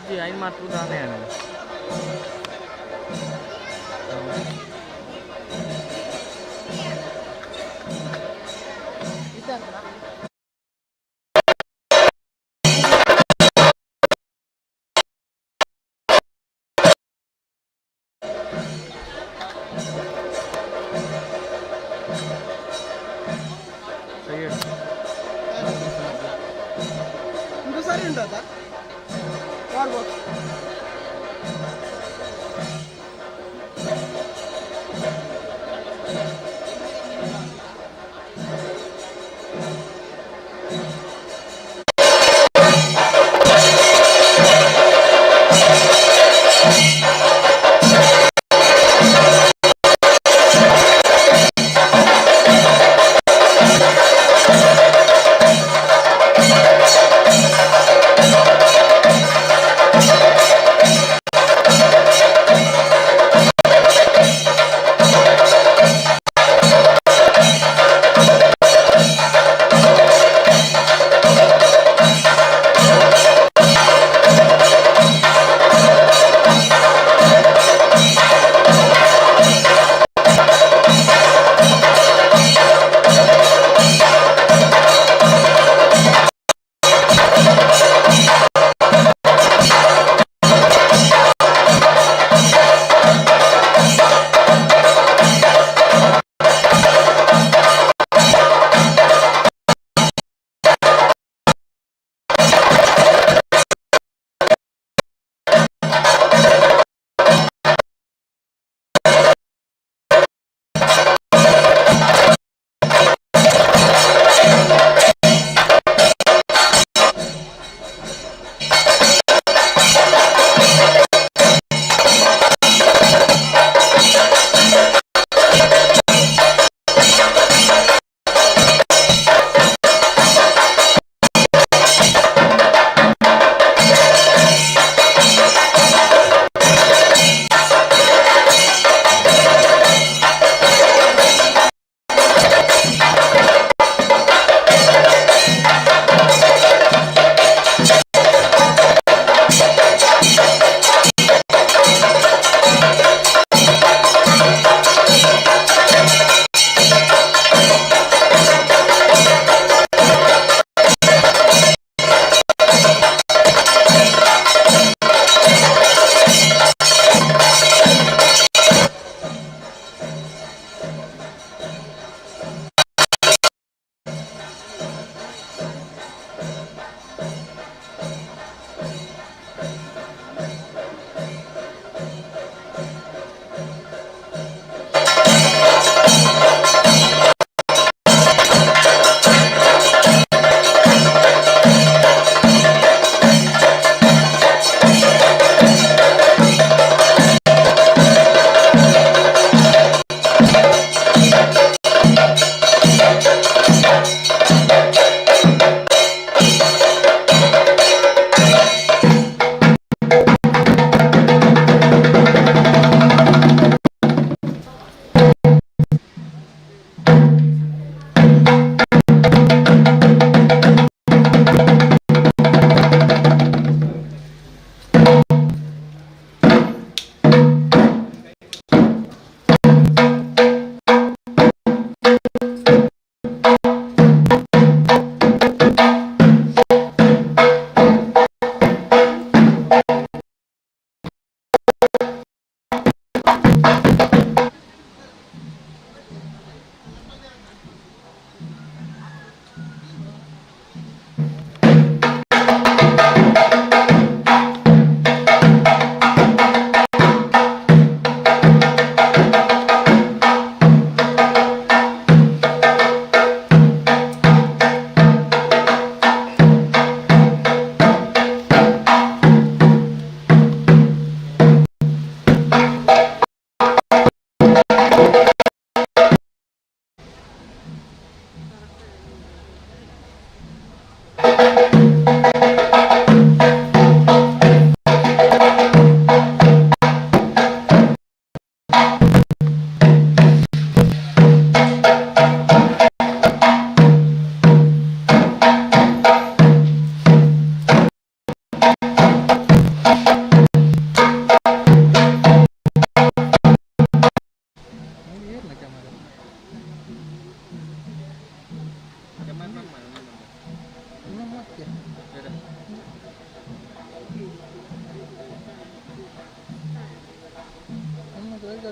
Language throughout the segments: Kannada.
जी आई मात्र दाने हैं सही है ఇంకోసారి ఉంటుందా వాడు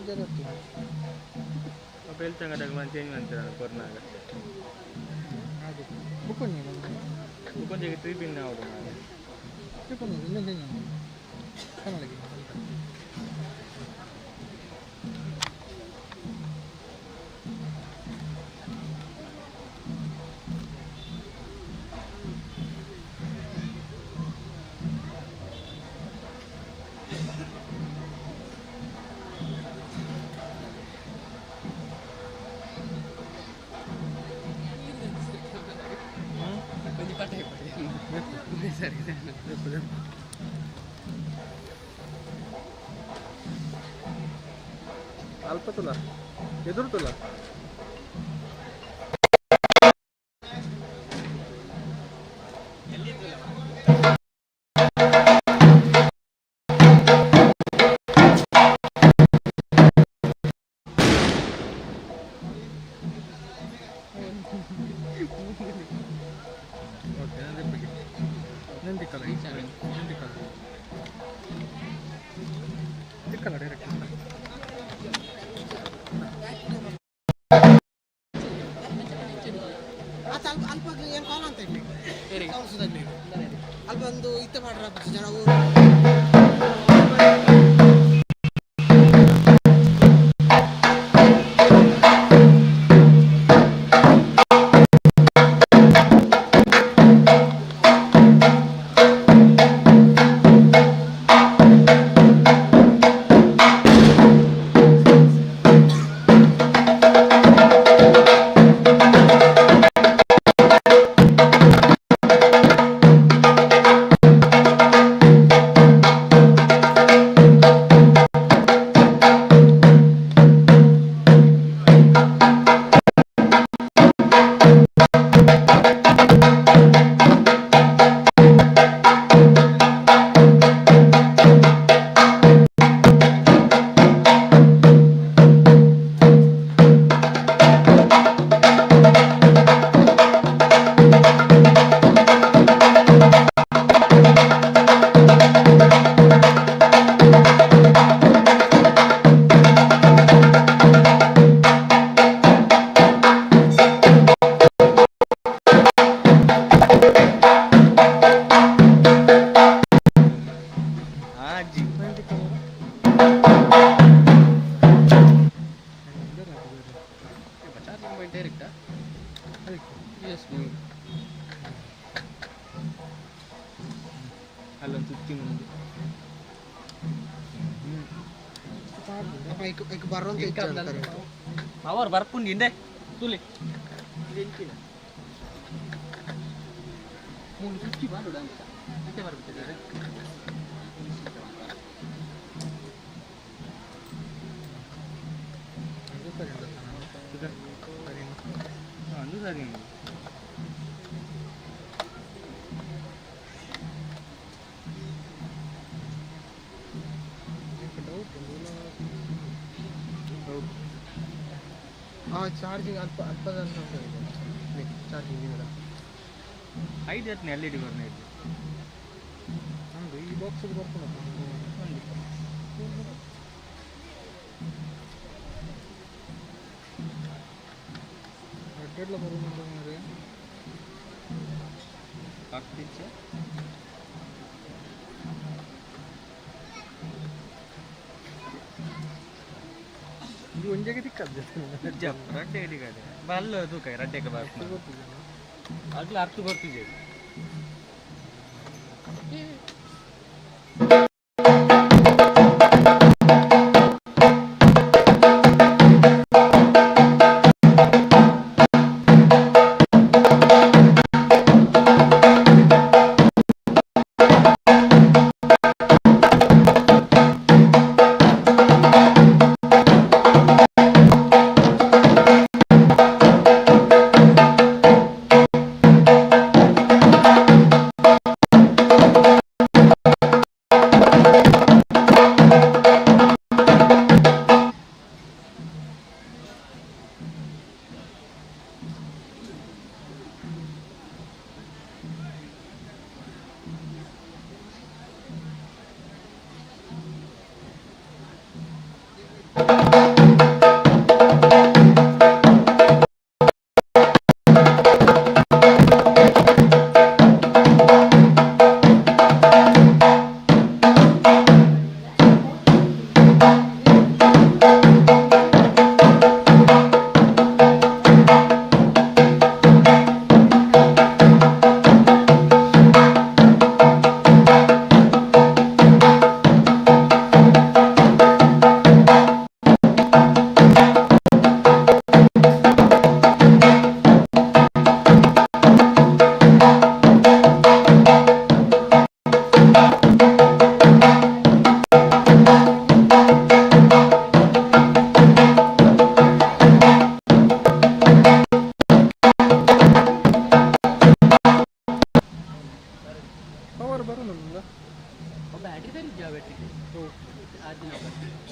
apa yang tengah ada kemancing mantra pernah kan bukan bukan jadi tripin now dong kan lagi ಅಲ್ಪ ತುಲ ಎದುರು ತುಲ ಅಲ್ಪ ಏನು ಕಾಲ ಅಂತ ಹೇಳಿ ಅಲ್ಪ ಒಂದು ಇತ್ತ ಮಾಡ್ರ ಜನ ಅಲ್ಲೊಂದು ಸುತ್ತಿ ಮುಂದೆ ಅವರು ಬರ್ಪುಂಡಿ ಹಿಂದೆ ತುಲಿ ಮೂರು ಸುತ್ತಿ ಬಾಡುಡ ಅಂತ ಮತ್ತೆ ಬರ್ಬಿಟ್ಟಿದ್ದಾರೆ ಅದು ಸರಿ ಚಾರ್ಜಿಂಗ್ ಅಲ್ಪದ ಚಾರ್ಜಿಂಗ್ ಇಲ್ಲ ಐದು ಹತ್ತನೇ ಎಲ್ ಇ ಡಿ ಬರ್ನೇ ಇದೆ ನಮ್ಮದು ಈ ಬಾಕ್ಸಿಗೆ ಬರ್ಕೊಂಡು ರೆಡ್ಲ ಬರುವುದಿಲ್ಲ ಮಾರೆ ಆಗ್ತಿಚ್ಚ ಇದು ಒಂಜಾಗೆ ದಿಕ್ಕದ್ದು ರಡ್ಡೆ ಹಿಡಿಗಾದೆ ಬಲ್ಲ ತೂಕ ರಡ್ಡೆಗೆ ಬರ್ತು ಆಗ್ಲೂ ಅರ್ಥ ಬರ್ತಿದೆ भरून तुला बॅटरी तरी घ्या बॅटरी हो आधी नको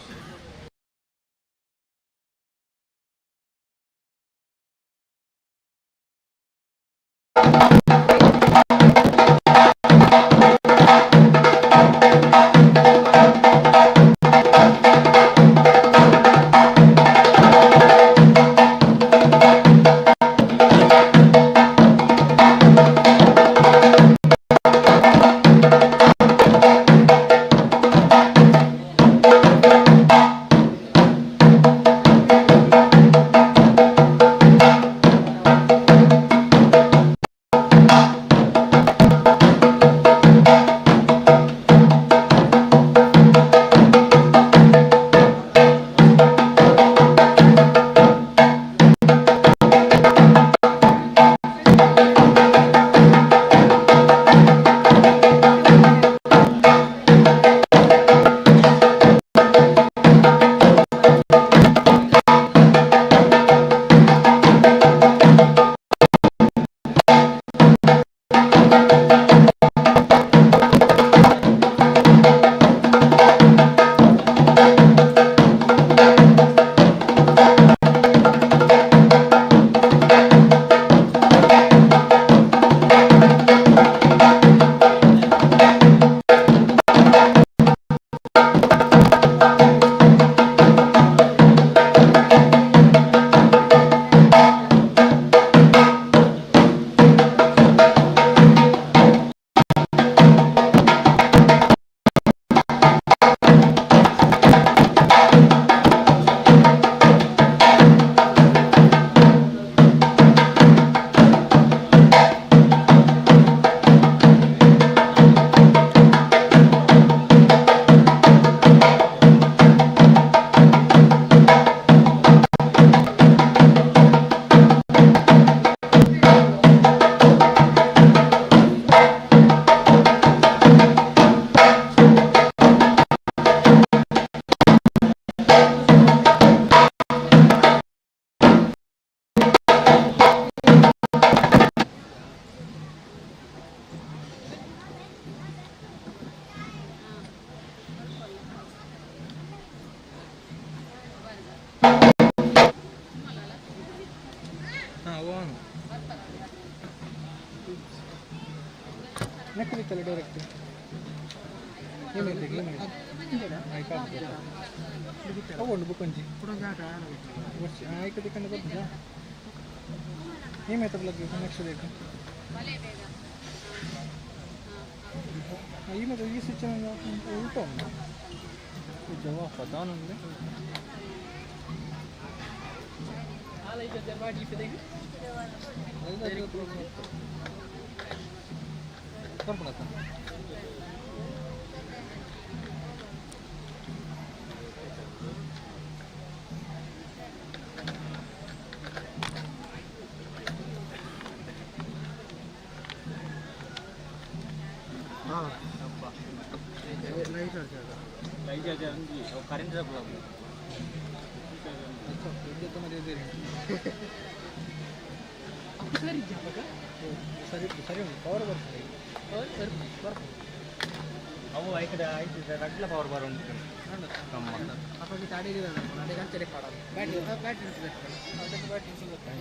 हां वन नक्की त्याला डायरेक्ट ತಗೊಂಡು ಬುಕ್ಕಂಜಿ ಆಯ್ಕೆ ತಿಕ್ಕಂಡು ಬರ್ತದ ಏಮೈತೆ ಲಗ್ಗೆ ನೆಕ್ಸ್ಟ್ ಬೇಕು ಈ ಮತ್ತೆ ಈ ಸ್ವಿಚ್ ಉಲ್ಟಾ जवाब पता नहीं हाँ लाइट करेंट प्रॉब्लम ಸರಿ ಸರಿ ಪವರ್ ಬರ್ತದೆ ಅವು ಐಕಡೆ ಐದು ರಡ್ಲ ಪವರ್ ಬಾರ್ ಉಂಟು ಅಪ್ಪಾಗಿ ತಾಡಿಗೆ ಅದೇ ಗಂಟೆ ಕಾಡೋದು ಬ್ಯಾಟ್ರಿ ಅದಕ್ಕೆ ಬ್ಯಾಟ್ರಿ ಸಿಗುತ್ತೆ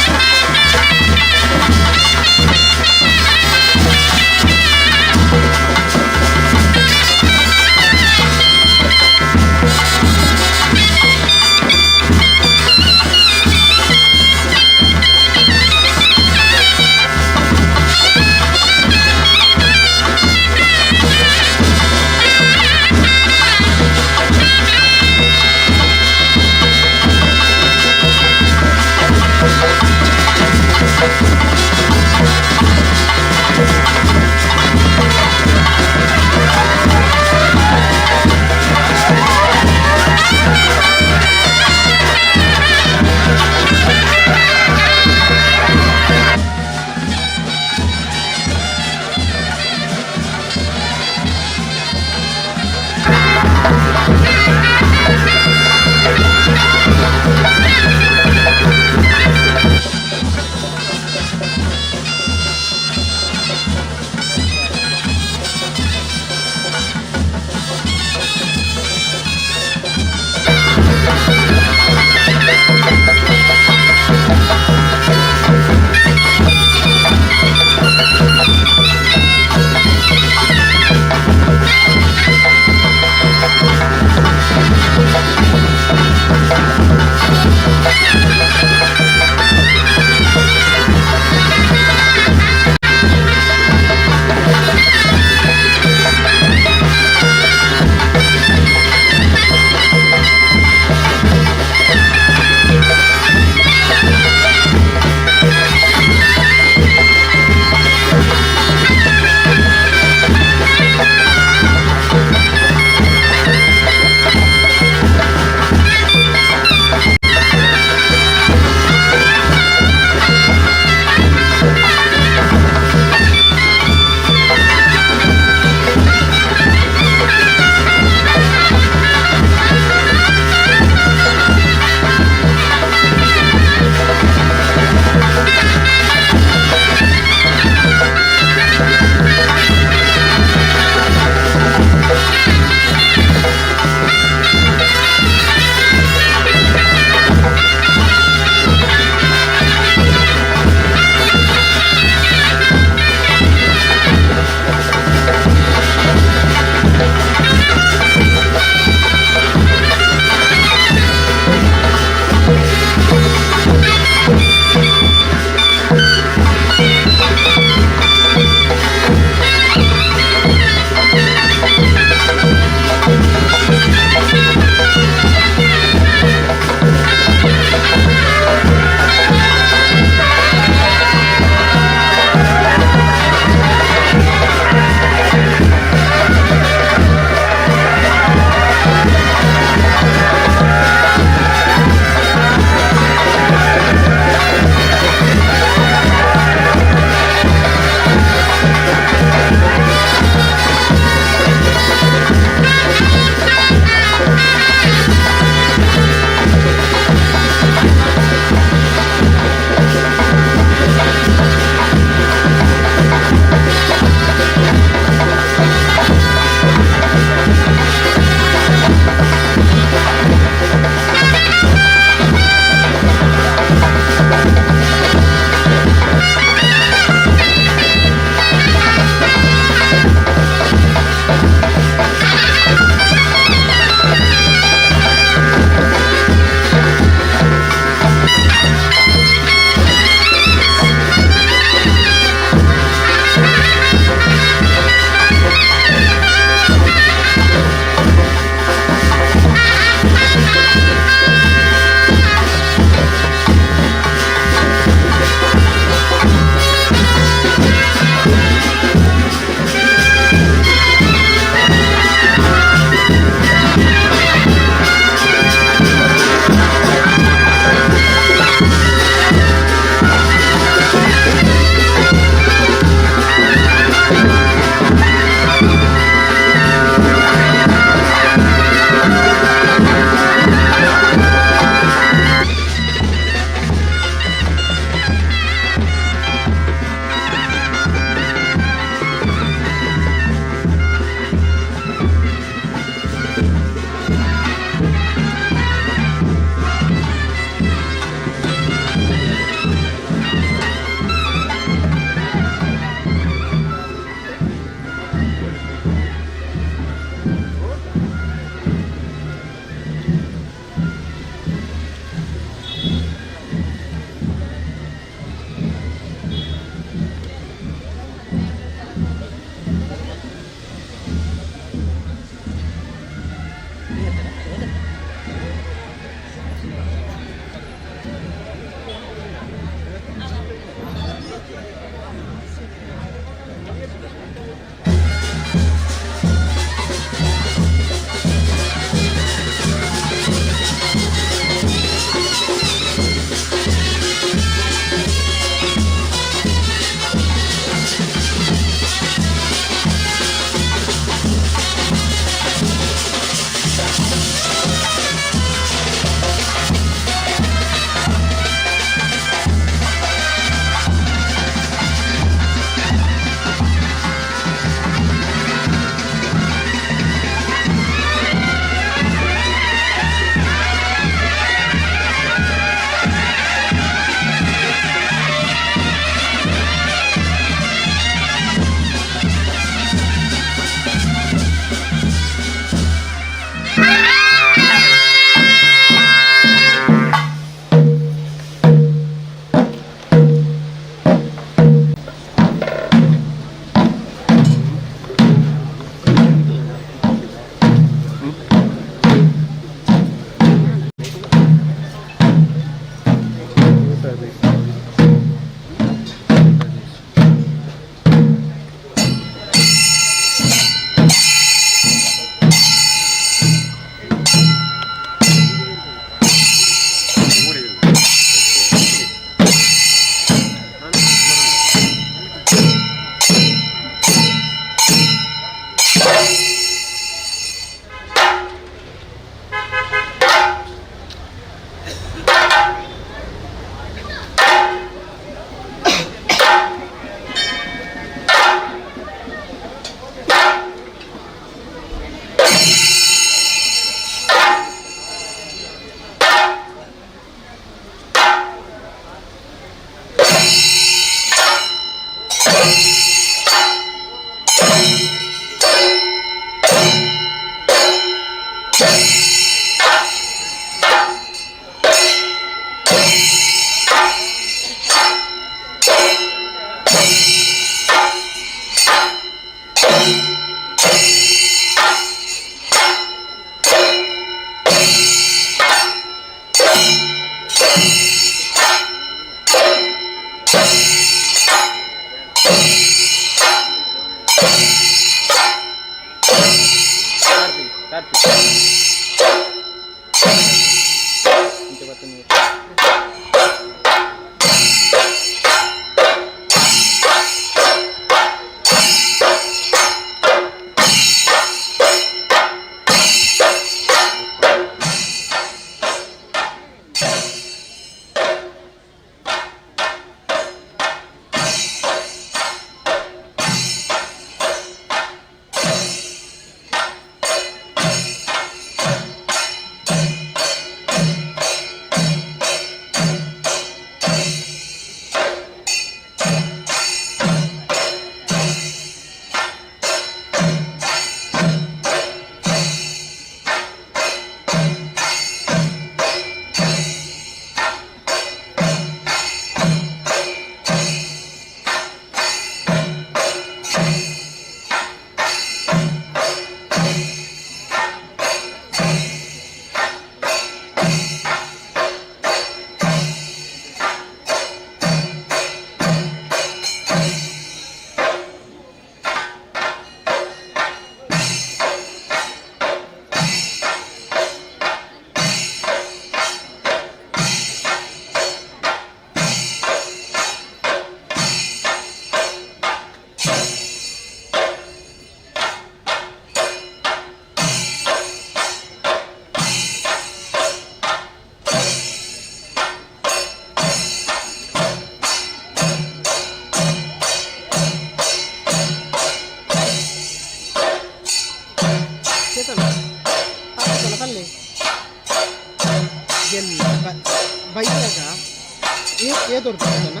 ఏ దొరుకుతుంది అన్న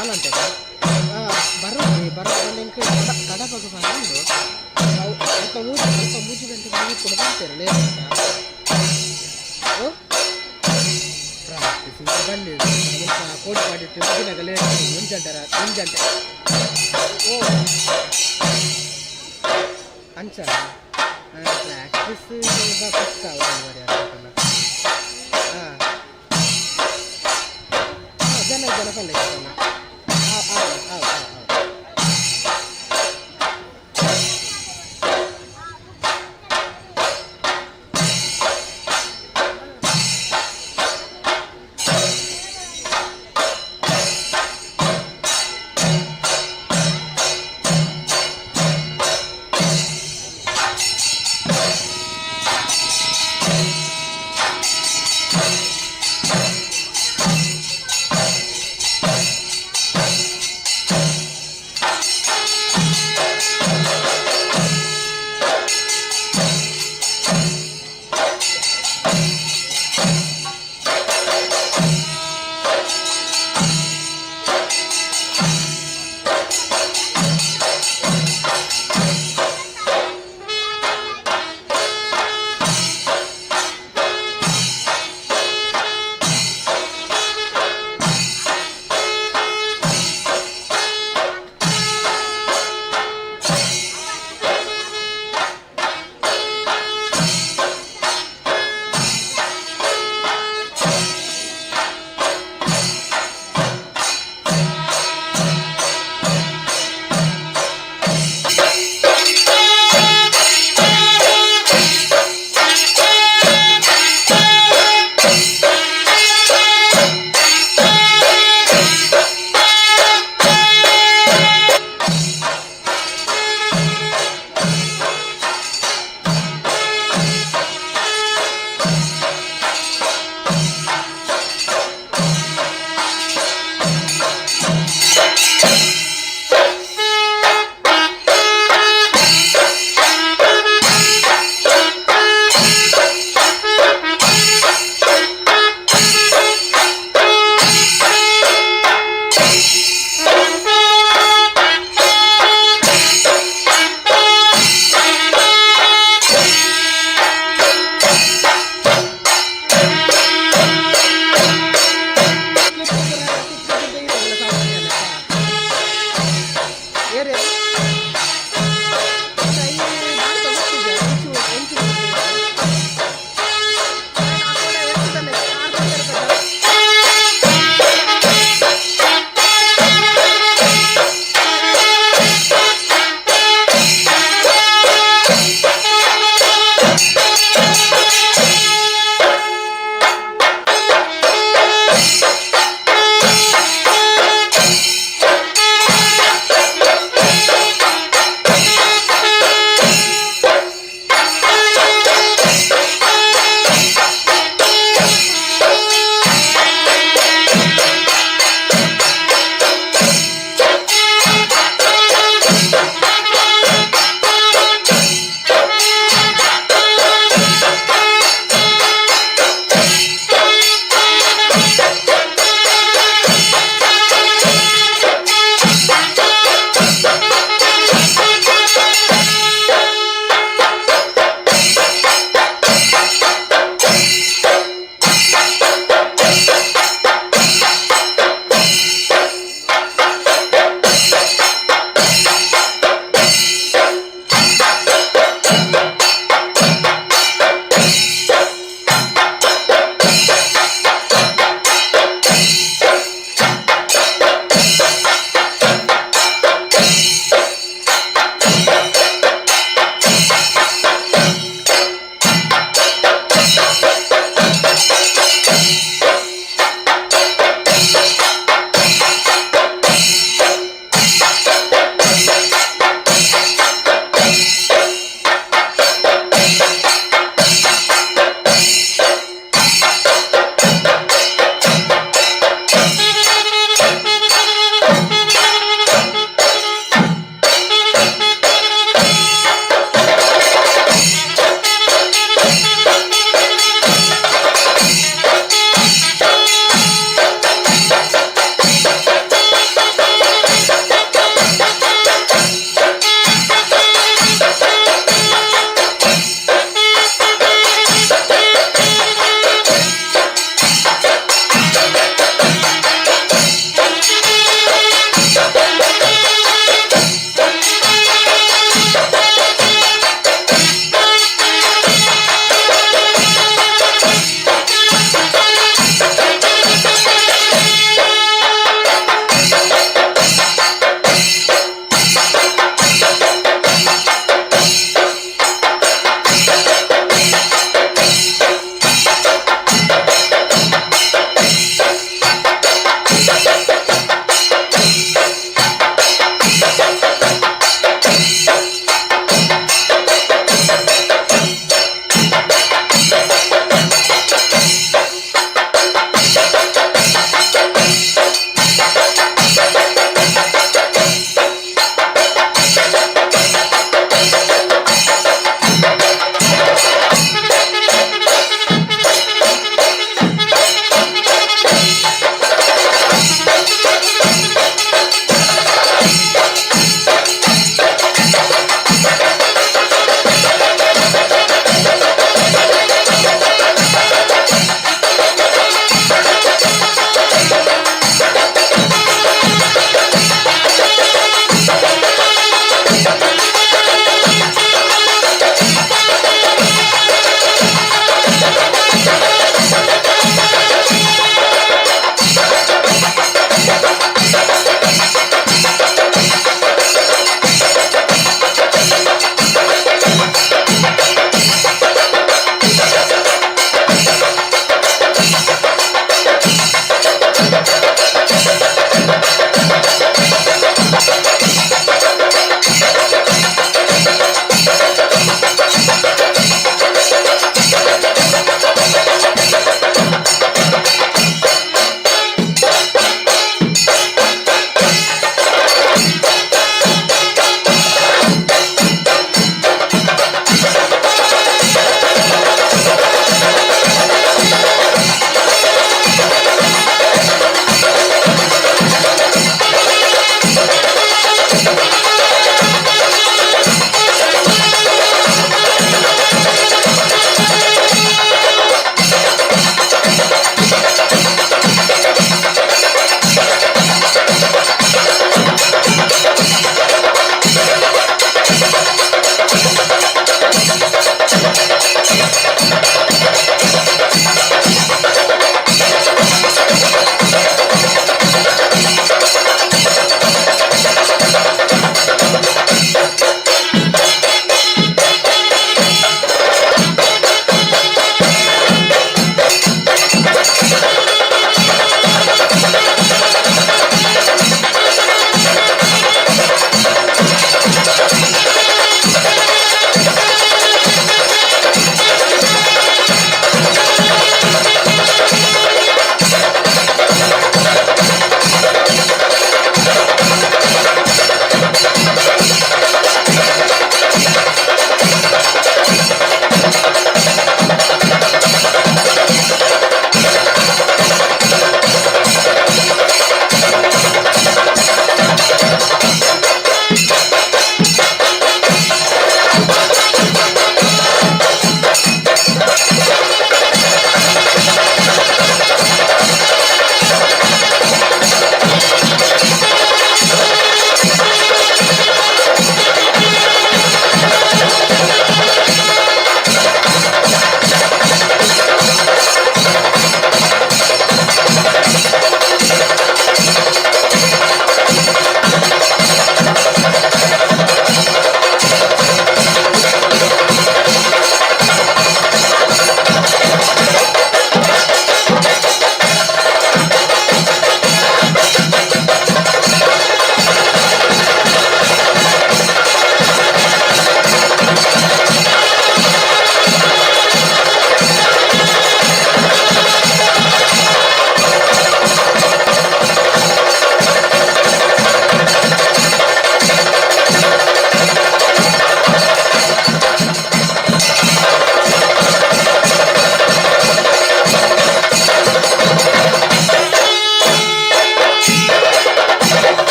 అలాంటే ಬರೋದು ಇಂಕ ಕಡಪಕ್ಕೆ ಬಂದು ಅಲ್ಪ ಮೂಜಿ ಗಂಟೆ ಮೂಗಿ ಕೂಡ ಬರ್ತಾರೆ ಲೇಟ್ ಪ್ರಾಕ್ಟೀಸ್ ఇంకా ಬಂದಿದೆ ఇంకా ಕೋಟ್ ಮಾಡಿಟ್ಟು ಮುಗಿನಾಗ ಲೇಟ್ ಮುಂಜಂಟೆ ಓ ಅಂಚ ಪ್ರಾಕ್ಟೀಸ್ ಫಸ್ಟ್ ಆಗೋದು మరి ಅನ್ಕೊಂಡ ಜನ ಪಲ್ಲೆ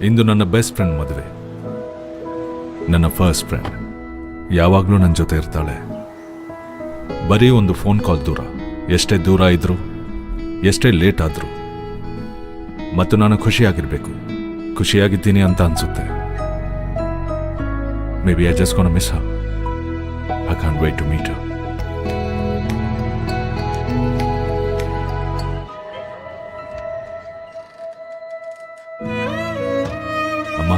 ಇಂದು ನನ್ನ ಬೆಸ್ಟ್ ಫ್ರೆಂಡ್ ಮದುವೆ. ನನ್ನ ಫಸ್ಟ್ ಫ್ರೆಂಡ್ ಯಾವಾಗಲೂ ನನ್ನ ಜೊತೆ ಇರ್ತಾಳೆ. ಬರೀ ಒಂದು ಫೋನ್ ಕಾಲ್ ದೂರ. ಎಷ್ಟೇ ದೂರ ಇದ್ರು, ಎಷ್ಟೇ ಲೇಟ್ ಆದ್ರು, ಮತ್ತು ನಾನು ಖುಷಿಯಾಗಿರ್ಬೇಕು. ಖುಷಿಯಾಗಿದ್ದೀನಿ ಅಂತ ಅನ್ಸುತ್ತೆ. Maybe I just gonna miss her. I can't wait to meet her. ಅಮ್ಮ,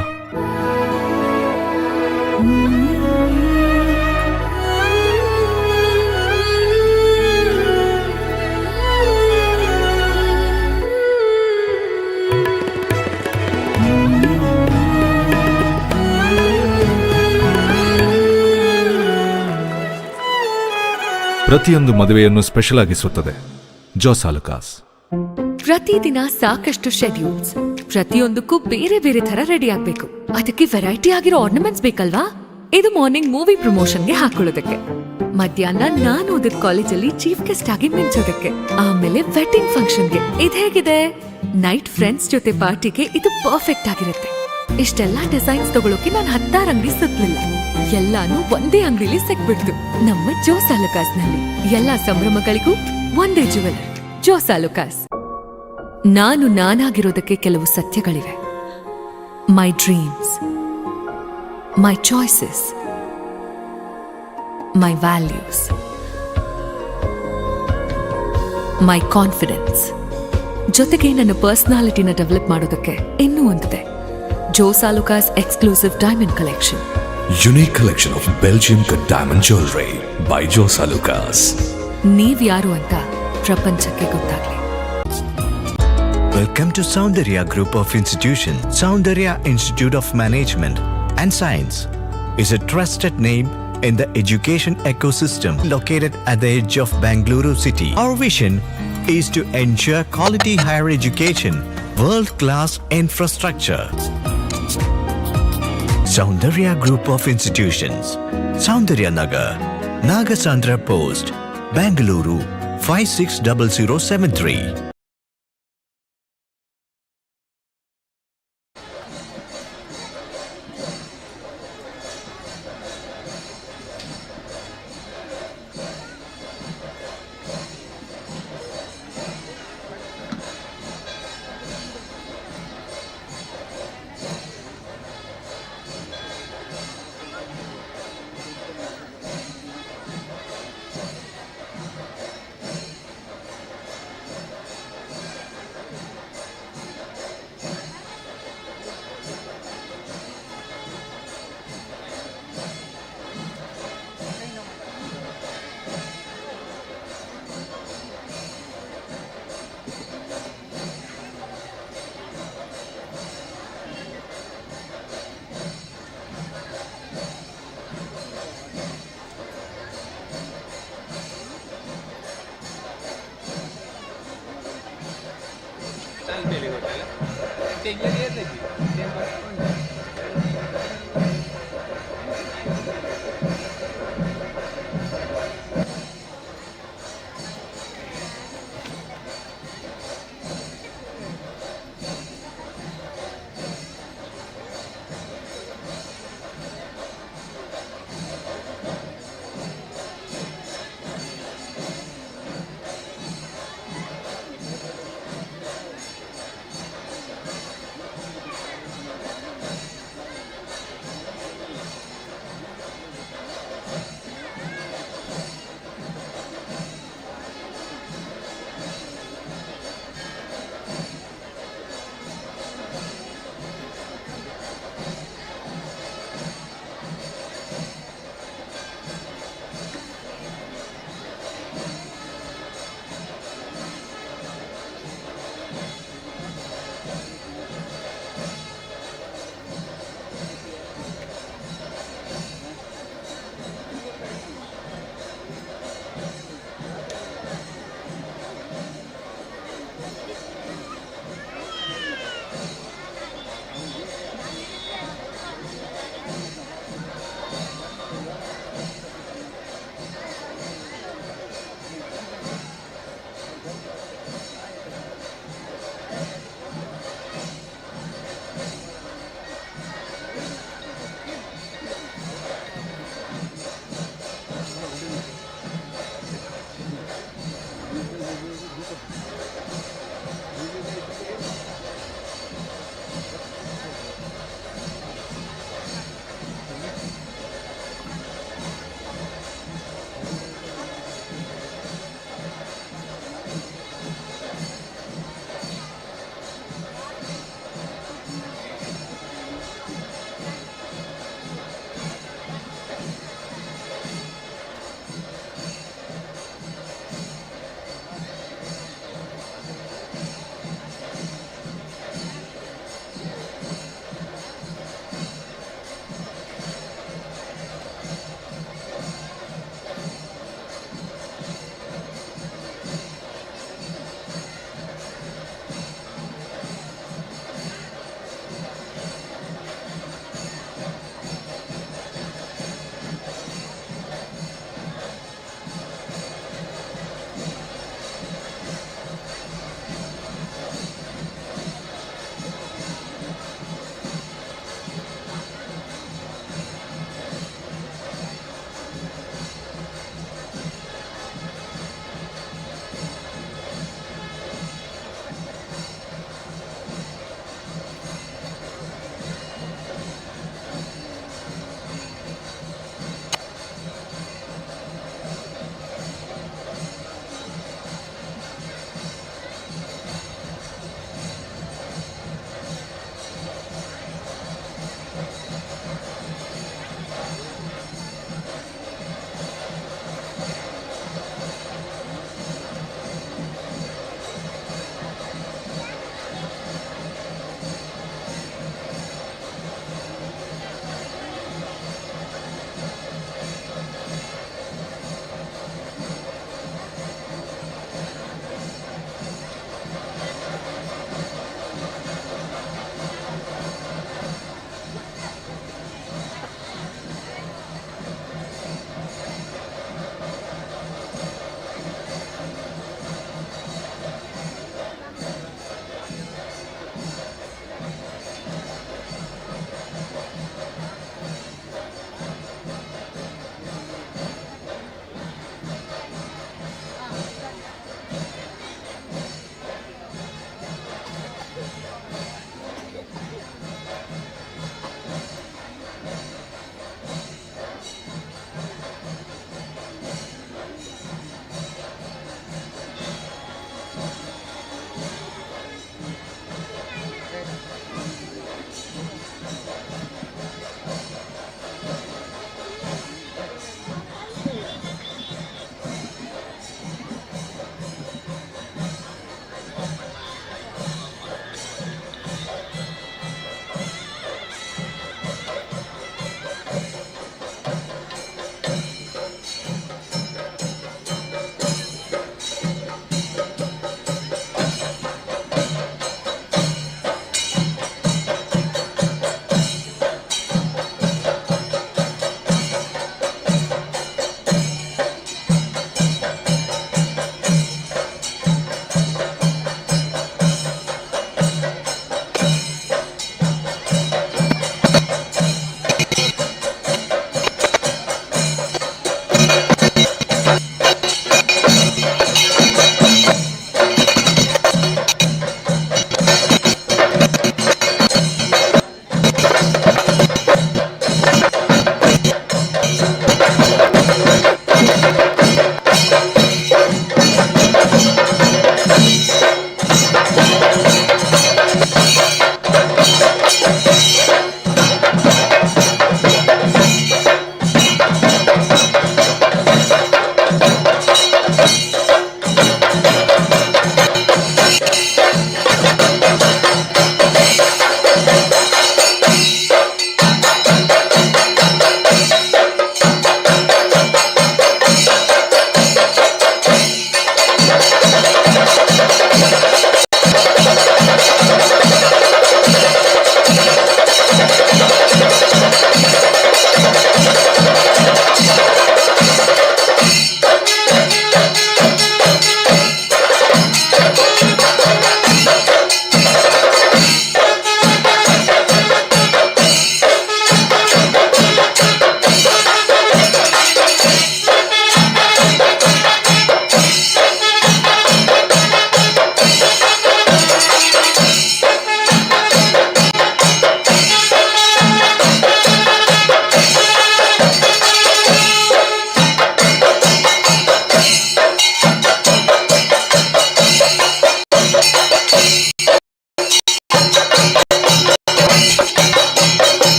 ಪ್ರತಿಯೊಂದು ಮದುವೆಯನ್ನು ಸ್ಪೆಷಲ್ ಆಗಿಸುತ್ತದೆ ಜಾಸ್ ಆಲುಕಾಸ್. ಪ್ರತಿದಿನ ಸಾಕಷ್ಟು ಶೆಡ್ಯೂಲ್ಸ್, ಪ್ರತಿಯೊಂದಕ್ಕೂ ಬೇರೆ ಬೇರೆ ತರ ರೆಡಿ ಆಗ್ಬೇಕು. ಅದಕ್ಕೆ ವೆರೈಟಿ ಆಗಿರೋ ಆರ್ನಮೆಂಟ್ಸ್ ಬೇಕಲ್ವಾ? ಇದು ಮಾರ್ನಿಂಗ್ ಮೂವಿ ಪ್ರಮೋಷನ್ಗೆ ಹಾಕೊಳ್ಳೋದಕ್ಕೆ, ಮಧ್ಯಾಹ್ನ ನಾನು ಓದಿದ ಕಾಲೇಜಲ್ಲಿ ಚೀಫ್ ಗೆಸ್ಟ್ ಆಗಿ ಮಿಂಚೋದಕ್ಕೆ, ಆಮೇಲೆ ವೆಡ್ಡಿಂಗ್ ಫಂಕ್ಷನ್ಗೆ. ಇದು ಹೇಗಿದೆ? ನೈಟ್ ಫ್ರೆಂಡ್ಸ್ ಜೊತೆ ಪಾರ್ಟಿಗೆ ಇದು ಪರ್ಫೆಕ್ಟ್ ಆಗಿರುತ್ತೆ. ಇಷ್ಟೆಲ್ಲಾ ಡಿಸೈನ್ಸ್ ತಗೊಳಕ್ಕೆ ನಾನು 16 ಅಂಗಡಿ ಸುತ್ತಲಿಲ್ಲ. ಎಲ್ಲಾನು ಒಂದೇ ಅಂಗಡಿಲಿ ಸಿಕ್ಬಿಡ್ತು, ನಮ್ಮ ಜೋಸ್ ಆಲುಕಾಸ್ ನಲ್ಲಿ. ಎಲ್ಲಾ ಸಂಭ್ರಮಗಳಿಗೂ ಒಂದೇ ಜುವೆಲರ್, ಜೋಸ್ ಆಲುಕಾಸ್. ನಾನು ನಾನಾಗಿರೋದಕ್ಕೆ ಕೆಲವು ಸತ್ಯಗಳಿವೆ. My dreams, my choices, my values, my confidence. ಜೊತೆಗೆ ನನ್ನ ಪರ್ಸನಾಲಿಟಿನ ಡೆವಲಪ್ ಮಾಡೋದಕ್ಕೆ ಇನ್ನೂ ಒಂದಿದೆ, Jos Alukkas exclusive diamond collection. Unique collection of Belgium cut diamond jewelry by Jos Alucas. ನೀವ್ಯಾರು ಅಂತ ಪ್ರಪಂಚಕ್ಕೆ ಗೊತ್ತಾಗ್ಲಿ. Welcome to Soundarya Group of Institutions. Soundarya Institute of Management and Science is a trusted name in the education ecosystem located at the edge of Bangalore city. Our vision is to ensure quality higher education, world-class infrastructure. Soundarya Group of Institutions, Soundarya Nagar, Nagasandra Post, Bangalore 560073.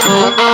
Oh,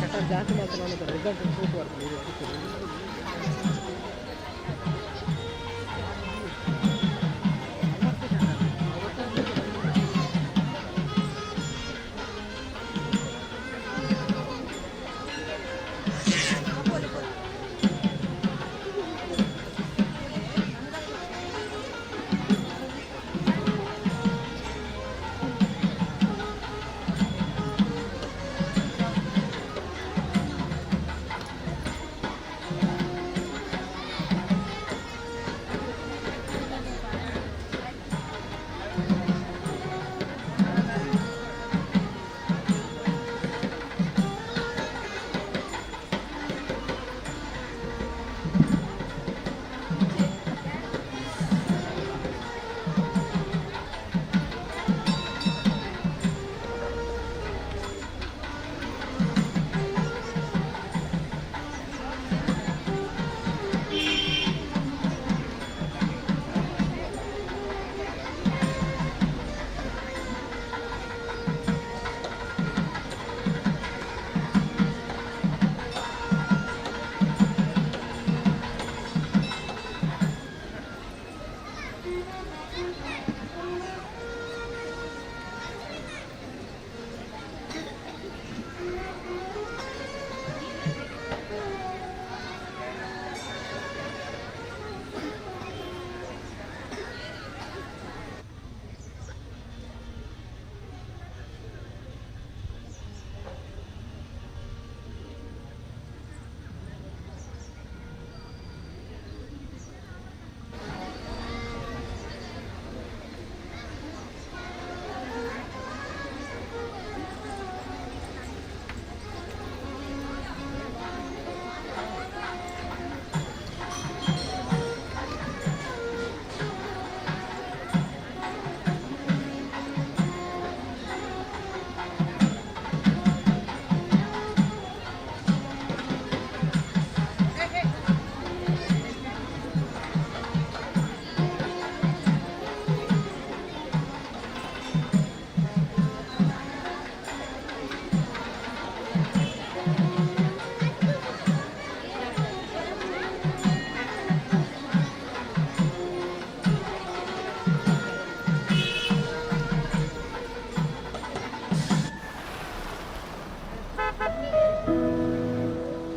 shutter ಜಾಸ್ತಿ ಮಾಡ್ತಾರೆ ರಿಸಲ್ಟ್ ಸೂಟ್ ಬರ್ತದೆ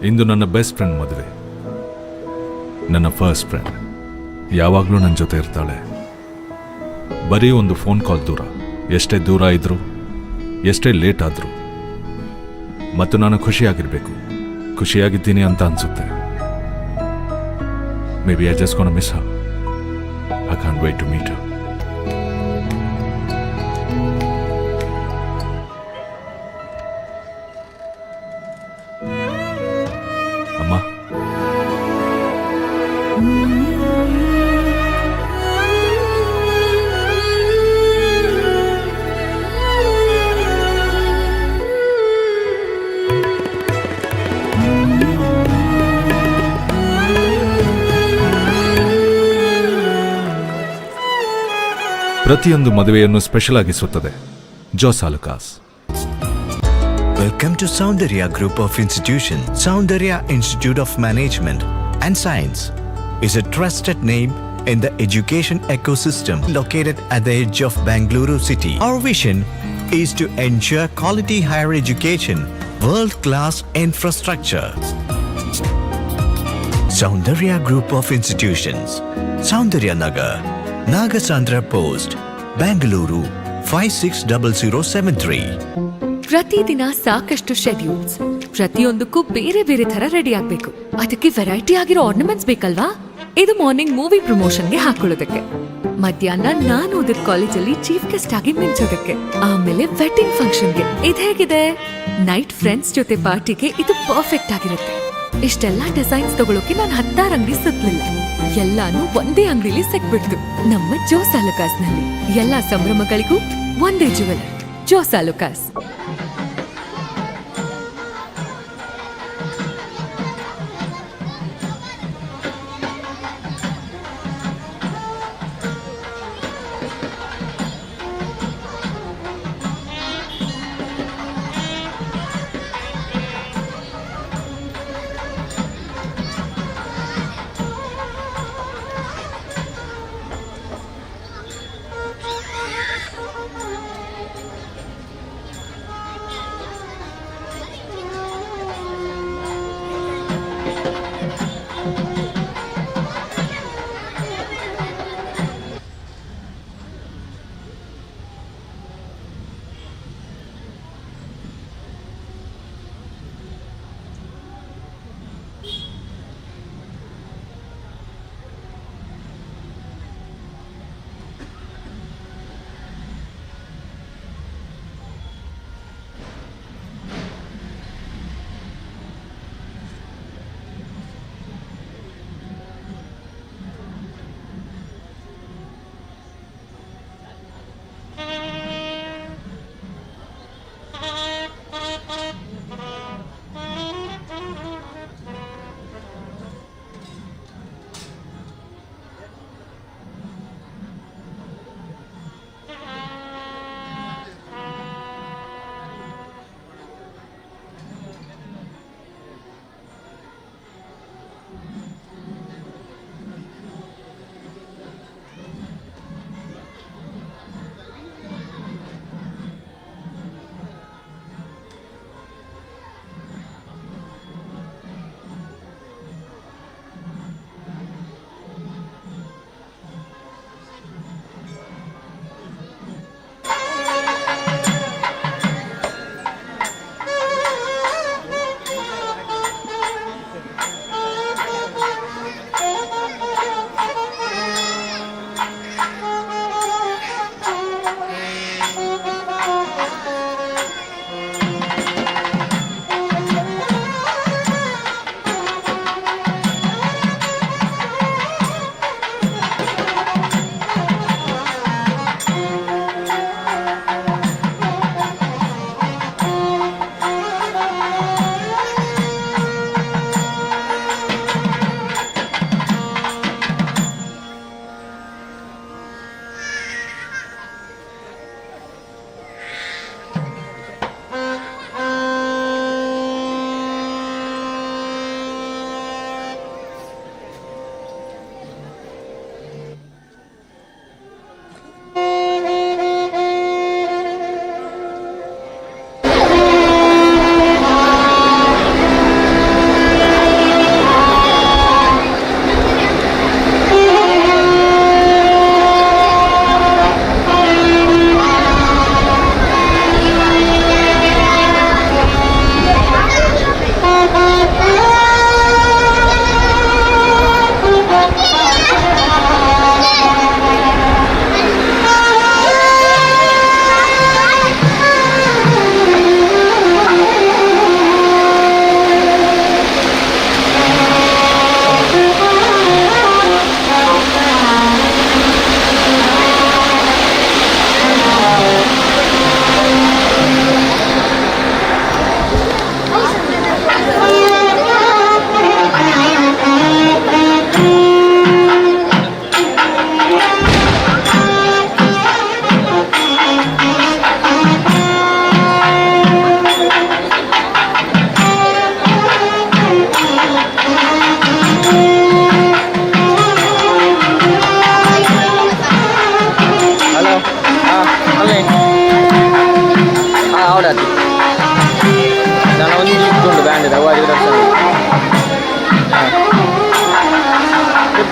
ಇಂದು ನನ್ನ ಬೆಸ್ಟ್ ಫ್ರೆಂಡ್ ಮದುವೆ. ನನ್ನ ಫಸ್ಟ್ ಫ್ರೆಂಡ್ ಯಾವಾಗಲೂ ನನ್ನ ಜೊತೆ ಇರ್ತಾಳೆ. ಬರೀ ಒಂದು ಫೋನ್ ಕಾಲ್ ದೂರ. ಎಷ್ಟೇ ದೂರ ಇದ್ರೂ, ಎಷ್ಟೇ ಲೇಟ್ ಆದರೂ, ಮತ್ತು ನಾನು ಖುಷಿಯಾಗಿರಬೇಕು. ಖುಷಿಯಾಗಿದ್ದೀನಿ ಅಂತ ಅನ್ಸುತ್ತೆ. Maybe I just gonna miss her. I can't wait to meet her. ಅಮ್ಮ, ಪ್ರತಿಯೊಂದು ಮದುವೆಯನ್ನು ಸ್ಪೆಷಲ್ ಆಗಿಸುತ್ತದೆ Jos Alukkas. Welcome to Soundarya Group of Institutions. Soundarya Institute of Management and Science is a trusted name in the education ecosystem located at the edge of Bangalore city. Our vision is to ensure quality higher education, world-class infrastructure. Soundarya Group of Institutions, Soundarya Nagar, Nagasandra Post, Bangalore 560073. ಪ್ರತಿದಿನ ಸಾಕಷ್ಟು ಶೆಡ್ಯೂಲ್ಸ್, ಪ್ರತಿಯೊಂದಕ್ಕೂ ಬೇರೆ ಬೇರೆ ತರ ರೆಡಿ ಆಗ್ಬೇಕು. ಅದಕ್ಕೆ ವೆರೈಟಿ ಆಗಿರೋ ಆರ್ನಮೆಂಟ್ಸ್ ಬೇಕಲ್ವಾ? ಇದು ಮಾರ್ನಿಂಗ್ ಮೂವಿ ಪ್ರಮೋಷನ್ಗೆ ಹಾಕೊಳ್ಳೋದಕ್ಕೆ, ಮಧ್ಯಾಹ್ನ ನಾನು ಓದಿದ ಕಾಲೇಜಲ್ಲಿ ಚೀಫ್ ಗೆಸ್ಟ್ ಆಗಿ ಮಿಂಚೋದಕ್ಕೆ, ಆಮೇಲೆ ವೆಡ್ಡಿಂಗ್ ಫಂಕ್ಷನ್ಗೆ. ಇದು ಹೇಗಿದೆ? ನೈಟ್ ಫ್ರೆಂಡ್ಸ್ ಜೊತೆ ಪಾರ್ಟಿಗೆ ಇದು ಪರ್ಫೆಕ್ಟ್ ಆಗಿರುತ್ತೆ. ಇಷ್ಟೆಲ್ಲಾ ಡಿಸೈನ್ಸ್ ತಗೊಳಕ್ಕೆ ನಾನು 16 ಅಂಗಡಿ ಸುತ್ತಲಿಲ್ಲ. ಎಲ್ಲಾನು ಒಂದೇ ಅಂಗಡಿಲಿ ಸಿಕ್ಬಿಡ್ತು, ನಮ್ಮ ಜೋಸ್ ಆಲುಕಾಸ್ ನಲ್ಲಿ. ಎಲ್ಲಾ ಸಂಭ್ರಮಗಳಿಗೂ ಒಂದೇ jeweller, Jos Alukkas.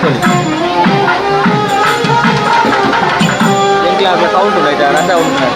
Yang lagi kau tuh beda rasa umumnya.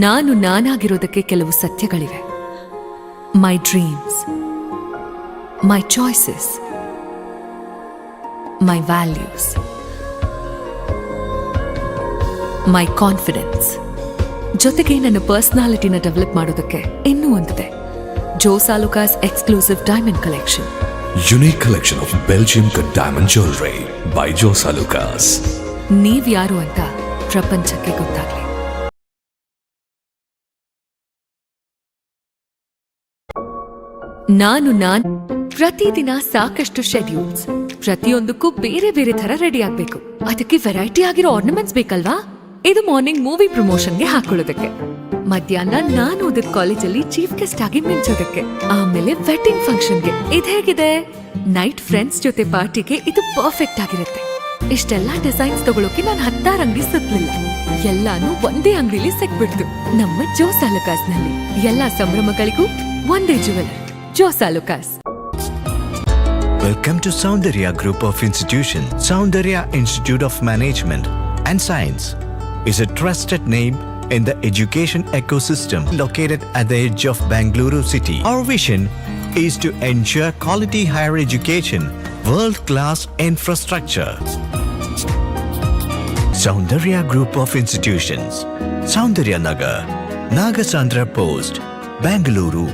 ನಾನು ನಾನಾಗಿರೋದಕ್ಕೆ ಕೆಲವು ಸತ್ಯಗಳಿವೆ. My dreams, my choices, my values, my confidence. ಜೊತೆಗೆ ನನ್ನ ಪರ್ಸನಾಲಿಟಿನ ಡೆವಲಪ್ ಮಾಡೋದಕ್ಕೆ ಇನ್ನೂ ಒಂದಿದೆ, Jos Alukkas exclusive diamond collection. Unique collection of Belgium cut diamond jewelry by Josa Lucas. ನೀವ್ಯಾರು ಅಂತ ಪ್ರಪಂಚಕ್ಕೆ ಗೊತ್ತಾಗ್ಲಿ. ಪ್ರತಿದಿನ ಸಾಕಷ್ಟು ಶೆಡ್ಯೂಲ್ಸ್, ಪ್ರತಿಯೊಂದಕ್ಕೂ ಬೇರೆ ಬೇರೆ ತರ ರೆಡಿ ಆಗ್ಬೇಕು. ಅದಕ್ಕೆ ವೆರೈಟಿ ಆಗಿರೋ ಆರ್ನಮೆಂಟ್ಸ್ ಬೇಕಲ್ವಾ? ಇದು ಮಾರ್ನಿಂಗ್ ಮೂವಿ ಪ್ರಮೋಷನ್ಗೆ ಹಾಕೊಳ್ಳೋದಕ್ಕೆ, ಮಧ್ಯಾಹ್ನ ನಾನು ಓದಿದ ಕಾಲೇಜಲ್ಲಿ ಚೀಫ್ ಗೆಸ್ಟ್ ಆಗಿ ಮಿಂಚೋದಕ್ಕೆ, ಆಮೇಲೆ ವೆಡ್ಡಿಂಗ್ ಫಂಕ್ಷನ್ಗೆ. ಇದು ಹೇಗಿದೆ? ನೈಟ್ ಫ್ರೆಂಡ್ಸ್ ಜೊತೆ ಪಾರ್ಟಿಗೆ ಇದು ಪರ್ಫೆಕ್ಟ್ ಆಗಿರುತ್ತೆ. ಇಷ್ಟೆಲ್ಲಾ ಡಿಸೈನ್ಸ್ ತಗೊಳಕ್ಕೆ ನಾನು 16 ಅಂಗಡಿ ಸುತ್ತಲಿಲ್ಲ, ಎಲ್ಲಾನು ಒಂದೇ ಅಂಗಡಿಲಿ ಸಿಕ್ಬಿಡ್ತು, ನಮ್ಮ ಜೋಸ್ ಆಲುಕಾಸ್ ನಲ್ಲಿ. ಎಲ್ಲಾ ಸಂಭ್ರಮಗಳಿಗೂ ಒಂದೇ jeweller, Jos Alukkas. Welcome to Soundarya Group of Institutions. Soundarya Institute of Management and Science is a trusted name in the education ecosystem located at the edge of Bangalore city. Our vision is to ensure quality higher education, world-class infrastructure. Soundarya Group of Institutions, Soundarya Nagar, Nagasandra Post, Bangalore.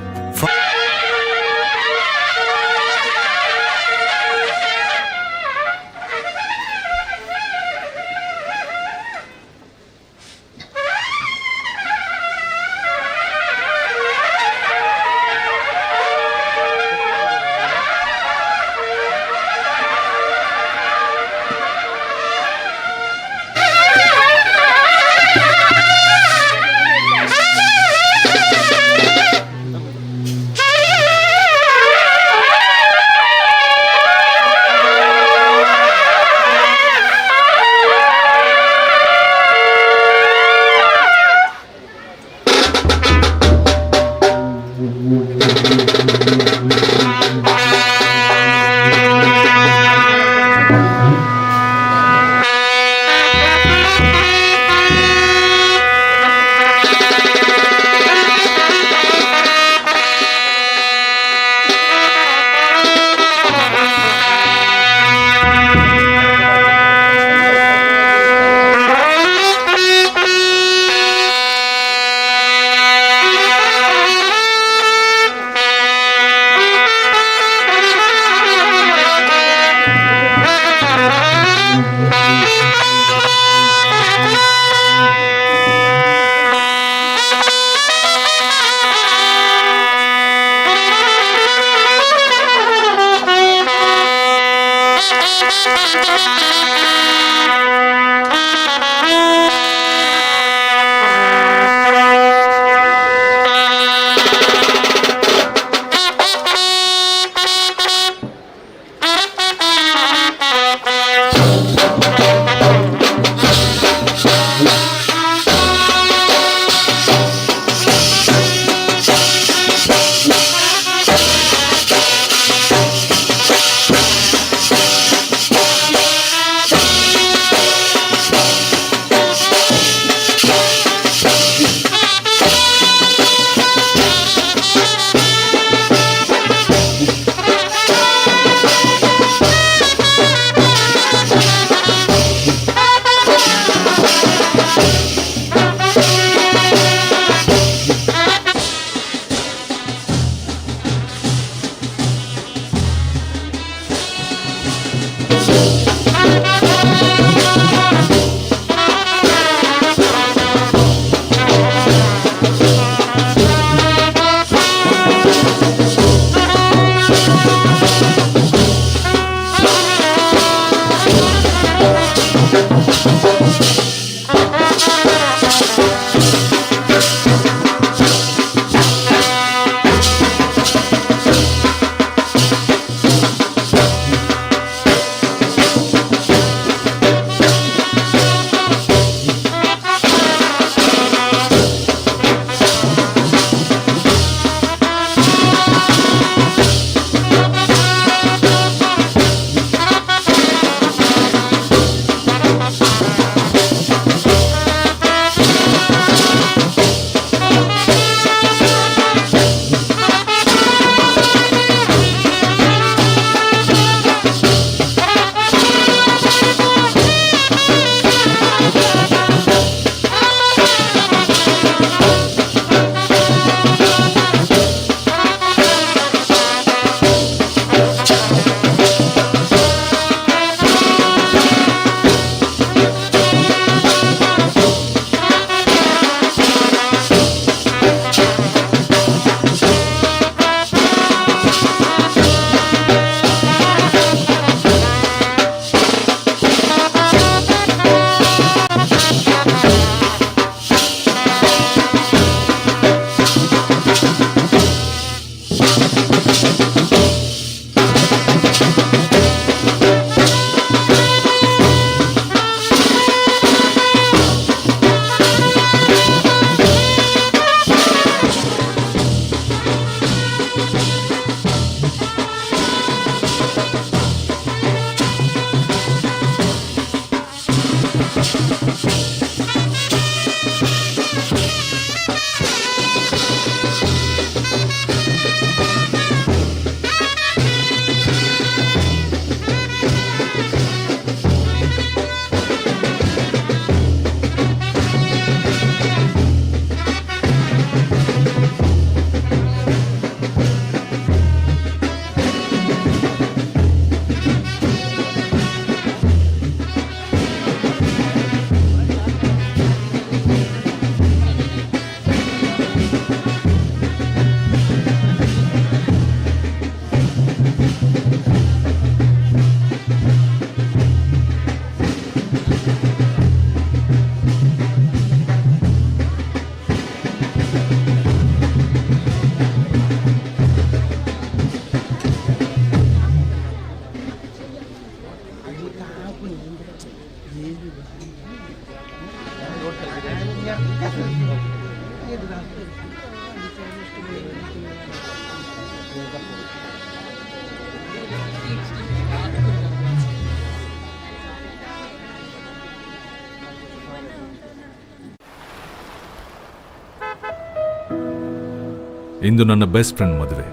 ಇಂದು ನನ್ನ ಬೆಸ್ಟ್ ಫ್ರೆಂಡ್ ಮದುವೆ.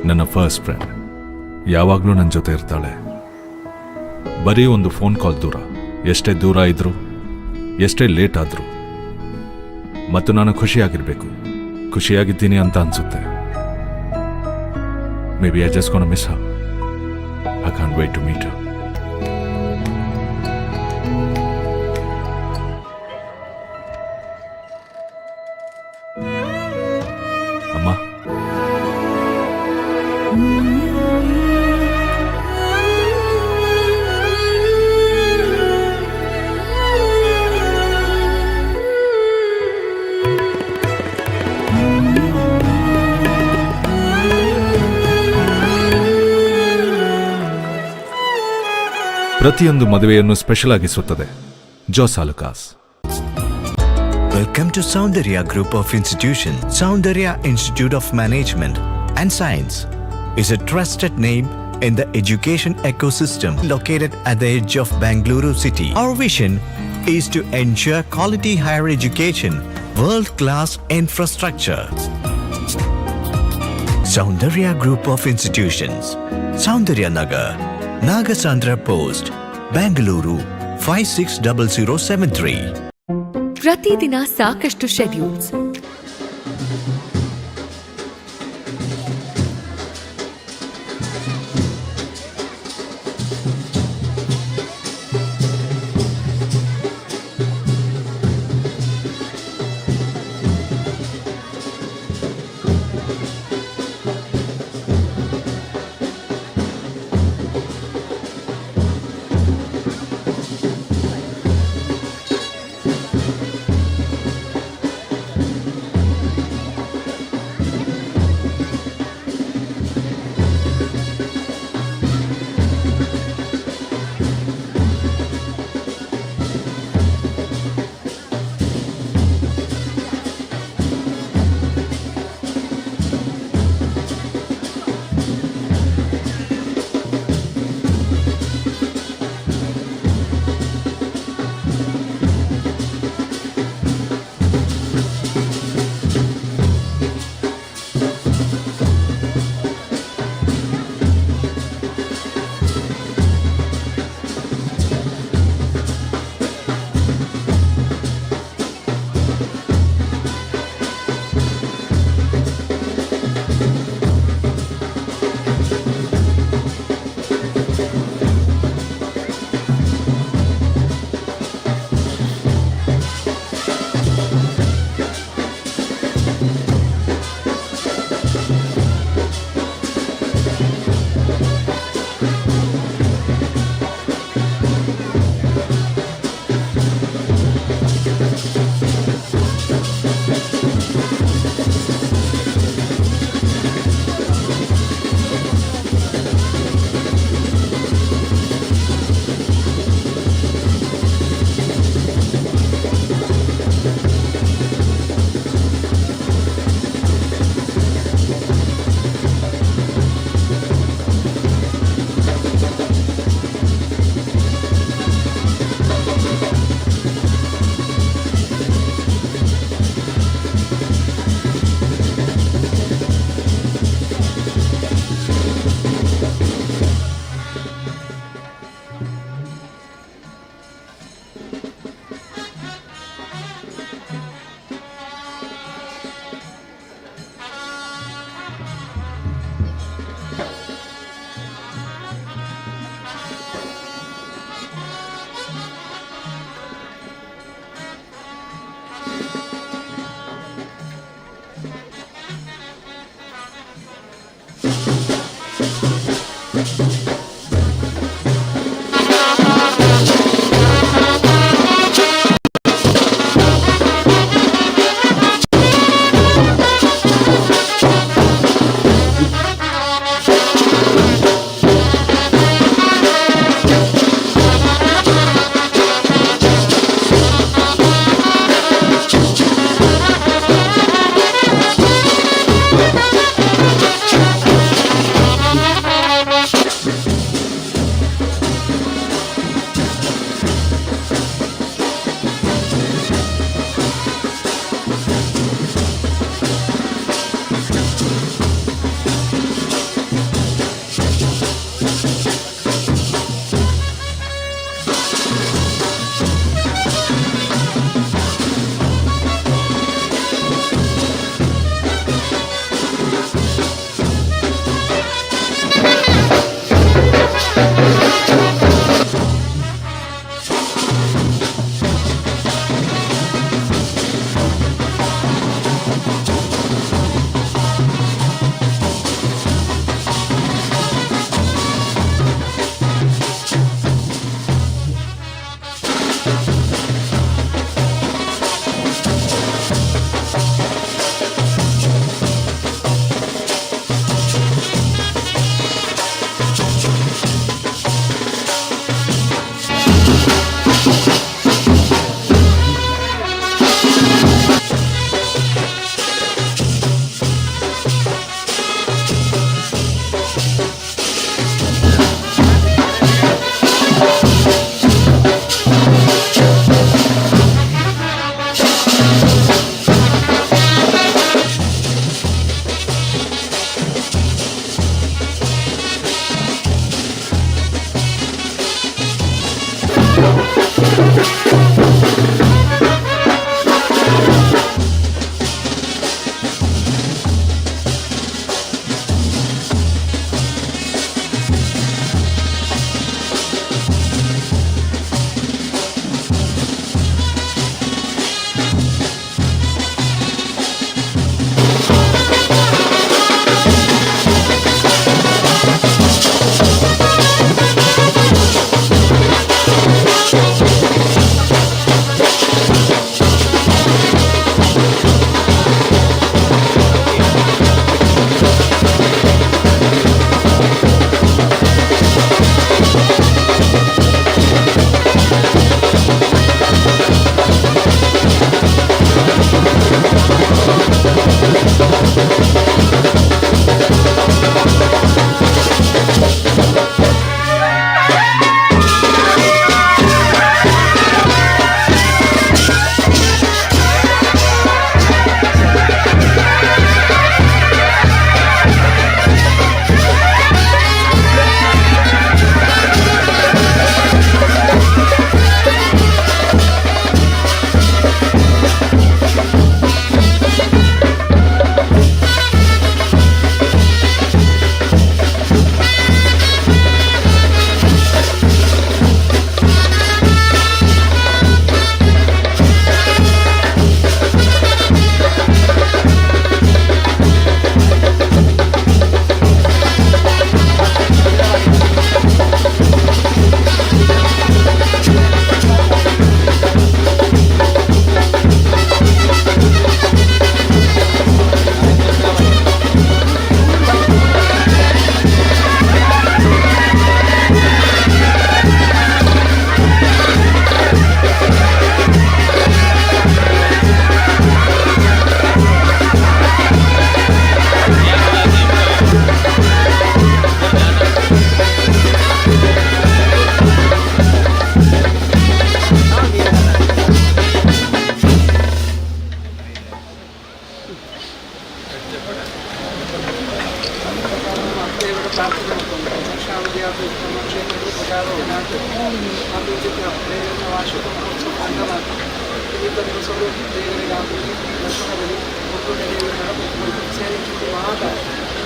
ನನ್ನ ಫಸ್ಟ್ ಫ್ರೆಂಡ್ ಯಾವಾಗಲೂ ನನ್ನ ಜೊತೆ ಇರ್ತಾಳೆ. ಬರೀ ಒಂದು ಫೋನ್ ಕಾಲ್ ದೂರ. ಎಷ್ಟೇ ದೂರ ಇದ್ರೂ, ಎಷ್ಟೇ ಲೇಟ್ ಆದರೂ, ಮತ್ತು ನಾನು ಖುಷಿಯಾಗಿರಬೇಕು. ಖುಷಿಯಾಗಿದ್ದೀನಿ ಅಂತ ಅನ್ಸುತ್ತೆ. Maybe I just gonna miss her. I can't wait to meet her. ಅಮ್ಮ, ಪ್ರತಿಯೊಂದು ಮದುವೆಯನ್ನು ಸ್ಪೆಷಲ್ ಆಗಿಸುತ್ತದೆ ಜಾಸ್ ಆಲುಕಾಸ್. Welcome to Soundarya Group of Institutions. Soundarya Institute of Management and Science is a trusted name in the education ecosystem located at the edge of Bangalore city. Our vision is to ensure quality higher education, world-class infrastructure. Soundarya Group of Institutions, Soundarya Nagar, Nagasandra Post, Bangalore 560073. ಪ್ರತಿದಿನ ಸಾಕಷ್ಟು ಶೆಡ್ಯೂಲ್ಸ್,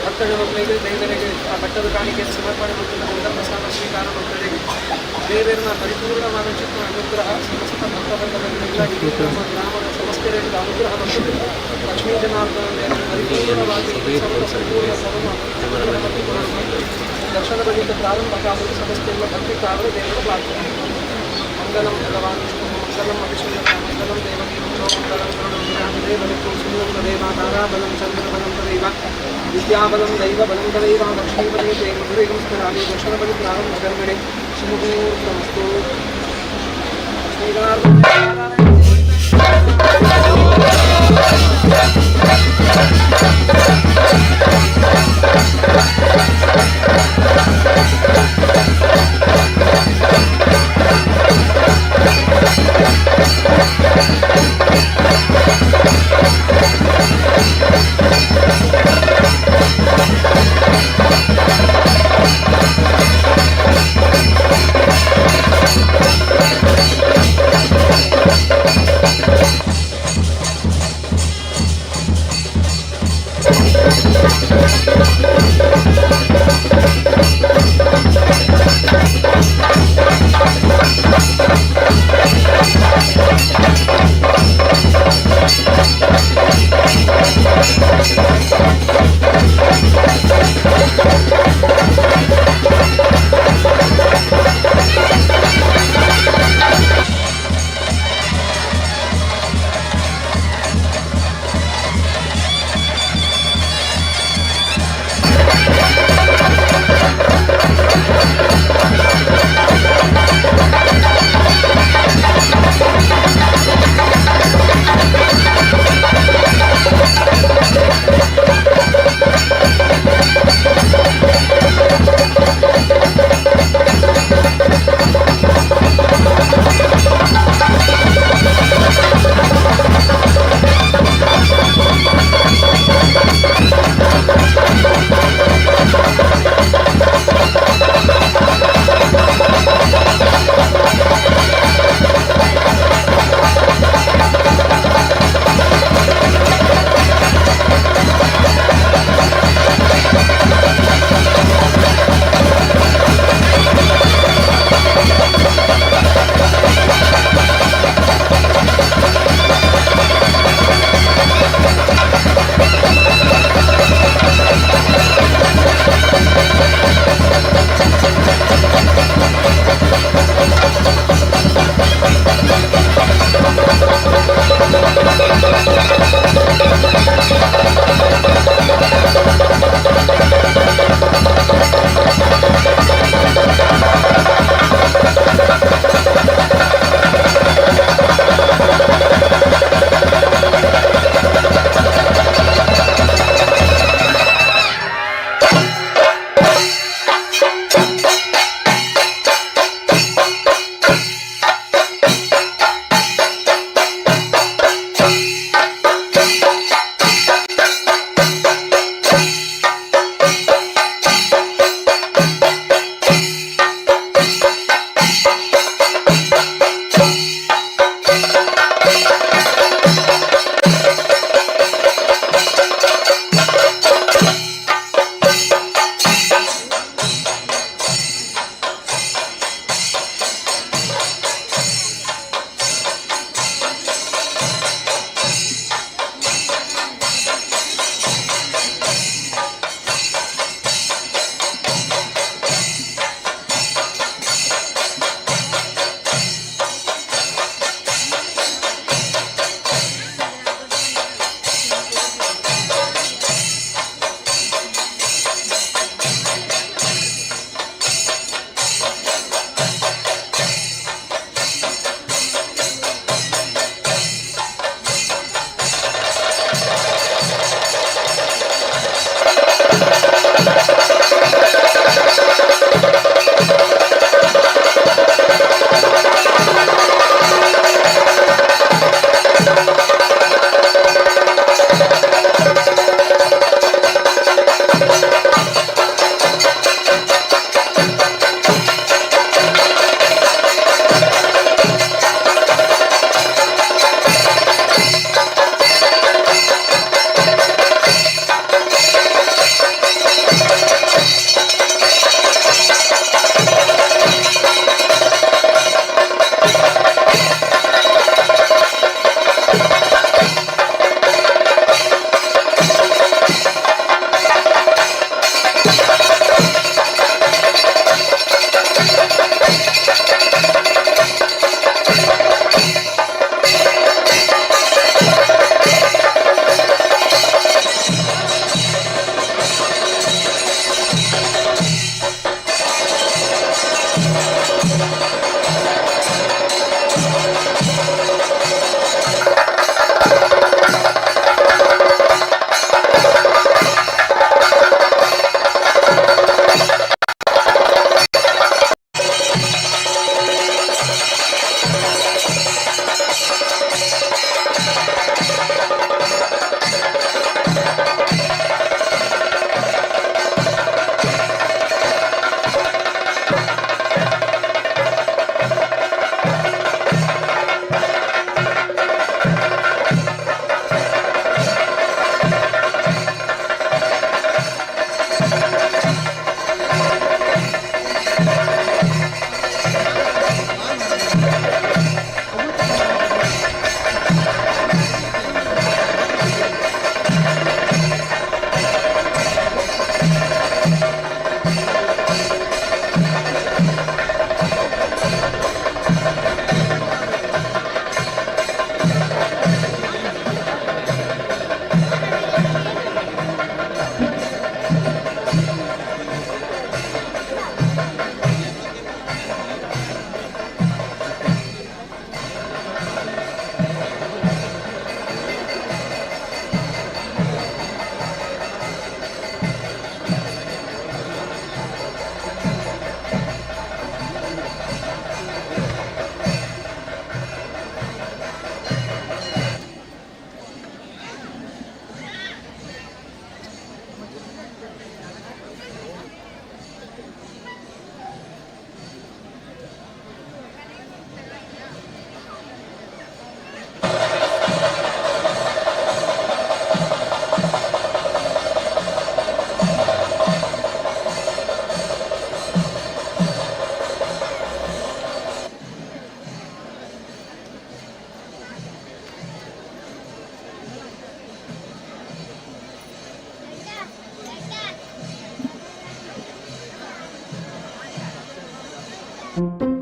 ಭಕ್ತರು ಮಕ್ಕಳಿಗೆ ದೈವರಿಗೆ ಆ ಬೆಟ್ಟದ ಕಾಣಿಕೆ ಸಮರ್ಪಣೆ ಮಾಡುತ್ತಿದ್ದ ಊಟ ಸ್ವೀಕಾರ ಭಕ್ತರಿಗೆ ದೇವರನ್ನ ಪರಿಪೂರ್ಣವಾದ ಚಿತ್ತ ಅನುಗ್ರಹ ಸಮಸ್ತ ಭಕ್ತವರ್ಗಗಳಿಗೆಲ್ಲ ಇಡೀ ನಮ್ಮ ಗ್ರಾಮದ ಸಮಸ್ಯೆಗಳಿಂದ ಅನುಗ್ರಹ ಮತ್ತು ಲಕ್ಷ್ಮೀ ಜನಾರ್ದನ ಪರಿಪೂರ್ಣವಾಗಿ ಸಂಪೂರ್ಣ ಸರ್ವ दर्शनभजित प्रारम्भकाले समस्तेव भक्तिकाले देवप्रार्थना मङ्गलं भगवान् मङ्गलम् अभिषेकं मङ्गलं देवकी मङ्गलं करुणोदेवं सुन्दरदेवाताराबलं चन्द्रबलं तदैव विद्याबलं दैवबलं तदैव लक्ष्मीपदे ते मधुरेकं स्मरामि दर्शनभजित प्रारम्भकर्मणे शुभमुहूर्तमस्तु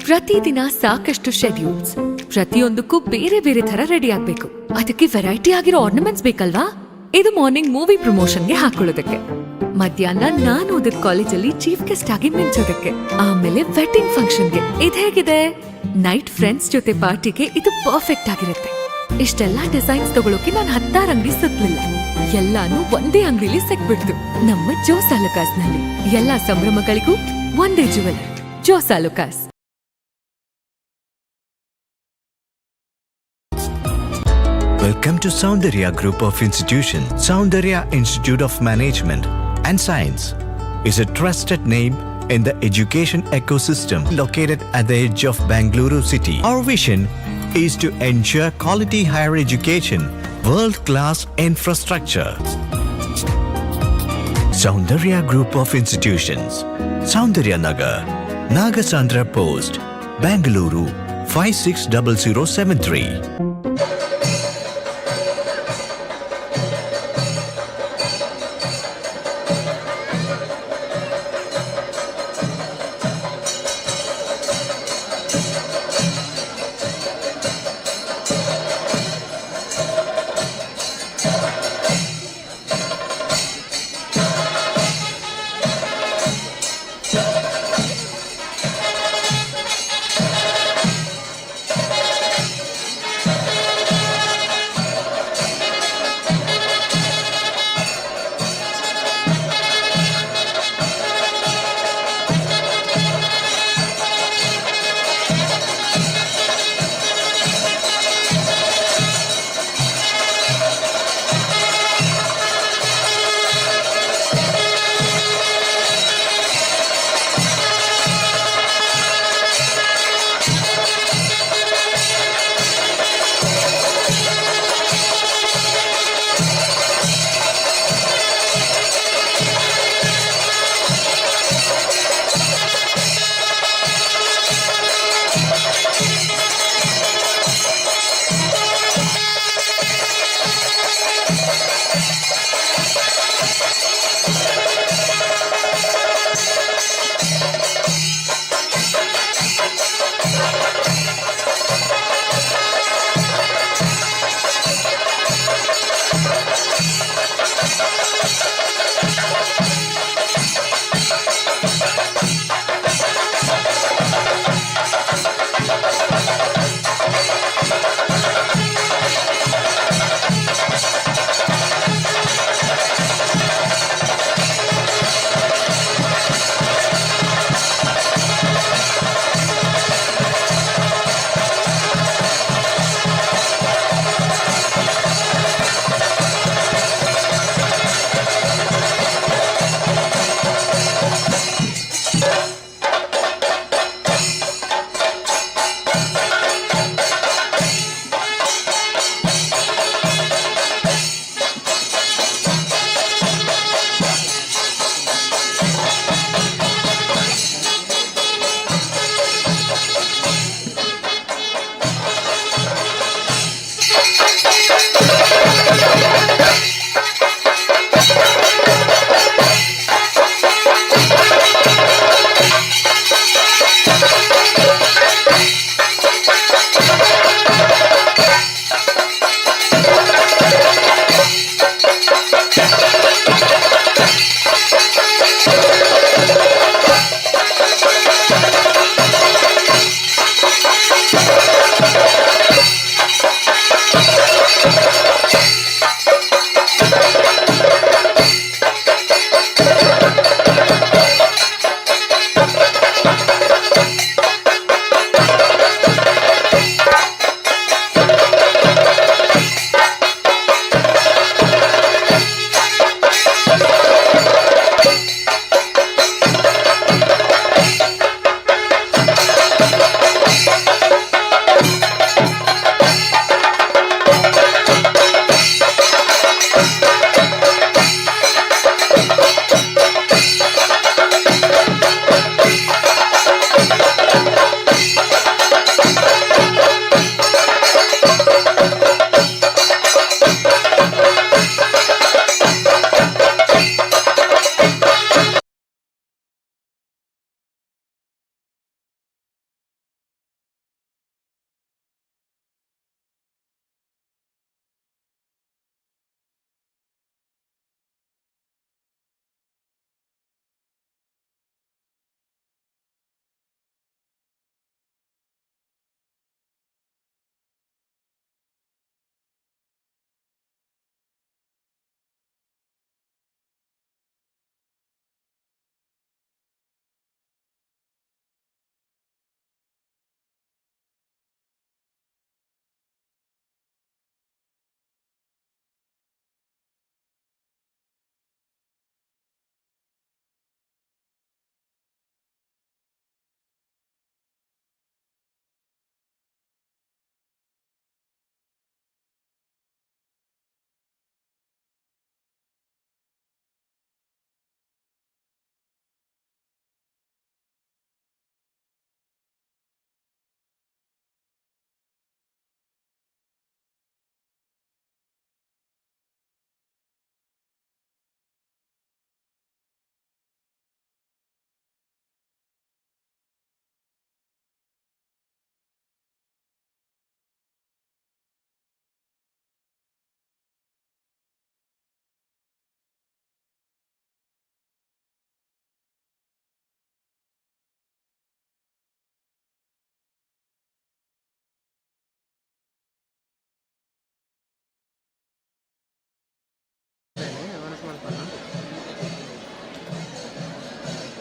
ಪ್ರತಿದಿನ ಸಾಕಷ್ಟು ಶೆಡ್ಯೂಲ್ಸ್, ಪ್ರತಿಯೊಂದಕ್ಕೂ ಬೇರೆ ಬೇರೆ ತರ ರೆಡಿ ಆಗ್ಬೇಕು. ಅದಕ್ಕೆ ವೆರೈಟಿ ಆಗಿರೋ ಆರ್ನಮೆಂಟ್ಸ್ ಬೇಕಲ್ವಾ? ಇದು ಮಾರ್ನಿಂಗ್ ಮೂವಿ ಪ್ರಮೋಷನ್ಗೆ ಹಾಕೊಳ್ಳೋದಕ್ಕೆ, ಮಧ್ಯಾಹ್ನ ನಾನು ಓದಿದ ಕಾಲೇಜಲ್ಲಿ ಚೀಫ್ ಗೆಸ್ಟ್ ಆಗಿ ಮಿಂಚೋದಕ್ಕೆ, ಆಮೇಲೆ ವೆಡ್ಡಿಂಗ್ ಫಂಕ್ಷನ್ಗೆ. ಇದು ಹೇಗಿದೆ? ನೈಟ್ ಫ್ರೆಂಡ್ಸ್ ಜೊತೆ ಪಾರ್ಟಿಗೆ ಇದು ಪರ್ಫೆಕ್ಟ್ ಆಗಿರುತ್ತೆ. ಇಷ್ಟೆಲ್ಲಾ ಡಿಸೈನ್ಸ್ ತಗೊಳಕ್ಕೆ ನಾನು 16 ಅಂಗಡಿ ಸುತ್ತಲಿಲ್ಲ, ಎಲ್ಲಾನು ಒಂದೇ ಅಂಗಡಿಲಿ ಸಿಕ್ಬಿಡ್ತು. ನಮ್ಮ ಜೋಸ್ ಆಲೂಕಾಸ್ ನಲ್ಲಿ ಎಲ್ಲಾ ಸಂಭ್ರಮಗಳಿಗೂ ಒಂದೇ jeweller, Jos Alukkas. Welcome to Soundarya Group of Institutions. Soundarya Institute of Management and Science is a trusted name in the education ecosystem located at the edge of Bangalore city. Our vision is to ensure quality higher education, world-class infrastructure. Soundarya Group of Institutions, Soundarya Nagar, Nagasandra Post, Bangalore 560073.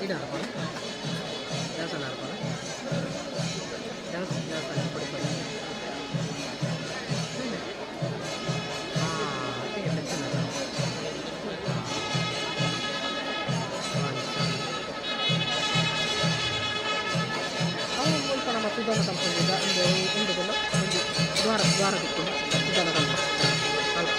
ini apa? Ya salah apa? Ya salah apa? Ini yang kecil ada. Kamu mau pernah masuk dalam sampai juga ini dulu, dua itu sudah ada. Ini belum ada.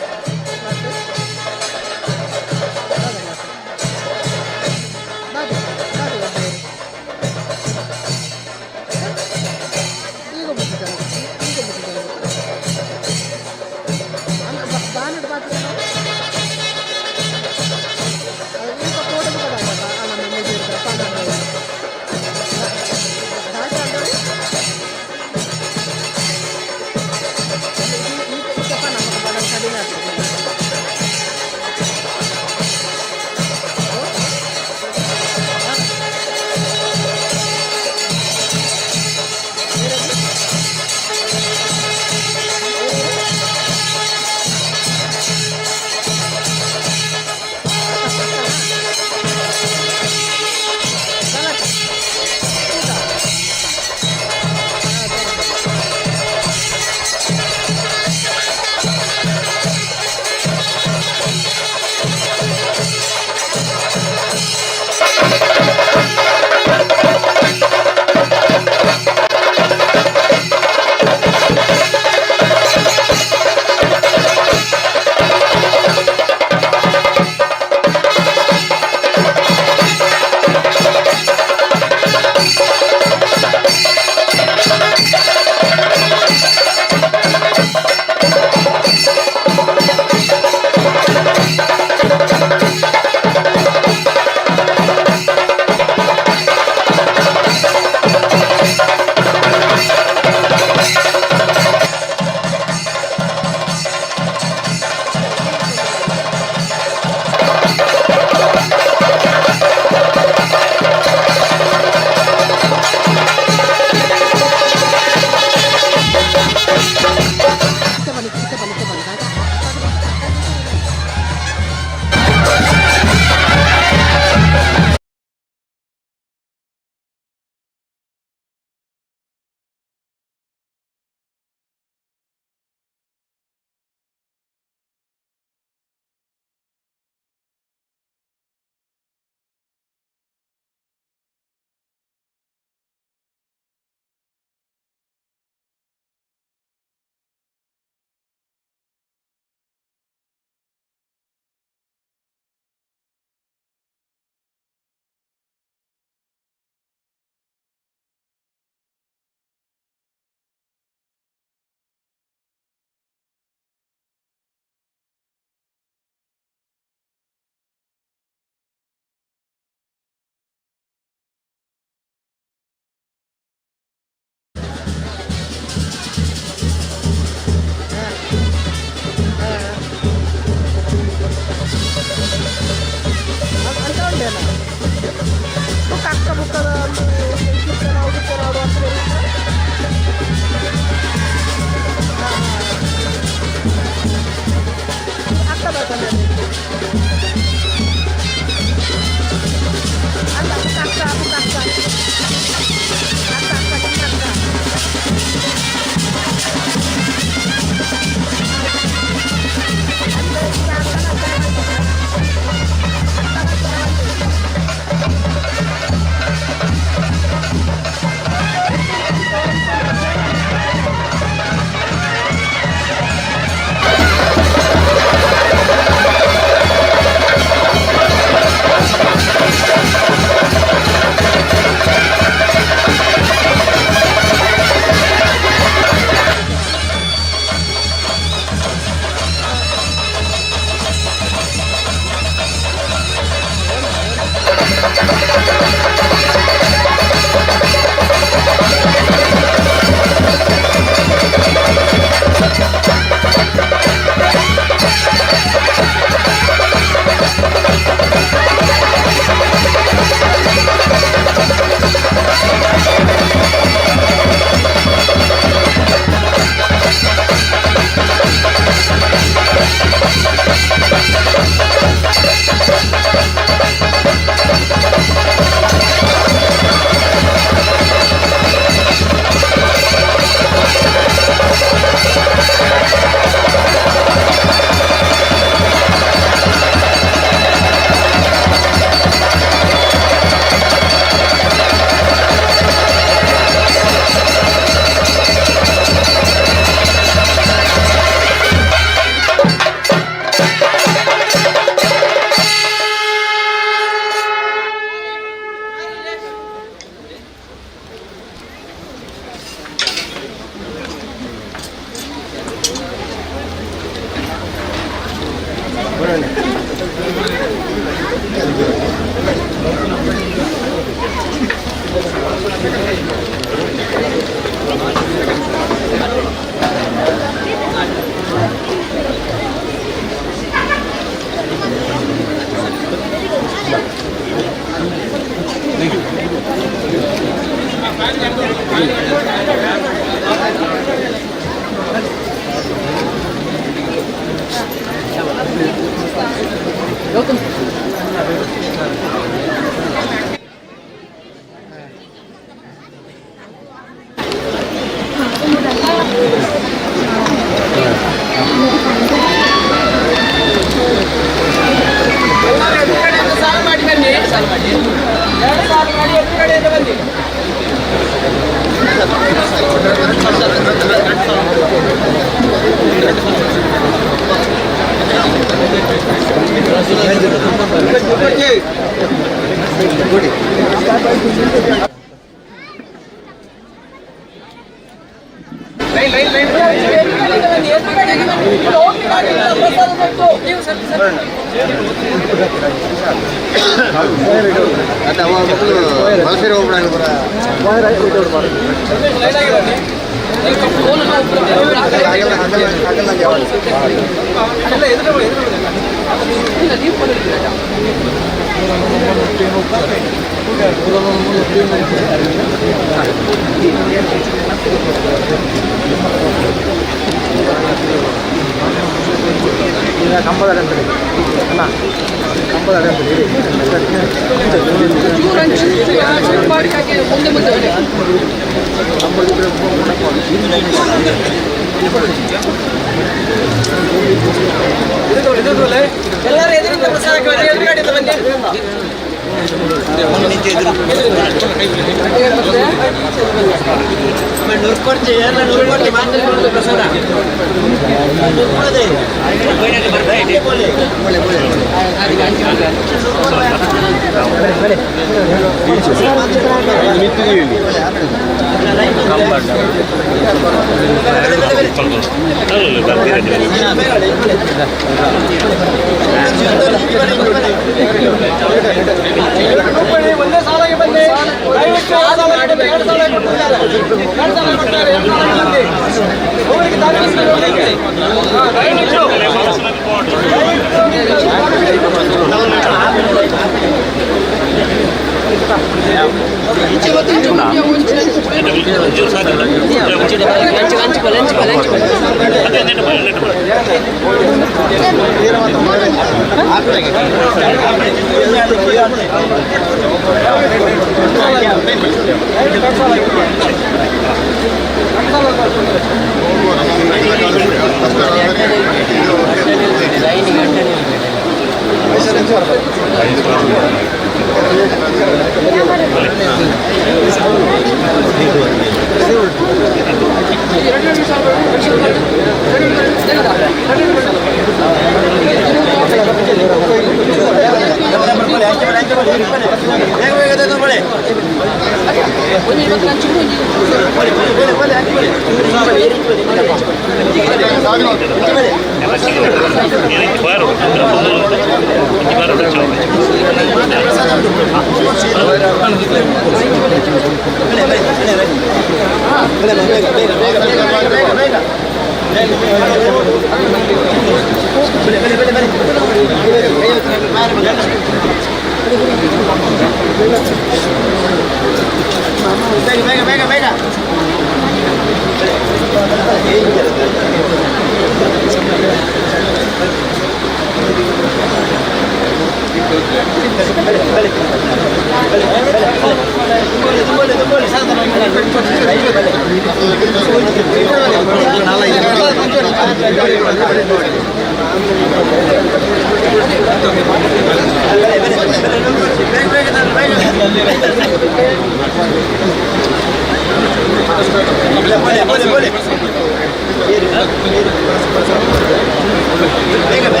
Venga,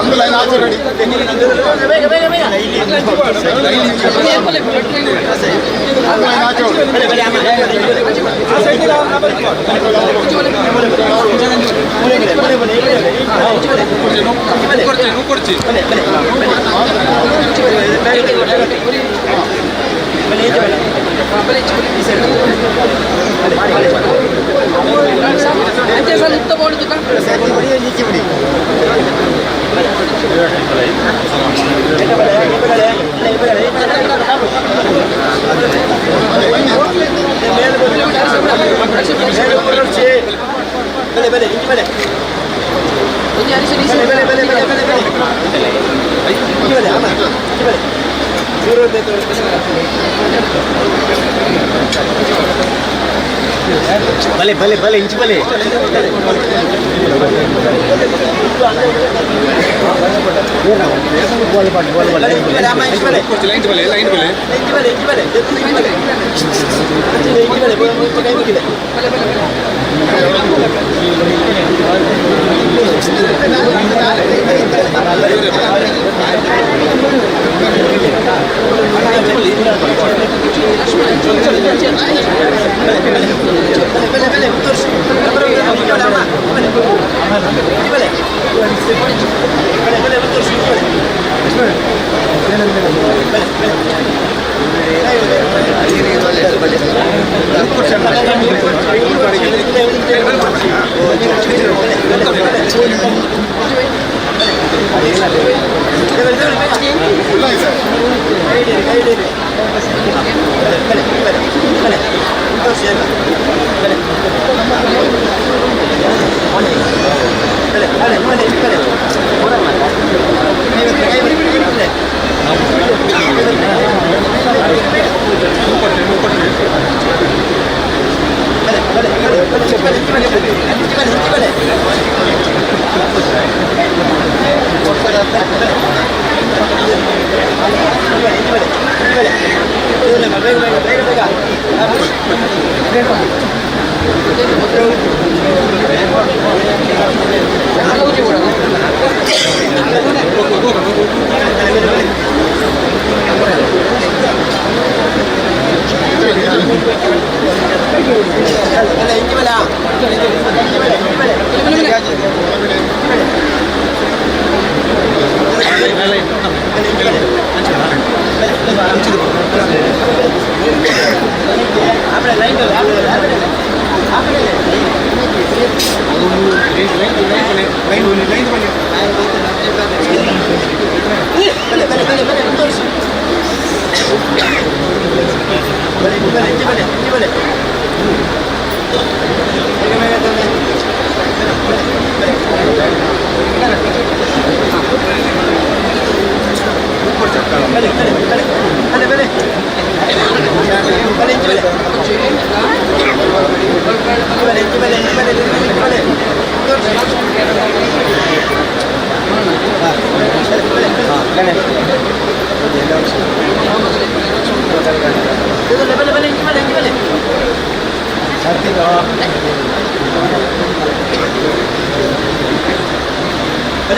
ಒಂದು ಲೈನ್ ಆಚೆ ರೆಡಿ भले भले भले इंच भले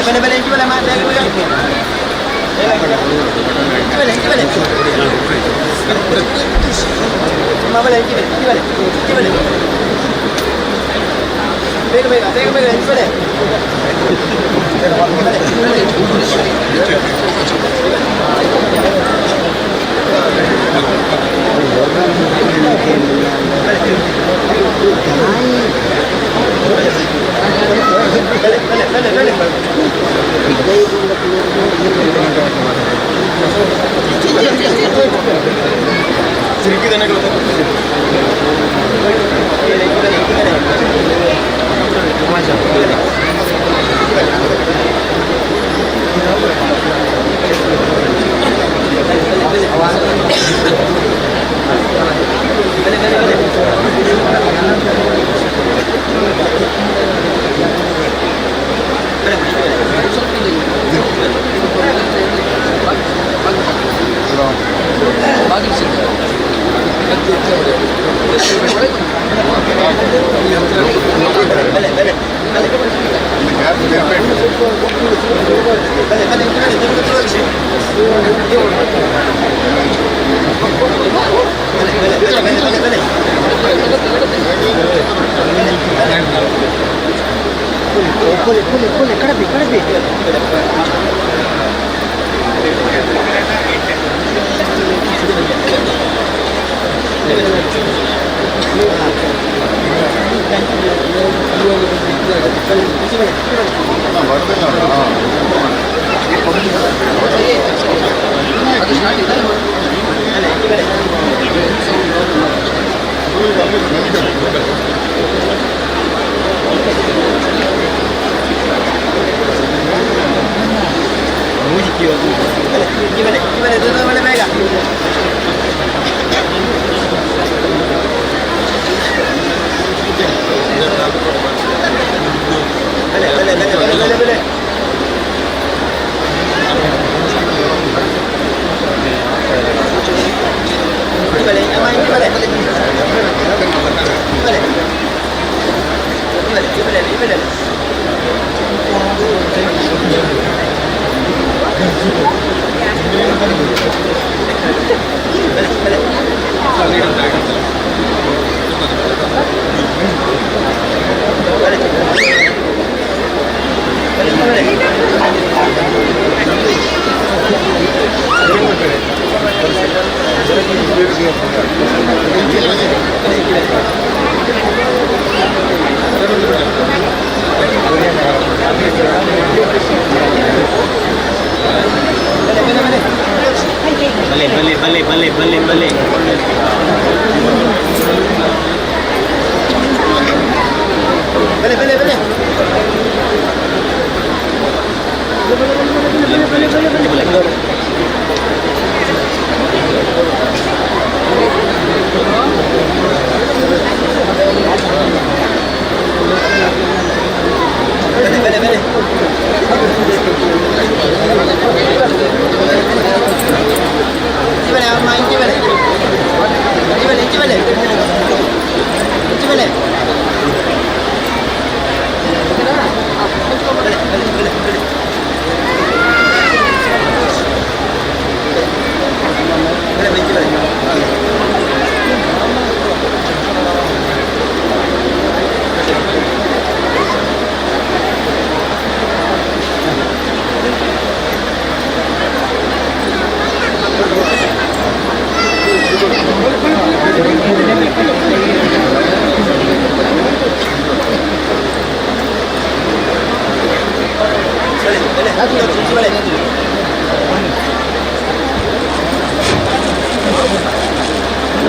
ಬಲೆ ಬಲೆ ಇಂಚು ಬಲೆ ಮಾ ಬೇಗ ಬೇಗ ಇಂಚು ಬಲೆ ಇಂಚು ಬಲೆ ಮಾ ಬಲೆ ಇಂಚು ಬಲೆ ಇಂಚು ಬಲೆ ಇಂಚು ಬಲೆ ಬೇಗ ಬೇಗ ಬೇಗ ಬೇಗ ಇಂಚು ಬಲೆ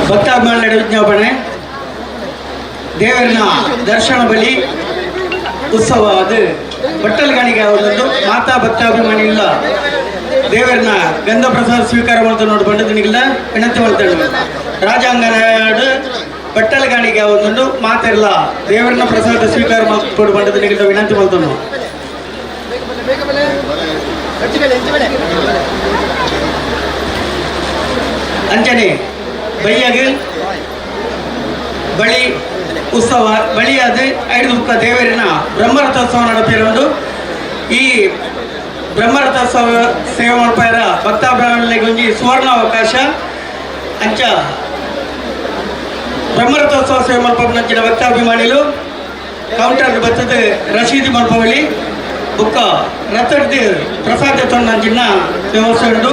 ಭಕ್ತಾಭಿಮಾನಿಗಳ ವಿಜ್ಞಾಪನೆ ದೇವರಿನ ದರ್ಶನ ಬಲಿ ಉತ್ಸವ ಅದು ಬಟ್ಟಲ್ಗಾಣಿಗೆ ಅವರದ್ದು ಮಾತಾ ಭಕ್ತಾಭಿಮಾನಿಗಳ ದೇವರನ್ನ ಗಂಧ ಪ್ರಸಾದ ಸ್ವೀಕಾರ ಮಾಡ್ತಾ ನೋಡಿ ಬಂಡದನಿಗಿಲ್ಲ ವಿನಂತಿ ಮಾಡ್ತಾನೆ ರಾಜಾಂಗನಾಡು ಬಟ್ಟಲ್ಗಾಣಿಗೆ ಅವರದ್ದು ಮಾತಿರಲ್ಲ ದೇವರನ್ನ ಪ್ರಸಾದ ಸ್ವೀಕಾರ ಮಾಡ್ಕೊಂಡು ಬಂಡದನಿಗಿಲ್ಲ ವಿನಂತಿ ಮಾಡ್ತಾನೆ ಅಂಚನೆ ಬೈಯಾಗ ಬಳಿ ಉತ್ಸವ ಬಳಿಯಾದ 5 ದೇವರಿನ ಬ್ರಹ್ಮರಥೋತ್ಸವ ನಡೆದಿರುವುದು ಈ ಬ್ರಹ್ಮರಥೋತ್ಸವ ಸೇವೆ ಮಾಡ್ಪಾರ ಭಕ್ತಾಭಿಮಾನಿಗಳಿಗೆ ಒಂಜಿ ಸುವರ್ಣ ಅವಕಾಶ ಅಂಚ ಬ್ರಹ್ಮರಥೋತ್ಸವ ಸೇವೆ ಮಲ್ಪಂಚಿನ ಭಕ್ತಾಭಿಮಾನಿಗಳು ಕೌಂಟರ್ ಬತ್ತದ ರಶೀದಿ ಮಲ್ಪವಳಿ ಬುಕ್ಕ ರಥದ ಪ್ರಸಾದ ತಂದಿನ ವ್ಯವಸ್ಥೆ ಉಂಟು.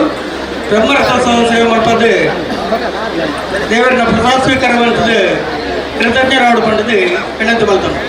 ಬ್ರಹ್ಮರಥೋತ್ಸವ ಸೇವೆ ಮಲ್ಪದ ದೇವರನ್ನ ಪ್ರಸಾದ ಸ್ವೀಕಾರ ಮಾಡ್ತದೆ ಕೃತಜ್ಞರಾಡು ಪಂಡದು ವಿನಂತಿ ಮಾಡ್ತಾನೆ.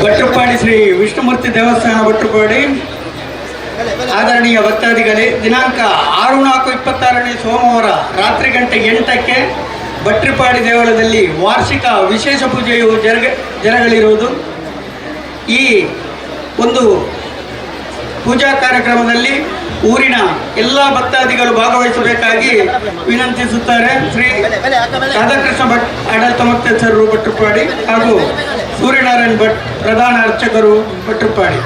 ಭಟ್ರುಪಾಡಿ ಶ್ರೀ ವಿಷ್ಣುಮೂರ್ತಿ ದೇವಸ್ಥಾನ ಭಟ್ರುಪಾಡಿ ಆದರಣೀಯ ಭಕ್ತಾದಿಗಳೇ, ದಿನಾಂಕ 6/4/26 ಸೋಮವಾರ ರಾತ್ರಿ ಗಂಟೆ 8ಕ್ಕೆ ಭಟ್ರುಪಾಡಿ ದೇವಾಲಯದಲ್ಲಿ ವಾರ್ಷಿಕ ವಿಶೇಷ ಪೂಜೆಯು ಜರಗಲಿರುವುದು. ಈ ಒಂದು ಪೂಜಾ ಕಾರ್ಯಕ್ರಮದಲ್ಲಿ ಊರಿನ ಎಲ್ಲ ಭಕ್ತಾದಿಗಳು ಭಾಗವಹಿಸಬೇಕಾಗಿ ವಿನಂತಿಸುತ್ತಾರೆ. ಶ್ರೀ ರಾಧಾಕೃಷ್ಣ ಭಟ್ ಆಡಳಿತ ಮುಕ್ತೇಶ್ವರರು ಭಟ್ರುಪಾಡಿ ಹಾಗೂ ಸೂರ್ಯನಾರಾಯಣ ಭಟ್ ಪ್ರಧಾನ ಅರ್ಚಕರು ಭಟ್ರುಪಾಡಿ.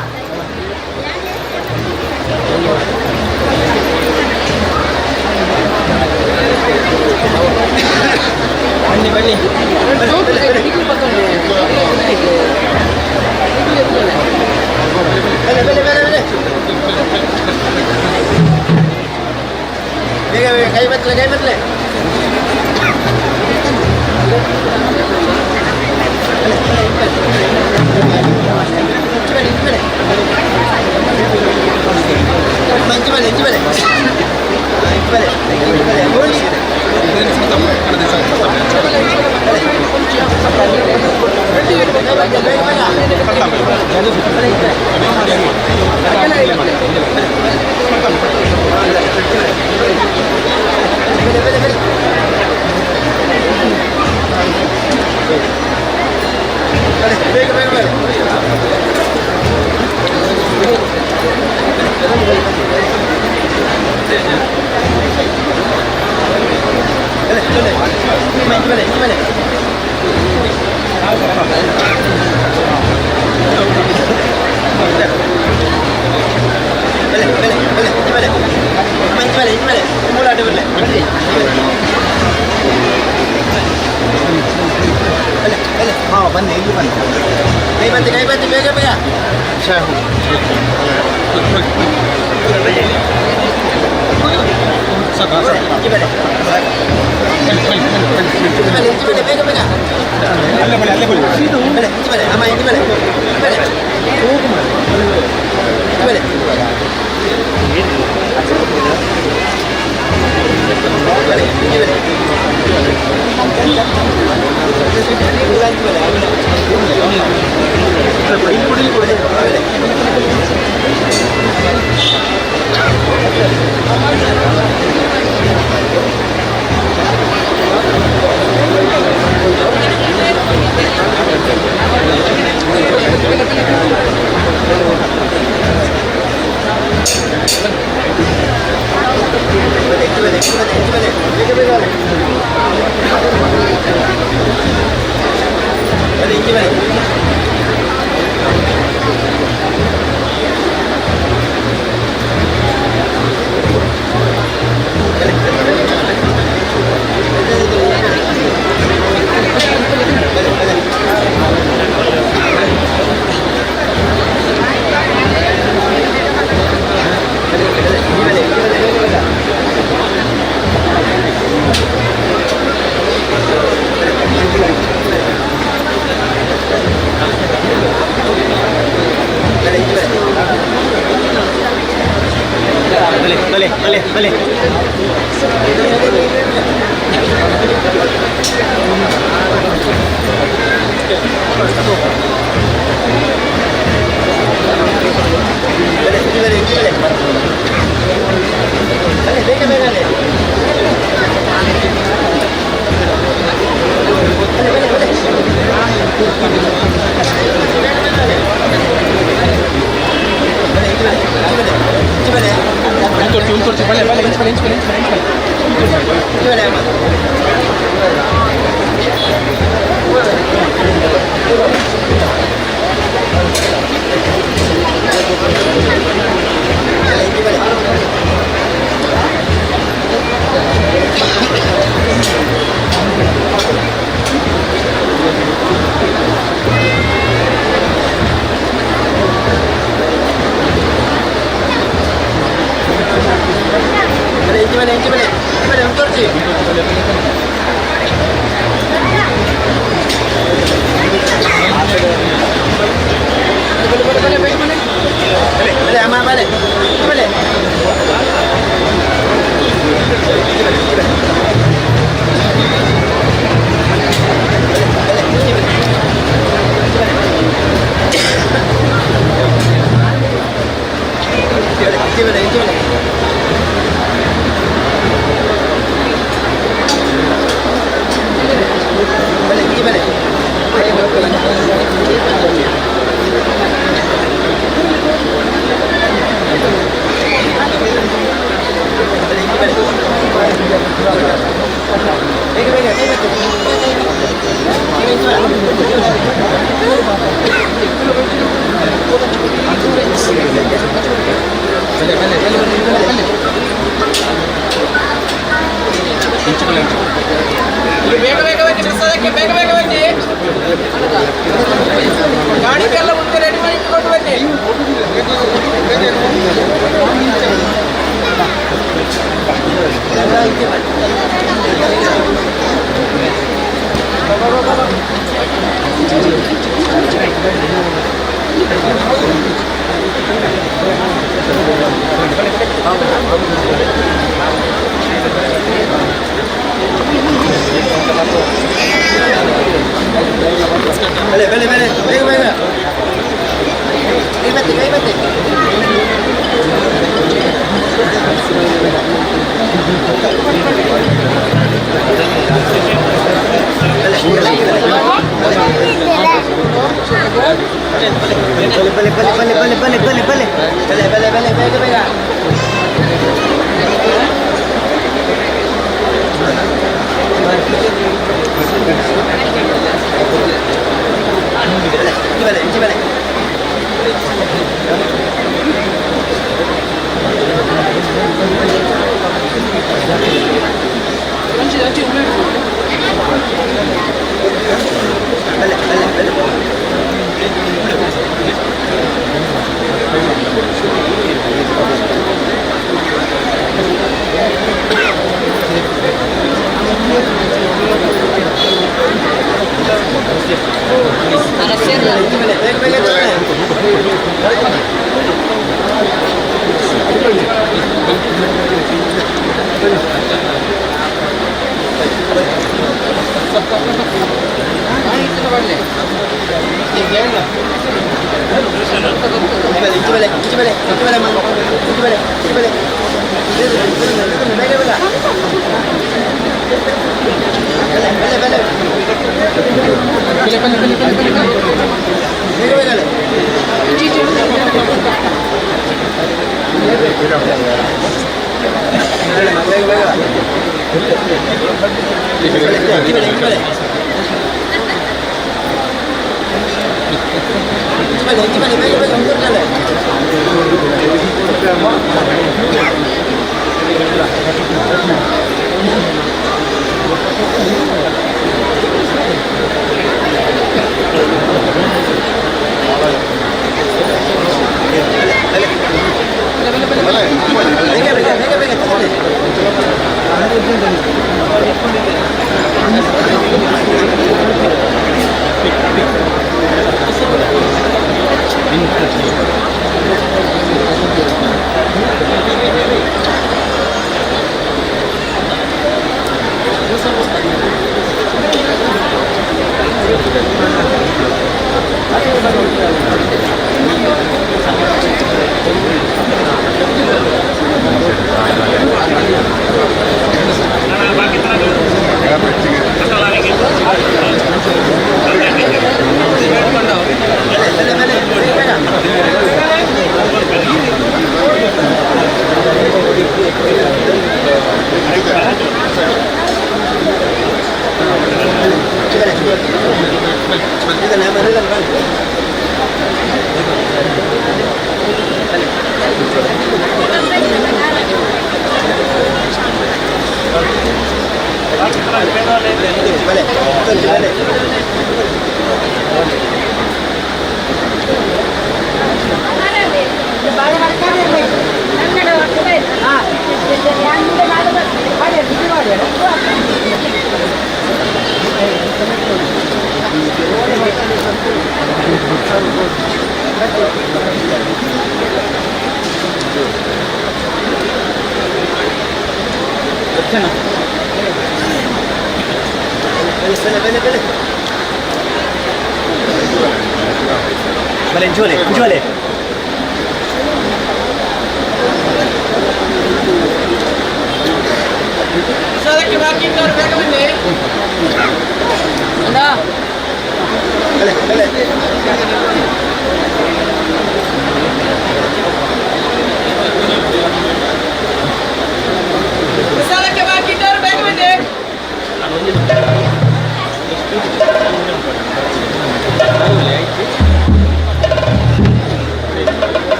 ಕೈ ಬತ್ತಲೆ ಮಂಚಿ ಬಲೆ ಬನ್ನಿ ಇಲ್ಲಿ ಬನ್ನಿ ಕೈ ಬನ್ನಿ ಬೇಗ ಬೇಗ ಬೇಗ ಬೇಗ ಅಮ್ಮ ಇಂಟಿ ಮೇಲೆ ಬೇಗ ಬೇಗ ಬನ್ನಿ ಪ್ರಸಾದಕ್ಕೆ ಬೇಗ ಬೇಗ ಬನ್ನಿ ಗಾಡಿಗೆಲ್ಲ ಮುಂದೆ ರೆಡಿ ಮಾಡಿ ಇಟ್ಕೊಂಡು ಬನ್ನಿ ಬೇಗ ಬೇಗ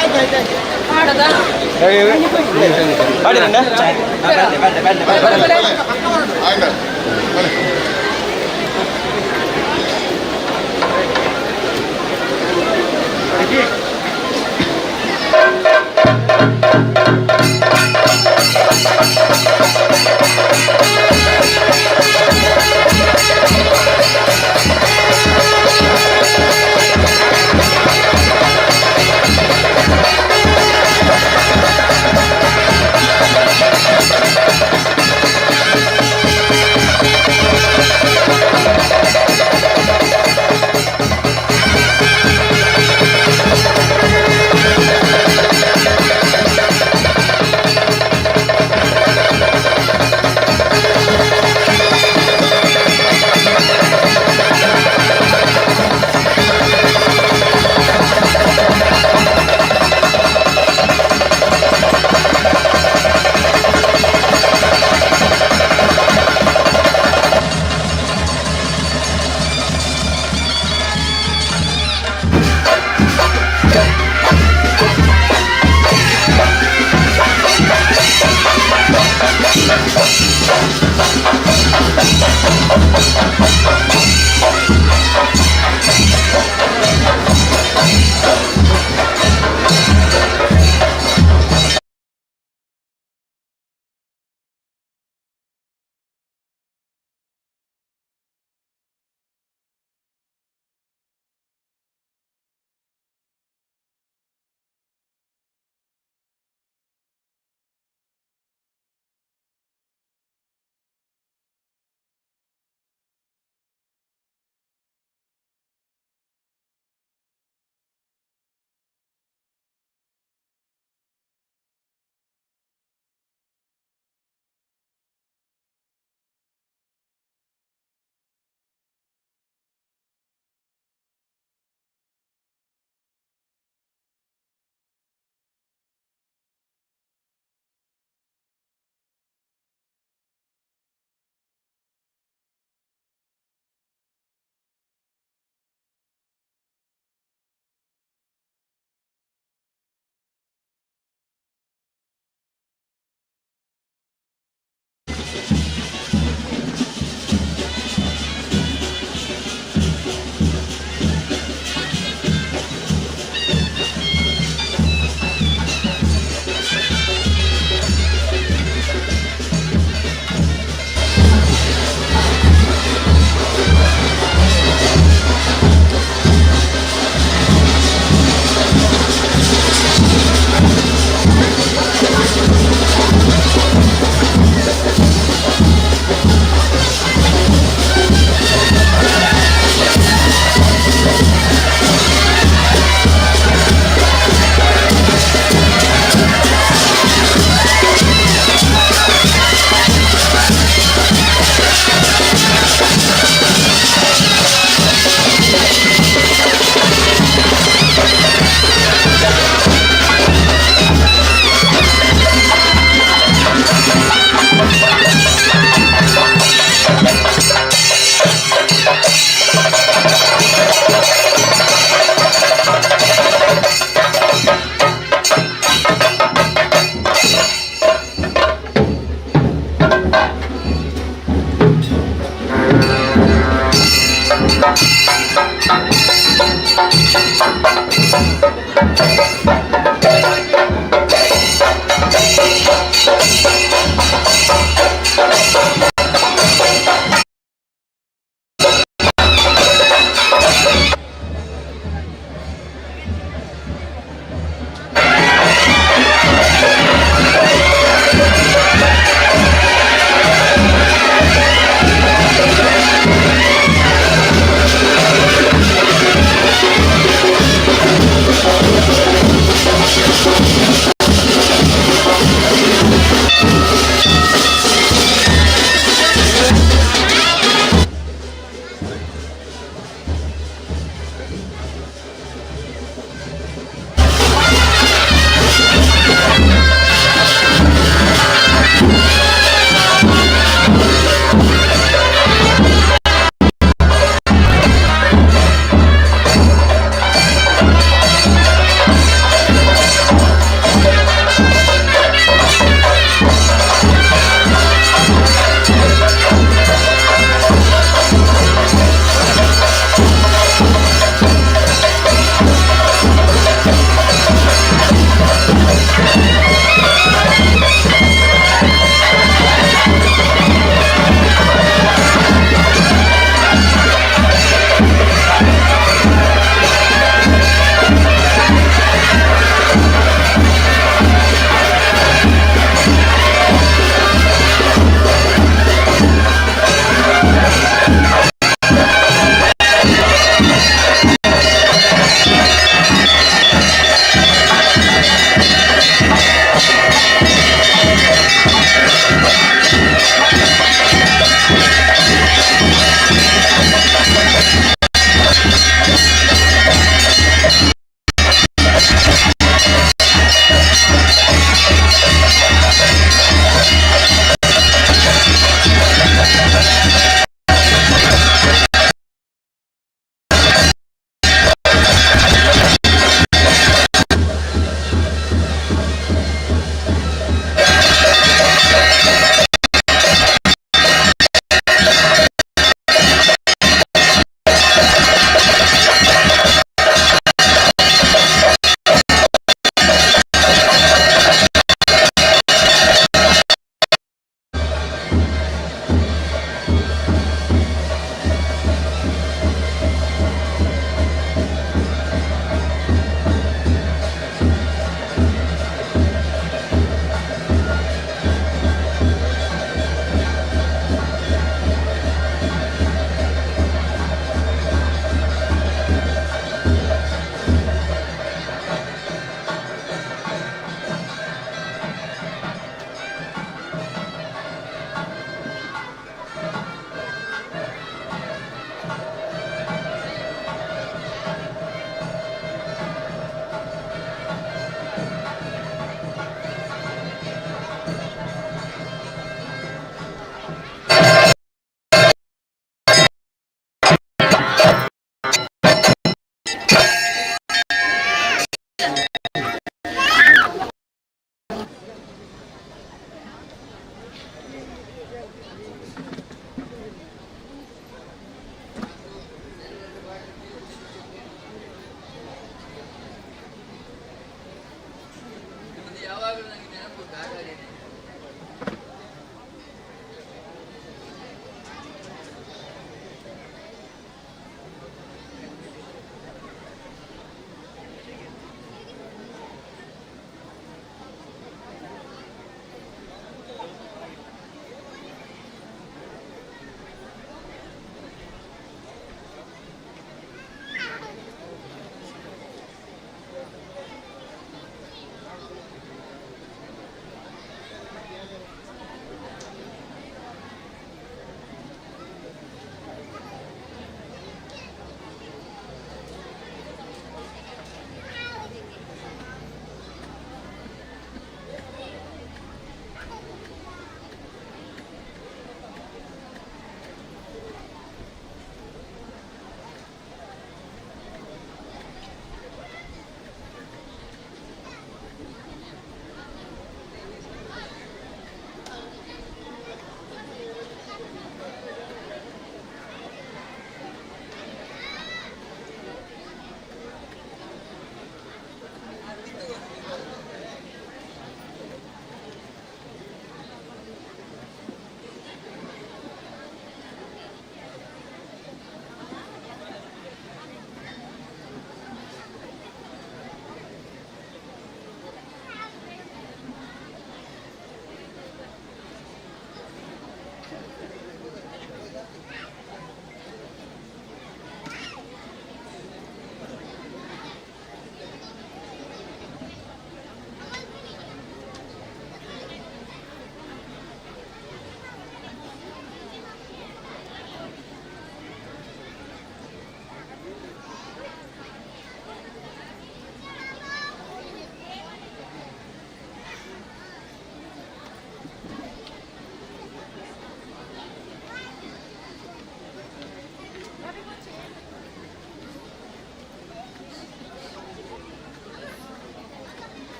ಆಯ್ತು ಆಯ್ತು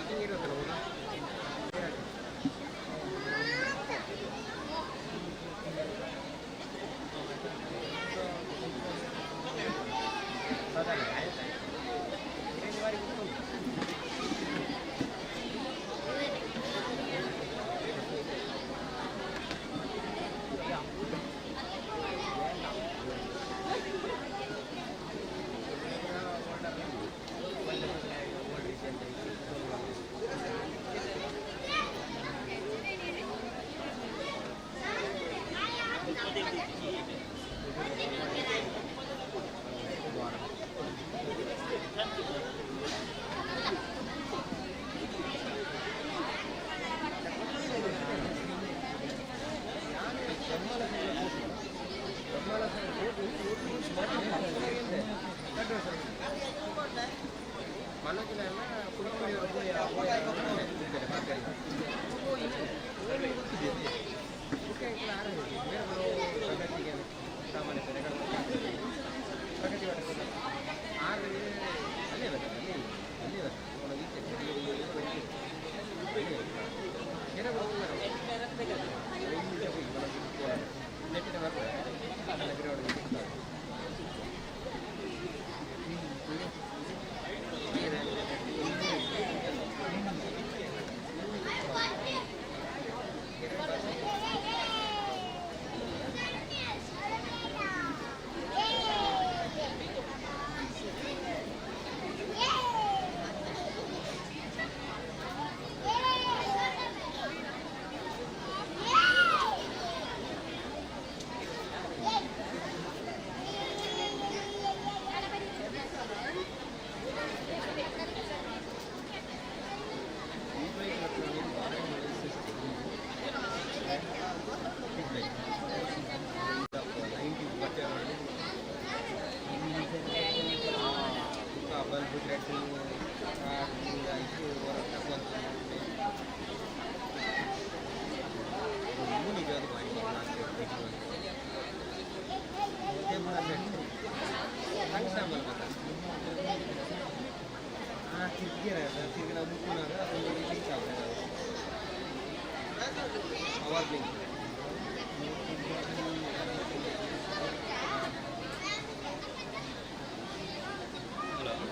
ವರ್ಕಿಂಗ್ ಇರುತ್ತಲ್ಲ ಊಟ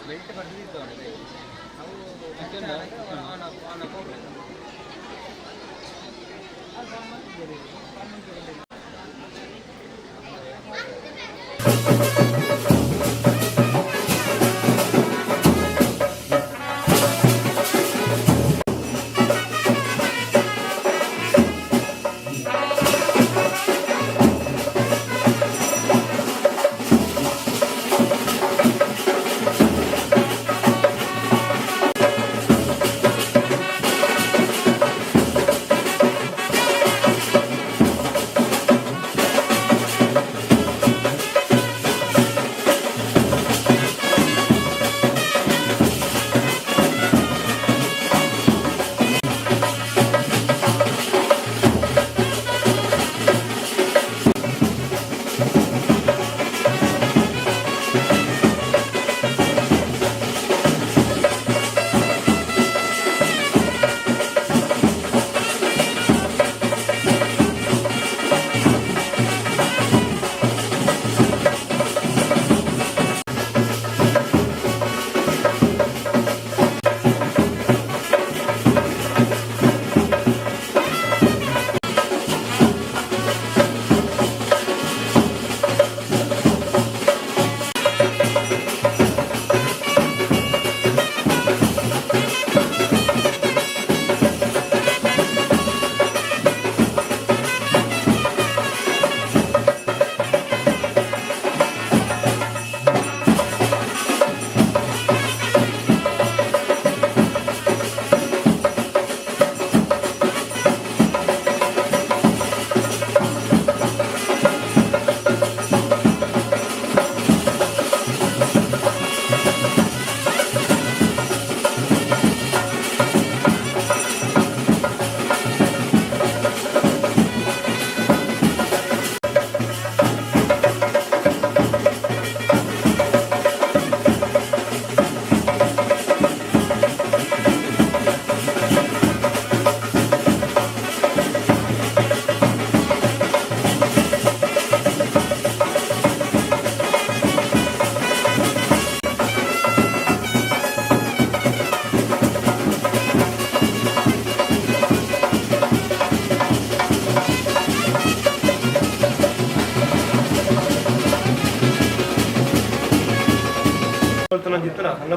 ಬೆಲ್ಟ್ ಬರ್ದಿದ್ದು ಅವನಿಗೆ ಅವು ಆನ್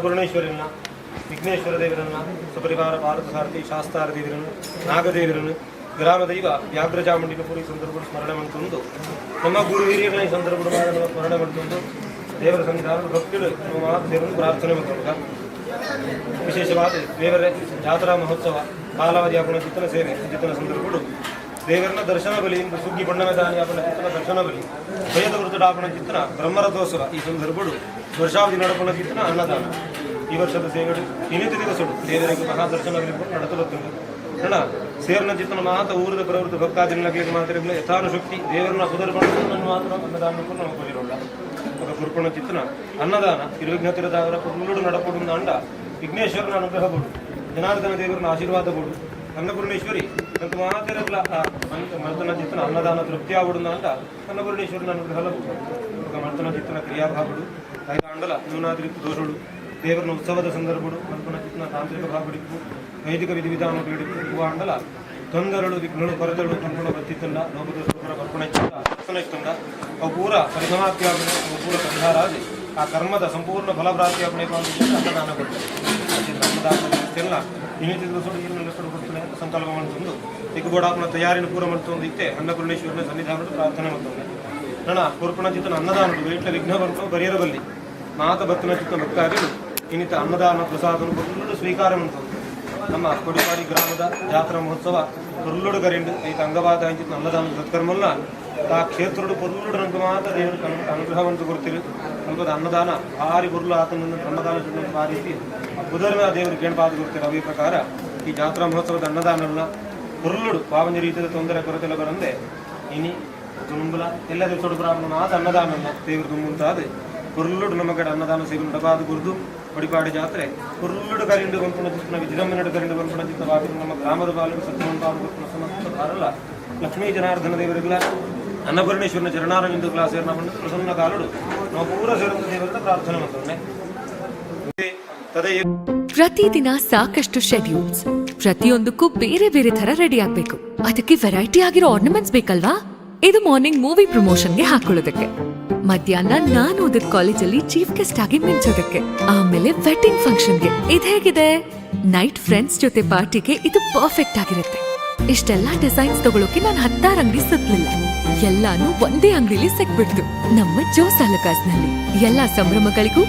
ಅನ್ನಪೂರ್ಣೇಶ್ವರಿಯನ್ನ ವಿಘ್ನೇಶ್ವರ ದೇವರನ್ನ ಸಪರಿವಾರ ಪಾರ್ಥಸಾರಥಿ ಶಾಸ್ತಾರ ದೇವರನ್ನು ನಾಗದೇವರನ್ನು ಗ್ರಾಮ ದೈವ ವ್ಯಾಘ್ರಚಾಮುಂಡಿನ ಪೂರಿ ಸಂದರ್ಭ ಸ್ಮರಣೆ ಮಾಡ್ತಂದು ನಮ್ಮ ಗುರು ಹಿರಿಯರ ಈ ಸಂದರ್ಭ ಸ್ಮರಣೆ ಮಾಡ್ತಂದು ದೇವರ ಸನ್ನಿಧಾನದ ಭಕ್ತರು ನಮ್ಮ ಮಾತೆಯರನ್ನು ಪ್ರಾರ್ಥನೆ ಮಾಡ್ತಾರೆ. ವಿಶೇಷವಾದ ದೇವರ ಜಾತ್ರಾ ಮಹೋತ್ಸವ ಕಾಲಾವಧಿ ಆಪಣ ಚಿತ್ತನ ಸೇವೆ ಚಿತ್ತನ ಸಂದರ್ಭಗಳು ದೇವರನ್ನ ದರ್ಶನ ಬಲಿ ಸುಗ್ಗಿ ಬಣ್ಣಮೆದಾನಿ ಆಪಣ ಚಿತ್ತನ ದರ್ಶನ ಬಲಿ ಭಯದ ವೃತ್ತಡಾಪಣ ಚಿತ್ತನ ಬ್ರಹ್ಮರಥೋತ್ಸವ ಈ ಸಂದರ್ಭಗಳು ವರ್ಷಾವಧಿ ನಡಪಣ ಚಿತ್ತನ ಅನ್ನದಾನ ಈ ವರ್ಷದ ಸೇವೆಗಳು ಇನ್ನಿತ ದಿವಸಗಳು ದೇವರಿಗೆ ಮಹಾದರ್ಶನಗಳು ನಡೆಸಲುತ್ತದೆ. ಅಣ್ಣ ಸೇರ್ನ ಚಿತ್ತನ ಮಾತ ಊರದ ಪ್ರವೃತ್ತ ಭಕ್ತಾದಿನಗಳಿಗೆ ಮಾತ್ರ ಯಥಾನುಶಕ್ತಿ ದೇವರನ್ನ ಪುದರ್ಪಣವನ್ನು ಮಾತ್ರ ಅನ್ನದಾನಕ್ಕೂ ನಾವು ಕೊಡಿರೋಲ್ಲ. ఒక కుర్పణ చిత్తన అన్నదాన ఇరువిఘ్నతిర దావర పుల్లుడు నడపడు అండ విఘ్నేశ్వరుని అనుగ్రహపడు జనార్దన దేవుని ఆశీర్వాదపడు అన్నపూర్ణేశ్వరి అంత మాతెరల మర్దన చిత్తన అన్నదాన తృప్తి ఆవుడు అంట అన్నపూర్ణేశ్వరుని అనుగ్రహాలకు ఒక మర్దన చిత్తన క్రియాభావుడు ఐదు అండల న్యూనాద్రిక్తి దోషుడు ದೇವರನ ಉತ್ಸವದ ಸಂದರ್ಭಗಳು ಮಲ್ಪನ ಚಿತ್ತನ ತಾಂತ್ರಿಕ ಭಾಗಡಿಪ್ಪು ವೈದಿಕ ವಿಧಿವಿಧಾನ ಬೇಡಿಪ್ಪು ಅಂಡಲ ತೊಂದರಳು ವಿಘ್ನಳು ಕೊರದಳು ಕಂಪಣ ಬತ್ತಿತ್ತಂಡ ಲೋಕದೋಷಪುರ ಬರ್ಪಣ ದರ್ಶನ ಇತ್ತಂಡ ಅವು ಪೂರ ಪರಿಸಮಾಪ್ತಿಯಾಗಲಿ ಅವು ಪೂರ ಪರಿಹಾರ ಆಗಿ ಆ ಕರ್ಮದ ಸಂಪೂರ್ಣ ಫಲಪ್ರಾಪ್ತಿಯಾಗಣೆ ಅನ್ನದಾನ ಕೊಡ್ತಾರೆ. ಅನ್ನದಾನ ಇನ್ನಿತ ದಿವಸಗಳು ಈರುಳ್ಳಿ ಕೊಡ್ತಾನೆ ಅಂತ ಸಂಕಲ್ಪ ಮಾಡ್ತಂದು ದಿಗ್ಗೋಡಾಪನ ತಯಾರಿನ ಪೂರ ಮಾಡ್ತಂದು ಇತ್ತೆ ಅನ್ನಪೂರ್ಣೇಶ್ವರನ ಸನ್ನಿಧಾನದ ಪ್ರಾರ್ಥನೆ ಮಾಡ್ತಂದೆ. ನನ್ನ ಕುರ್ಪಣ ಚಿತ್ತನ ಅನ್ನದಾನಗಳು ವೈಟ್ಲ ವಿಘ್ನ ಬರ್ತು ಬರೆಯರಬಲ್ಲಿ ಮಾತ ಭಕ್ತನ ಚಿತ್ತ ಭಕ್ತಾದಿಗಳು ಇನ್ನಿತ ಅನ್ನದಾನ ಪ್ರಸಾದನು ಪುರ್ಲುಡು ಸ್ವೀಕಾರ ಮಾಡ್ತಂದು ನಮ್ಮ ಕೊಡಿಪಾಡಿ ಗ್ರಾಮದ ಜಾತ್ರಾ ಮಹೋತ್ಸವ ಪುರ್ಲುಡು ಕರೆಂಡು ಐತ ಅಂಗವಾದ ಹಂಚಿನ ಅನ್ನದಾನ ಸತ್ಕರ್ಮಲ್ಲ ಆ ಕ್ಷೇತ್ರುಡು ಪುರ್ಲುಡು ನಂಗೆ ಮಾತ್ರ ದೇವರು ಅನುಗ್ರಹವಂತ ಕೊಡ್ತೀರಿ ಅಲ್ಪದ ಅನ್ನದಾನ ಭಾರಿ ಪುರ್ಲು ಆತನನ್ನು ಬ್ರಹ್ಮದಾನ ಆ ರೀತಿ ಉದರ್ನ ದೇವರು ಕೇಳ್ಪಾದ ಕೊಡ್ತೀರಿ. ಅವೇ ಪ್ರಕಾರ ಈ ಜಾತ್ರಾ ಮಹೋತ್ಸವದ ಅನ್ನದಾನಲ್ಲ ಪುರ್ಲುಡು ಪಾವಂಜ ರೀತಿಯ ತೊಂದರೆ ಕೊರತೆಲ್ಲ ಬರಂದೆ ಇನಿ ತುಂಬಲ ಎಲ್ಲ ದಿವಸ ಬ್ರಾಹ್ಮಣ ಮಾತ ಅನ್ನದಾನಲ್ಲ ದೇವರು ತುಂಬುಂತಾದ ಪುರ್ಲುಡು ನಮ್ಮ ಕಡೆ ಅನ್ನದಾನ ಸೇವೆ ನಡಬಾದ ಗುರುದು ಕೊಡಿಪಾಡಿ ಜಾತ್ರೆ ಪುರ್ಲುಡು ಕರಿಂಡು ಬಂಪುಣ ಚಿತ್ತನ ವಿಜೃಂಭಣೆ ಕರಿಂಡು ಬಂಪುಣ ಚಿತ್ತವಾಗಿ ನಮ್ಮ ಗ್ರಾಮದ ಬಾಲಕ ಸತ್ಯವಂತಾದ ಸಮಸ್ತ ಬಾರಲ್ಲ ಲಕ್ಷ್ಮೀ ಜನಾರ್ದನ ದೇವರಿಗಳ ಅನ್ನಪೂರ್ಣೇಶ್ವರನ ಚರಣಾರವಿಂದು ಕ್ಲಾಸ್ ಸೇರ್ನ ಬಂದು ಪ್ರಸನ್ನ ಕಾಲುಡು ನಾವು ಪೂರ ಸೇರಿದ ದೇವರಿಂದ ಪ್ರಾರ್ಥನೆ ಮಾಡ್ತೇವೆ. ಪ್ರತಿದಿನ ಸಾಕಷ್ಟು ಶೆಡ್ಯೂಲ್ಸ್, ಪ್ರತಿಯೊಂದಕ್ಕೂ ಬೇರೆ ಬೇರೆ ತರ ರೆಡಿ ಆಗ್ಬೇಕು. ಅದಕ್ಕೆ ವೆರೈಟಿ ಆಗಿರೋ ಆರ್ನಮೆಂಟ್ಸ್ ಬೇಕಲ್ವಾ? ಇದು ಮಾರ್ನಿಂಗ್ ಮೂವಿ ಪ್ರಮೋಷನ್ಗೆ ಹಾಕೊಳ್ಳೋದಕ್ಕೆ, ಮಧ್ಯಾಹ್ನ ನಾನು ಓದಿದ ಕಾಲೇಜಲ್ಲಿ ಚೀಫ್ ಗೆಸ್ಟ್ ಆಗಿ ಮಿಂಚೋದಕ್ಕೆ, ಆಮೇಲೆ ವೆಡ್ಡಿಂಗ್ ಫಂಕ್ಷನ್ಗೆ. ಇದು ಹೇಗಿದೆ? ನೈಟ್ ಫ್ರೆಂಡ್ಸ್ ಜೊತೆ ಪಾರ್ಟಿಗೆ ಇದು ಪರ್ಫೆಕ್ಟ್ ಆಗಿರುತ್ತೆ. ಇಷ್ಟೆಲ್ಲಾ ಡಿಸೈನ್ಸ್ ತಗೊಳಕ್ಕೆ ನಾನು 16 ಅಂಗಡಿ ಸುತ್ತಲಿಲ್ಲ, ಎಲ್ಲಾನು ಒಂದೇ ಅಂಗಡಿಲಿ ಸಿಕ್ಬಿಡ್ತು. ನಮ್ಮ ಜೋಸ್ ಅಲುಕಾಸ್ ನಲ್ಲಿ ಎಲ್ಲಾ ಸಂಭ್ರಮಗಳಿಗೂ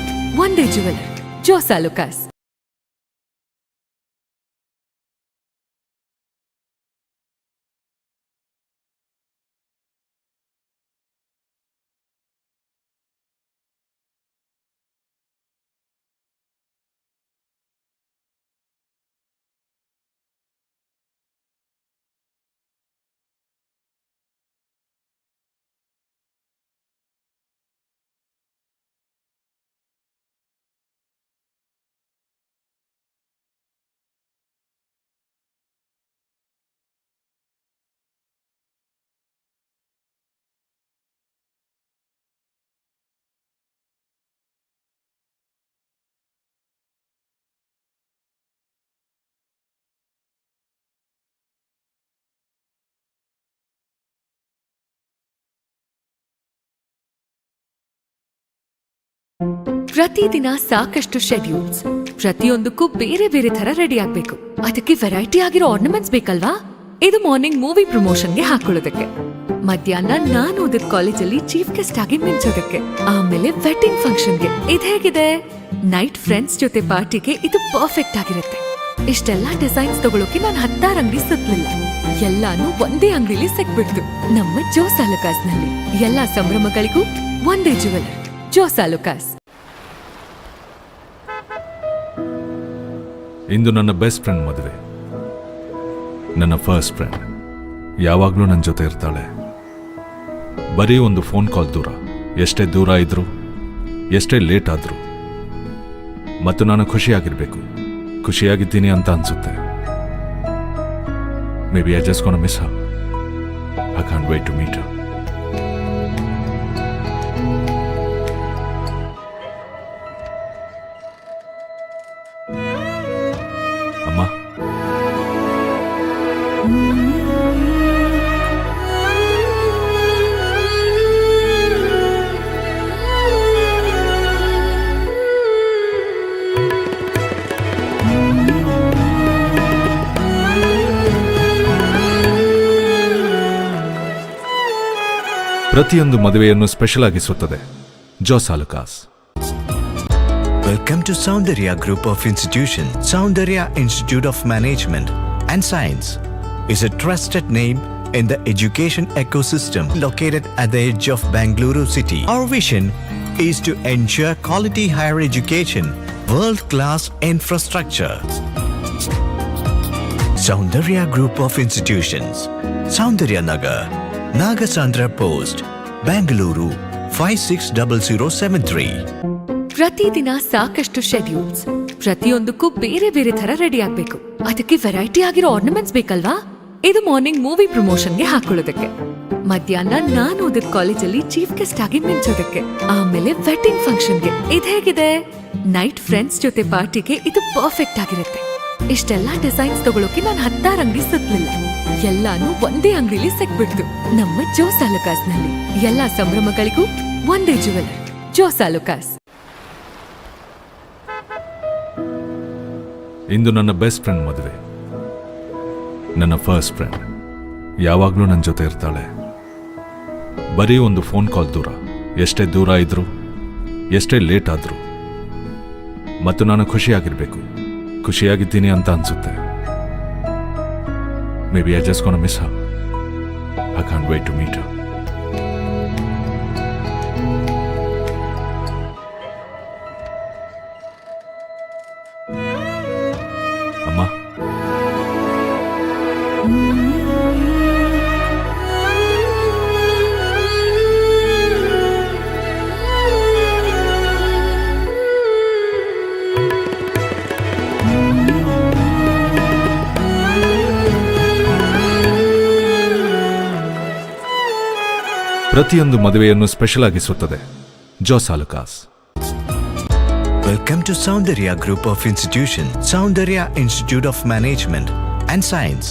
ಒಂದೇ ಜುವೆಲರ್, ಜೋಸ್ ಅಲುಕಾಸ್. ಪ್ರತಿದಿನ ಸಾಕಷ್ಟು ಶೆಡ್ಯೂಲ್ಸ್, ಪ್ರತಿಯೊಂದಕ್ಕೂ ಬೇರೆ ಬೇರೆ ತರ ರೆಡಿ ಆಗ್ಬೇಕು. ಅದಕ್ಕೆ ವೆರೈಟಿ ಆಗಿರೋ ಆರ್ನಮೆಂಟ್ಸ್ ಬೇಕಲ್ವಾ? ಇದು ಮಾರ್ನಿಂಗ್ ಮೂವಿ ಪ್ರಮೋಷನ್ಗೆ ಹಾಕೊಳ್ಳೋದಕ್ಕೆ, ಮಧ್ಯಾಹ್ನ ನಾನು ಓದಿದ ಕಾಲೇಜಲ್ಲಿ ಚೀಫ್ ಗೆಸ್ಟ್ ಆಗಿ ಮಿಂಚೋದಕ್ಕೆ, ಆಮೇಲೆ ವೆಡ್ಡಿಂಗ್ ಫಂಕ್ಷನ್ಗೆ. ಇದು ಹೇಗಿದೆ? ನೈಟ್ ಫ್ರೆಂಡ್ಸ್ ಜೊತೆ ಪಾರ್ಟಿಗೆ ಇದು ಪರ್ಫೆಕ್ಟ್ ಆಗಿರುತ್ತೆ. ಇಷ್ಟೆಲ್ಲಾ ಡಿಸೈನ್ಸ್ ತಗೊಳಕ್ಕೆ ನಾನು 16 ಅಂಗಡಿ ಸುತ್ತಲಿಲ್ಲ, ಎಲ್ಲಾನು ಒಂದೇ ಅಂಗಡಿಲಿ ಸಿಕ್ಬಿಡ್ತು. ನಮ್ಮ ಜೋಸ್ ಅಲುಕಾಸ್ ನಲ್ಲಿ ಎಲ್ಲಾ ಸಂಭ್ರಮಗಳಿಗೂ ಒಂದೇ ಜುವೆಲರ್, ಜೋಸ್ ಅಲುಕಾಸ್. ಇಂದು ನನ್ನ ಬೆಸ್ಟ್ ಫ್ರೆಂಡ್ ಮದುವೆ. ನನ್ನ ಫಸ್ಟ್ ಫ್ರೆಂಡ್ ಯಾವಾಗಲೂ ನನ್ನ ಜೊತೆ ಇರ್ತಾಳೆ. ಬರೀ ಒಂದು ಫೋನ್ ಕಾಲ್ ದೂರ, ಎಷ್ಟೇ ದೂರ ಇದ್ರು, ಎಷ್ಟೇ ಲೇಟ್ ಆದರೂ, ಮತ್ತು ನಾನು ಖುಷಿಯಾಗಿರ್ಬೇಕು. ಖುಷಿಯಾಗಿದ್ದೀನಿ ಅಂತ ಅನ್ಸುತ್ತೆ. Maybe I just gonna miss her. I can't wait to meet her. ಅಮ್ಮ, ಪ್ರತಿಯೊಂದು ಮದುವೆಯನ್ನು ಸ್ಪೆಷಲ್ ಆಗಿಸುತ್ತದೆ ಜಾಸ್ ಆಲುಕಾಸ್. Welcome to Soundarya Group of Institutions. Soundarya Institute of Management and Science is a trusted name in the education ecosystem located at the edge of Bangalore city. Our vision is to ensure quality higher education, world-class infrastructure. Soundarya Group of Institutions, Soundarya Nagar, Nagasandra Post, Bangalore 560073. ಪ್ರತಿದಿನ ಸಾಕಷ್ಟು ಶೆಡ್ಯೂಲ್ಸ್, ಪ್ರತಿಯೊಂದಕ್ಕೂ ಬೇರೆ ಬೇರೆ ತರ ರೆಡಿ ಆಗ್ಬೇಕು. ಅದಕ್ಕೆ ವೆರೈಟಿ ಆಗಿರೋ ಆರ್ನಮೆಂಟ್ಸ್ ಬೇಕಲ್ವಾ? ಇದು ಮಾರ್ನಿಂಗ್ ಮೂವಿ ಪ್ರಮೋಷನ್ಗೆ ಹಾಕೊಳ್ಳೋದಕ್ಕೆ, ಮಧ್ಯಾಹ್ನ ನಾನು ಓದಿದ ಕಾಲೇಜಲ್ಲಿ ಚೀಫ್ ಗೆಸ್ಟ್ ಆಗಿ ಮಿಂಚೋದಕ್ಕೆ, ಆಮೇಲೆ ವೆಡ್ಡಿಂಗ್ ಫಂಕ್ಷನ್ಗೆ. ಇದು ಹೇಗಿದೆ? ನೈಟ್ ಫ್ರೆಂಡ್ಸ್ ಜೊತೆ ಪಾರ್ಟಿಗೆ ಇದು ಪರ್ಫೆಕ್ಟ್ ಆಗಿರುತ್ತೆ. ಇಷ್ಟೆಲ್ಲಾ ಡಿಸೈನ್ಸ್ ತಗೊಳಕ್ಕೆ ನಾನು 16 ಅಂಗಡಿ ಸುತ್ತಲಿಲ್ಲ, ಎಲ್ಲಾನು ಒಂದೇ ಅಂಗಡಿಲಿ ಸಿಕ್ಬಿಡ್ತು. ನಮ್ಮ ಜೋಸ್ ಆಲುಕಾಸ್ ನಲ್ಲಿ ಎಲ್ಲಾ ಸಂಭ್ರಮಗಳಿಗೂ ಒಂದೇ ಜುವೆಲರ್, ಜೋಸ್ ಆಲುಕಾಸ್. ಇಂದು ನನ್ನ ಬೆಸ್ಟ್ ಫ್ರೆಂಡ್ ಮದುವೆ. ನನ್ನ ಫಸ್ಟ್ ಫ್ರೆಂಡ್ ಯಾವಾಗಲೂ ನನ್ನ ಜೊತೆ ಇರ್ತಾಳೆ. ಬರೀ ಒಂದು ಫೋನ್ ಕಾಲ್ ದೂರ, ಎಷ್ಟೇ ದೂರ ಇದ್ರು, ಎಷ್ಟೇ ಲೇಟ್ ಆದ್ರು, ಮತ್ತು ನಾನು ಖುಷಿಯಾಗಿರ್ಬೇಕು. ಖುಷಿಯಾಗಿದ್ದೀನಿ ಅಂತ ಅನ್ಸುತ್ತೆ. Maybe I just gonna miss her. I can't wait to meet her. ಅಮ್ಮ, ಪ್ರತಿಯೊಂದು ಮದುವೆಯನ್ನು ಸ್ಪೆಷಲ್ ಆಗಿಸುತ್ತದೆ ಜಾಸ್ ಆಲುಕಾಸ್. Welcome to Soundarya Group of Institutions. Soundarya Institute of Management and Science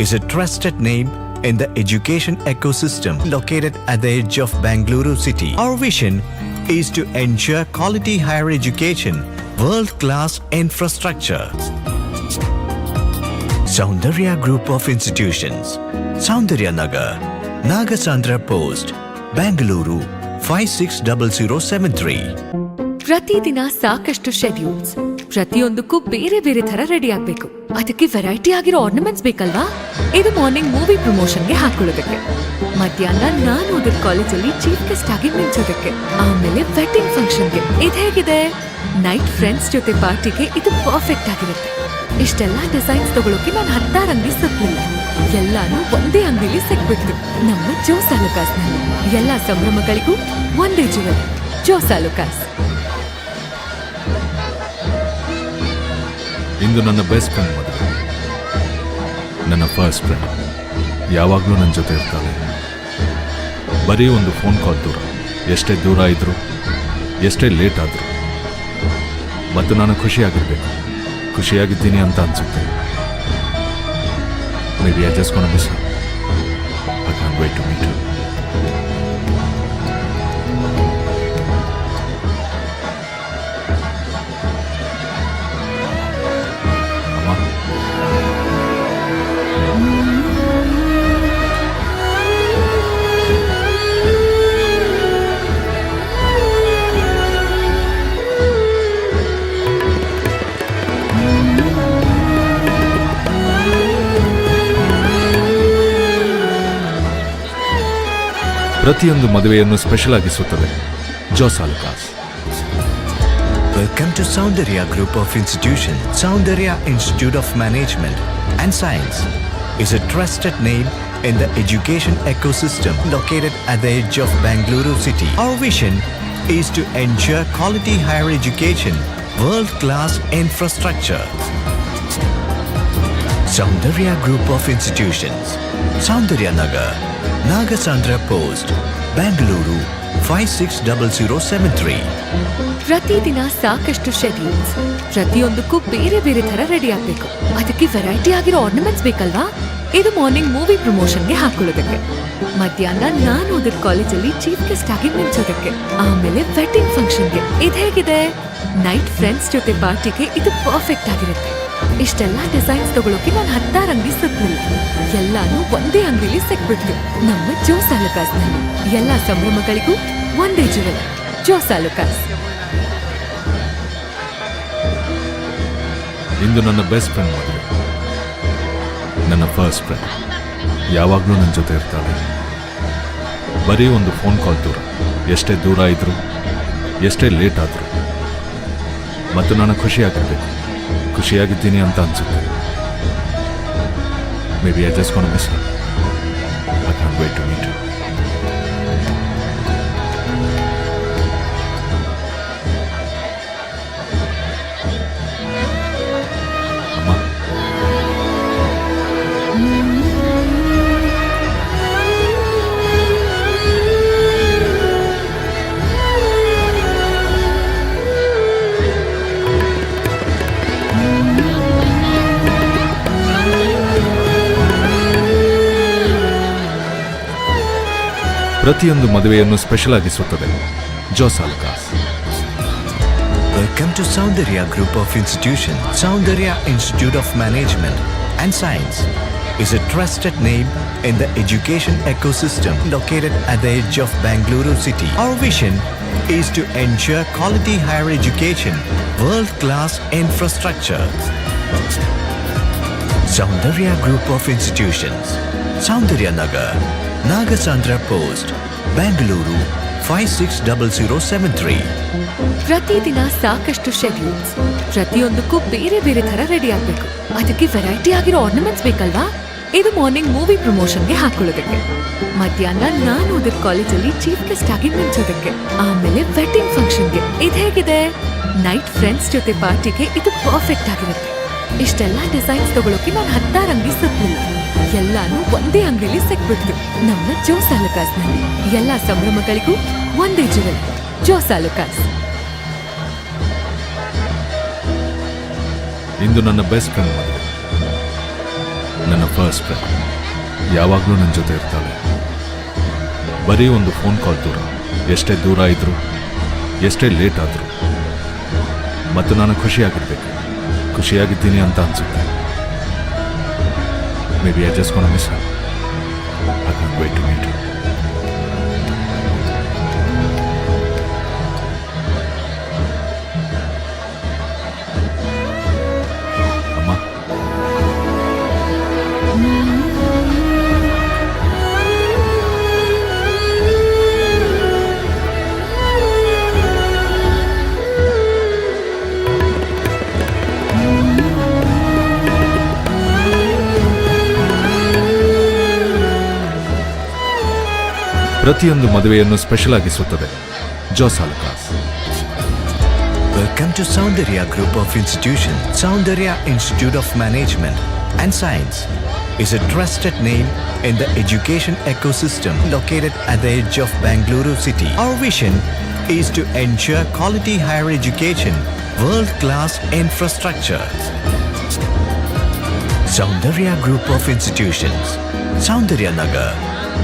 is a trusted name in the education ecosystem located at the edge of Bangalore city. Our vision is to ensure quality higher education, world-class infrastructure. Soundarya Group of Institutions, Soundarya Nagar, Nagasandra Post, Bangalore 560073. ಪ್ರತಿದಿನ ಸಾಕಷ್ಟು ಶೆಡ್ಯೂಲ್ಸ್, ಪ್ರತಿಯೊಂದಕ್ಕೂ ಬೇರೆ ಬೇರೆ ತರ ರೆಡಿ ಆಗ್ಬೇಕು. ಅದಕ್ಕೆ ವೆರೈಟಿ ಆಗಿರೋ ಆರ್ನಮೆಂಟ್ಸ್ ಬೇಕಲ್ವಾ? ಇದು ಮಾರ್ನಿಂಗ್ ಮೂವಿ ಪ್ರಮೋಷನ್ಗೆ ಹಾಕೊಳ್ಳೋದಕ್ಕೆ, ಮಧ್ಯಾಹ್ನ ನಾನು ಓದಿದ ಕಾಲೇಜಲ್ಲಿ ಚೀಫ್ ಗೆಸ್ಟ್ ಆಗಿ ಮಿಂಚೋದಕ್ಕೆ, ಆಮೇಲೆ ವೆಡ್ಡಿಂಗ್ ಫಂಕ್ಷನ್ಗೆ. ಇದು ಹೇಗಿದೆ? ನೈಟ್ ಫ್ರೆಂಡ್ಸ್ ಜೊತೆ ಪಾರ್ಟಿಗೆ ಇದು ಪರ್ಫೆಕ್ಟ್ ಆಗಿರುತ್ತೆ. ಇಷ್ಟೆಲ್ಲಾ ಡಿಸೈನ್ಸ್ ತಗೊಳಕ್ಕೆ ನಾನು 16 ಅಂಗಡಿ ಸುತ್ತಲಿಲ್ಲ, ಎಲ್ಲಾನು ಒಂದೇ ಅಂಗಡಿಲಿ ಸಿಕ್ಬಿಡ್ತು. ನಮ್ಮ ಜೋಸ್ ಆಲುಕಾಸ್ ನಲ್ಲಿ ಎಲ್ಲಾ ಸಂಭ್ರಮಗಳಿಗೂ ಒಂದೇ ಜುವೆಲರ್, ಜೋಸ್ ಆಲುಕಾಸ್. ಇಂದು ನನ್ನ ಬೆಸ್ಟ್ ಫ್ರೆಂಡ್ ಮದುವೆ. ನನ್ನ ಫಸ್ಟ್ ಫ್ರೆಂಡ್ ಯಾವಾಗಲೂ ನನ್ನ ಜೊತೆ ಇರ್ತಾಳೆ. ಬರೀ ಒಂದು ಫೋನ್ ಕಾಲ್ ದೂರ, ಎಷ್ಟೇ ದೂರ ಇದ್ರು, ಎಷ್ಟೇ ಲೇಟ್ ಆದ್ರು, ಮತ್ತು ನಾನು ಖುಷಿಯಾಗಿರ್ಬೇಕು. ಖುಷಿಯಾಗಿದ್ದೀನಿ ಅಂತ ಅನ್ಸುತ್ತೆ. Maybe I just gonna miss her. I can't wait to meet her. ಪ್ರತಿಯೊಂದು ಮದುವೆಯನ್ನು ಸ್ಪೆಷಲ್ ಆಗಿಸುತ್ತದೆ ಜಾಸ್ ಆಲುಕಾಸ್. Welcome to Soundarya Group of Institutions. Soundarya Institute of Management and Science is a trusted name in the education ecosystem located at the edge of Bangalore city. Our vision is to ensure quality higher education, world-class infrastructure. Soundarya Group of Institutions, Soundarya Nagar, Nagasandra Post, Bangalore 560073. ಪ್ರತಿದಿನ ಸಾಕಷ್ಟು ಶೆಡ್ಯೂಲ್ಸ್, ಪ್ರತಿಯೊಂದಕ್ಕೂ ಬೇರೆ ಬೇರೆ ತರ ರೆಡಿ ಆಗ್ಬೇಕು. ಅದಕ್ಕೆ ವೆರೈಟಿ ಆಗಿರೋ ಆರ್ನಮೆಂಟ್ಸ್ ಬೇಕಲ್ವಾ? ಇದು ಮಾರ್ನಿಂಗ್ ಮೂವಿ ಪ್ರಮೋಷನ್ಗೆ ಹಾಕೊಳ್ಳೋದಕ್ಕೆ, ಮಧ್ಯಾಹ್ನ ನಾನು ಓದಿದ ಕಾಲೇಜಲ್ಲಿ ಚೀಫ್ ಗೆಸ್ಟ್ ಆಗಿ ಮಿಂಚೋದಕ್ಕೆ, ಆಮೇಲೆ ವೆಡ್ಡಿಂಗ್ ಫಂಕ್ಷನ್ಗೆ. ಇದು ಹೇಗಿದೆ? ನೈಟ್ ಫ್ರೆಂಡ್ಸ್ ಜೊತೆ ಪಾರ್ಟಿಗೆ ಇದು ಪರ್ಫೆಕ್ಟ್ ಆಗಿರುತ್ತೆ. ಇಷ್ಟೆಲ್ಲ ಡಿಸೈನ್ಸ್ ತಗೊಳಕ್ಕೆ ನಾನು 16 ಅಂಗಡಿ ಸುತ್ತಲಿಲ್ಲ. ಎಲ್ಲಾನು ಒಂದೇ ಅಂಗಡಿಲಿ ಸಿಕ್ಬಿಡ್ತು, ನಮ್ಮ ಜೋಸ್ ಆಲೂಕಾಸ್ನಲ್ಲಿ. ಎಲ್ಲ ಸಂಭ್ರಮಗಳಿಗೂ ಒಂದೇ ಜುವೆಲ್, ಜೋಸ್ ಆಲೂಕಾಸ್. ಇಂದು ನನ್ನ ಬೆಸ್ಟ್ ಫ್ರೆಂಡ್ ಮದುವೆ. ನನ್ನ ಫಸ್ಟ್ ಫ್ರೆಂಡ್ ಯಾವಾಗಲೂ ನನ್ನ ಜೊತೆ ಇರ್ತಾಳೆ. ಬರೀ ಒಂದು ಫೋನ್ ಕಾಲ್ ದೂರ. ಎಷ್ಟೇ ದೂರ ಇದ್ರು, ಎಷ್ಟೇ ಲೇಟ್ ಆದರೂ, ಮತ್ತು ನಾನು ಖುಷಿಯಾಗಿರ್ಬೇಕು. ಖುಷಿಯಾಗಿದ್ದೀನಿ ಅಂತ ಅನ್ಸುತ್ತೆ. Maybe I just want to miss her. I can't wait to meet her. ಅಮ್ಮ, ಪ್ರತಿಯೊಂದು ಮದುವೆಯನ್ನು ಸ್ಪೆಷಲ್ ಆಗಿಸುತ್ತದೆ Jos Alukkas. Welcome to Soundarya Group of Institutions. Soundarya Institute of Management and Science is a trusted name in the education ecosystem located at the edge of Bangalore city. Our vision is to ensure quality higher education, world-class infrastructure. Soundarya Group of Institutions, Soundarya Nagar, Nagasandra Post, Bangalore 560073. ಪ್ರತಿದಿನ ಸಾಕಷ್ಟು ಶೆಡ್ಯೂಲ್ಸ್, ಪ್ರತಿಯೊಂದಕ್ಕೂ ಬೇರೆ ಬೇರೆ ತರ ರೆಡಿ ಆಗ್ಬೇಕು. ಅದಕ್ಕೆ ವೆರೈಟಿ ಆಗಿರೋ ಆರ್ನಮೆಂಟ್ಸ್ ಬೇಕಲ್ವಾ? ಇದು ಮಾರ್ನಿಂಗ್ ಮೂವಿ ಪ್ರಮೋಷನ್ಗೆ ಹಾಕೊಳ್ಳೋದಕ್ಕೆ, ಮಧ್ಯಾಹ್ನ ನಾನು ಓದಿದ ಕಾಲೇಜಲ್ಲಿ ಚೀಫ್ ಗೆಸ್ಟ್ ಆಗಿ ಮಿಂಚೋದಕ್ಕೆ, ಆಮೇಲೆ ವೆಡ್ಡಿಂಗ್ ಫಂಕ್ಷನ್ಗೆ. ಇದು ಹೇಗಿದೆ? ನೈಟ್ ಫ್ರೆಂಡ್ಸ್ ಜೊತೆ ಪಾರ್ಟಿಗೆ ಇದು ಪರ್ಫೆಕ್ಟ್ ಆಗಿರುತ್ತೆ. ಇಷ್ಟೆಲ್ಲ ಡಿಸೈನ್ಸ್ ತಗೊಳಕ್ಕೆ ನಾನು 16 ಅಂಗಡಿ ಸುತ್ತಲಿಲ್ಲ. ಎಲ್ಲಾನು ಒಂದೇ ಅಂಗಡಿಲಿ ಸಿಕ್ಬಿಡ್ತು, ನಮ್ಮ ಜೋಸ್ ಆಲೂಕಾಸ್ನಲ್ಲಿ. ಎಲ್ಲ ಸಂಭ್ರಮಗಳಿಗೂ ಒಂದೇ ಜುವೆಲ್, ಜೋಸ್ ಆಲೂಕಾಸ್. ಇಂದು ನನ್ನ ಬೆಸ್ಟ್ ಫ್ರೆಂಡ್ ಮದುವೆ. ನನ್ನ ಫಸ್ಟ್ ಫ್ರೆಂಡ್ ಯಾವಾಗಲೂ ನನ್ನ ಜೊತೆ ಇರ್ತಾಳೆ. ಬರೀ ಒಂದು ಫೋನ್ ಕಾಲ್ ದೂರ. ಎಷ್ಟೇ ದೂರ ಇದ್ರು, ಎಷ್ಟೇ ಲೇಟ್ ಆದರೂ, ಮತ್ತು ನಾನು ಖುಷಿಯಾಗಿರ್ಬೇಕು. ಖುಷಿಯಾಗಿದ್ದೀನಿ ಅಂತ ಅನ್ಸುತ್ತೆ. Maybe I just want to miss her. I can't wait to meet her. ಅಮ್ಮ, ಪ್ರತಿಯೊಂದು ಮದುವೆಯನ್ನು ಸ್ಪೆಷಲ್ ಆಗಿಸುತ್ತದೆ Jos Alukkas. Welcome to Soundarya Group of Institutions. Soundarya Institute of Management and Science is a trusted name in the education ecosystem located at the edge of Bangalore city. Our vision is to ensure quality higher education, world-class infrastructure. Soundarya Group of Institutions, Soundarya Nagar,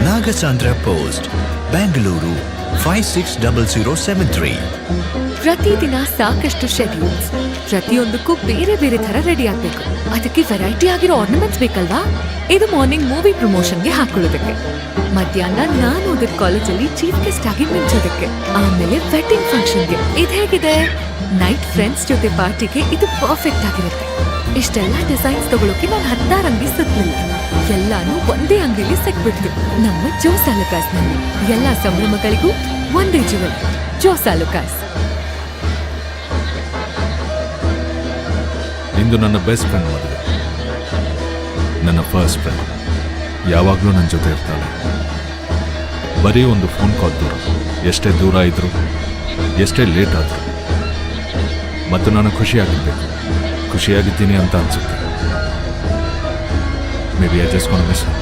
Nagasandra Post, Bangalore 560073. ಪ್ರತಿದಿನ ಸಾಕಷ್ಟು ಶೆಡ್ಯೂಲ್ಸ್, ಪ್ರತಿಯೊಂದಕ್ಕೂ ಬೇರೆ ಬೇರೆ ತರ ರೆಡಿ ಆಗ್ಬೇಕು. ಅದಕ್ಕೆ ವೆರೈಟಿ ಆಗಿರೋ ಆರ್ನಮೆಂಟ್ಸ್ ಬೇಕಲ್ವಾ? ಇದು ಮಾರ್ನಿಂಗ್ ಮೂವಿ ಪ್ರಮೋಷನ್ಗೆ ಹಾಕೊಳ್ಳೋದಕ್ಕೆ, ಮಧ್ಯಾಹ್ನ ನಾನು ಓದಿದ ಕಾಲೇಜಲ್ಲಿ ಚೀಫ್ ಗೆಸ್ಟ್ ಆಗಿ ಮಿಂಚೋದಕ್ಕೆ, ಆಮೇಲೆ ವೆಡ್ಡಿಂಗ್ ಫಂಕ್ಷನ್ಗೆ. ಇದು ಹೇಗಿದೆ? ನೈಟ್ ಫ್ರೆಂಡ್ಸ್ ಜೊತೆ ಪಾರ್ಟಿಗೆ ಇದು ಪರ್ಫೆಕ್ಟ್ ಆಗಿರುತ್ತೆ. ಇಷ್ಟೆಲ್ಲ ಡಿಸೈನ್ಸ್ ತಗೊಳಕ್ಕೆ ನಾನು 16 ಅಂಗಡಿ ಸುತ್ತಲಿಲ್ಲ. ಎಲ್ಲಾನು ಒಂದೇ ಅಂಗಡಿಲಿ ಸಿಕ್ಬಿಡ್ತು, ನಮ್ಮ ಜೋಸ್ ಆಲೂಕಾಸ್ನಲ್ಲಿ. ಎಲ್ಲ ಸಂಭ್ರಮಗಳಿಗೂ ಒಂದೇ ಜುವೆಲ್, ಜೋಸ್ ಆಲೂಕಾಸ್. ಇಂದು ನನ್ನ ಬೆಸ್ಟ್ ಫ್ರೆಂಡ್ ಮದುವೆ. ನನ್ನ ಫಸ್ಟ್ ಫ್ರೆಂಡ್ ಯಾವಾಗಲೂ ನನ್ನ ಜೊತೆ ಇರ್ತಾಳೆ. ಬರೀ ಒಂದು ಫೋನ್ ಕಾಲ್ ದೂರ. ಎಷ್ಟೇ ದೂರ ಇದ್ರು, ಎಷ್ಟೇ ಲೇಟ್ ಆದರೂ, ಮತ್ತು ನಾನು ಖುಷಿಯಾಗಿರ್ಬೇಕು. ಖುಷಿಯಾಗಿದ್ದೀನಿ ಅಂತ ಅನ್ಸುತ್ತೆ. Maybe I just want to miss her.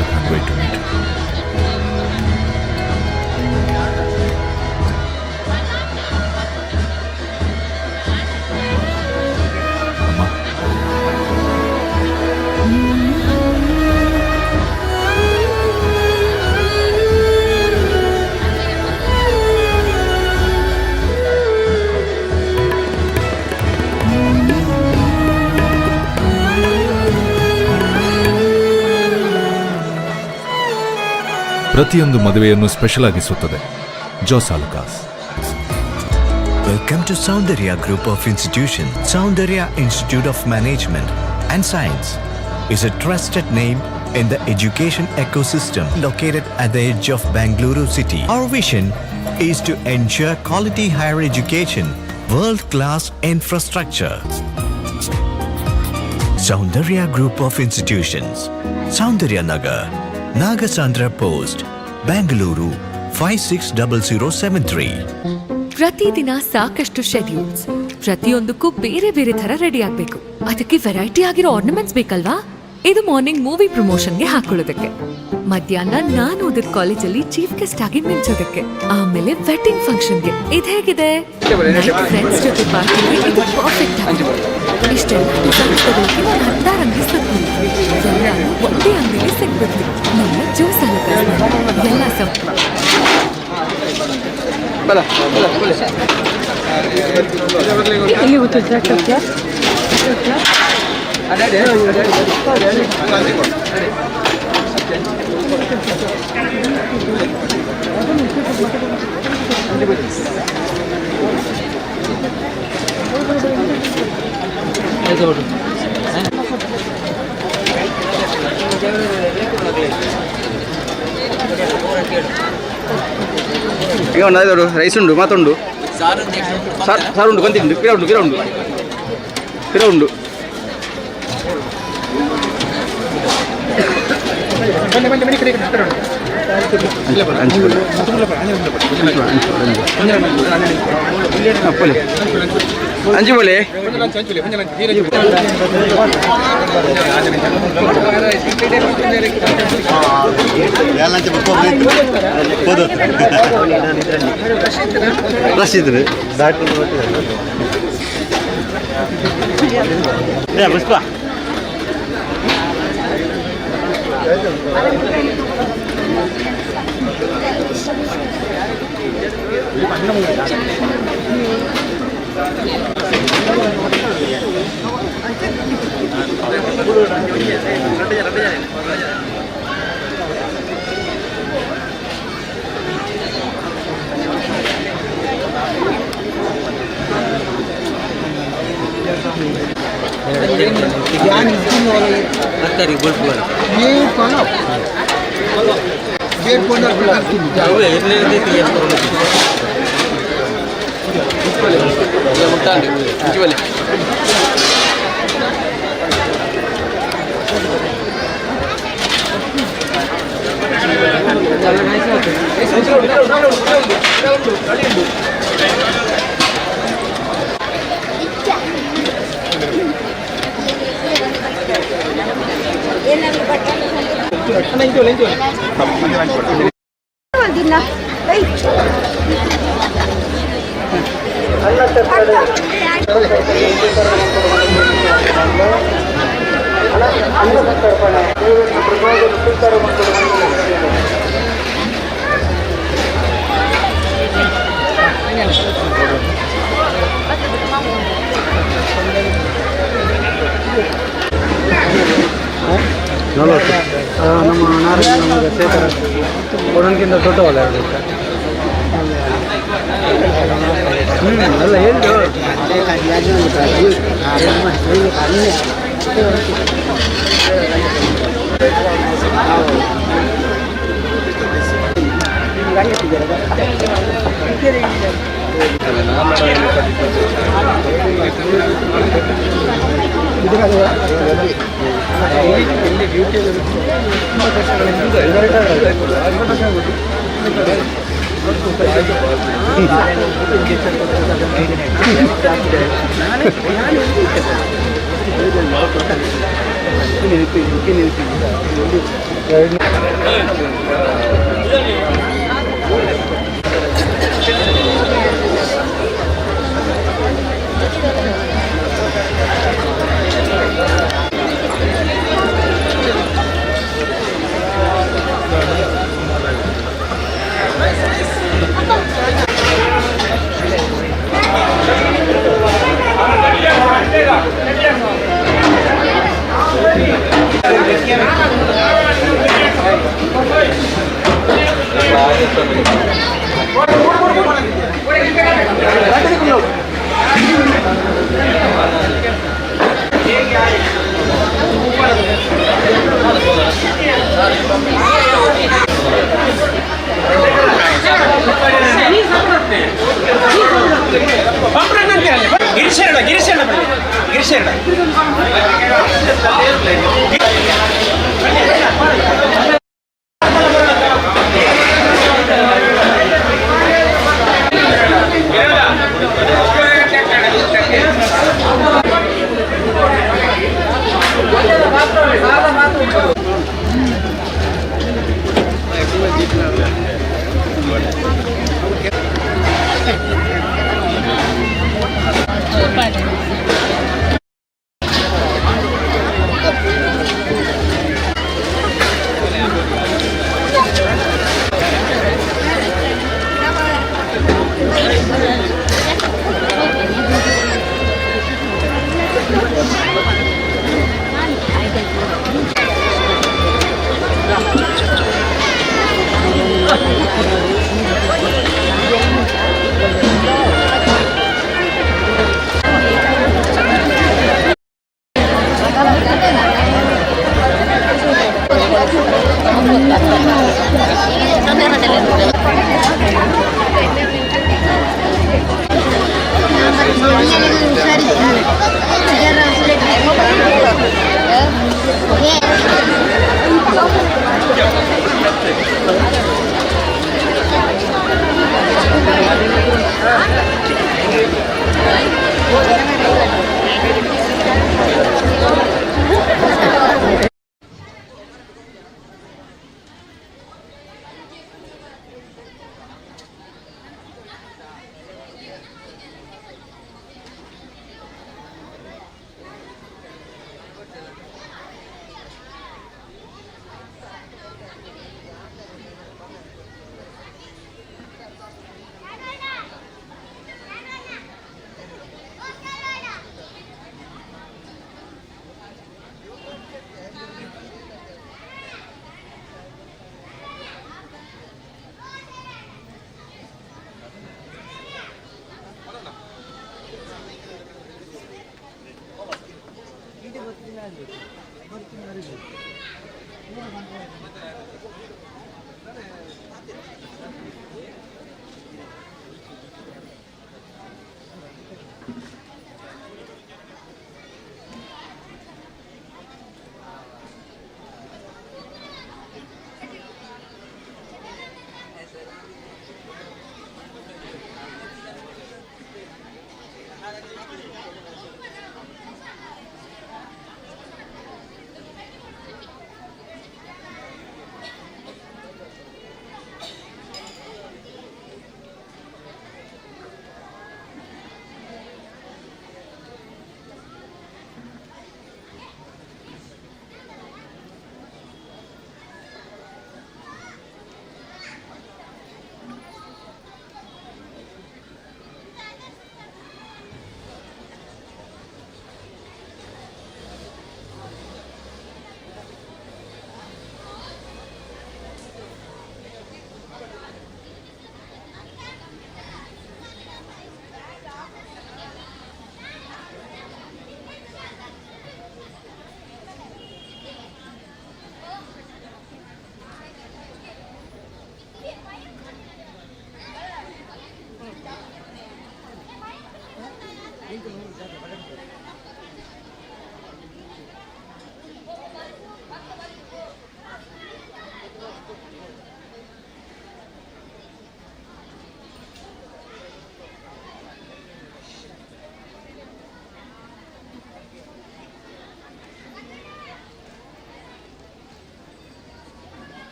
I can't wait to meet her. ಅಮ್ಮ, ಪ್ರತಿಯೊಂದು ಮದುವೆಯನ್ನು ಸ್ಪೆಷಲ್ ಆಗಿಸುತ್ತದೆ Jos Alukkas. Welcome to Soundarya Group of Institutions. Soundarya Institute of Management and Science is a trusted name in the education ecosystem located at the edge of Bangalore city. Our vision is to ensure quality higher education, world-class infrastructure. Soundarya Group of Institutions, Soundarya Nagar, Nagasandra Post, Bangalore 560073. ಪ್ರತಿದಿನ ಸಾಕಷ್ಟು ಶೆಡ್ಯೂಲ್ಸ್, ಪ್ರತಿಯೊಂದಕ್ಕೂ ಬೇರೆ ಬೇರೆ ತರ ರೆಡಿ ಆಗ್ಬೇಕು. ಅದಕ್ಕೆ ವೆರೈಟಿ ಆಗಿರೋ ಆರ್ನಮೆಂಟ್ಸ್ ಬೇಕಲ್ವಾ? ಇದು ಮಾರ್ನಿಂಗ್ ಮೂವಿ ಪ್ರಮೋಷನ್ಗೆ ಹಾಕೊಳ್ಳೋದಕ್ಕೆ, ಮಧ್ಯಾಹ್ನ ನಾನು ಓದಿದ ಕಾಲೇಜಲ್ಲಿ ಚೀಫ್ ಗೆಸ್ಟ್ ಆಗಿ ಮಿಂಚೋದಕ್ಕೆ, ಆಮೇಲೆ ವೆಡ್ಡಿಂಗ್ ಫಂಕ್ಷನ್ಗೆ. ಇದು ಹೇಗಿದೆ? ಫ್ರೆಂಡ್ಸ್ ಜೊತೆ ಪಾರ್ಟಿಗೆ ಇದು ಪರ್ಫೆಕ್ಟ್ ಆಗಿದೆ. ಇಷ್ಟೆಲ್ಲ ಡಿಸೈನ್ಸ್ ತಗೊಳ್ಳೋಕೆ ನಾನು 16 ಅಂಗಡಿ ಸುತ್ತೀನಿ. ಎಲ್ಲಾನು ಒಂದೇ ಅಂಗಡಿಗೆ ಸಿಗ್ಬಿಡ್ತು. ನಮ್ಮ ಜೋಸ್ ಆಲುಕಾಸ್ ಎಲ್ಲ ಇಲ್ಲಿ ಗೊತ್ತಿಲ್ಲ. ಈಗ ಒಂದು ರೈಸ್ ಉಂಡು, ಮಾತುಂಡು, ಸಾರು ಉಂಡು, ಕಂತಿ ಉಂಡು, ಪಿರ ಉಂಡು, ಪಿರ ಉಂಡು. ಅಂಜು ಬೋಲೆ ರಶೀದ್ ಪುಷ್ಪ ನಮ್ಮ ನಮಗೆ ಸೇತರ ಕೊಡೋನ್ಕಿಂತ ದೊಡ್ಡವಲ್ಲ ಅಲ್ಲ ಹೇಳು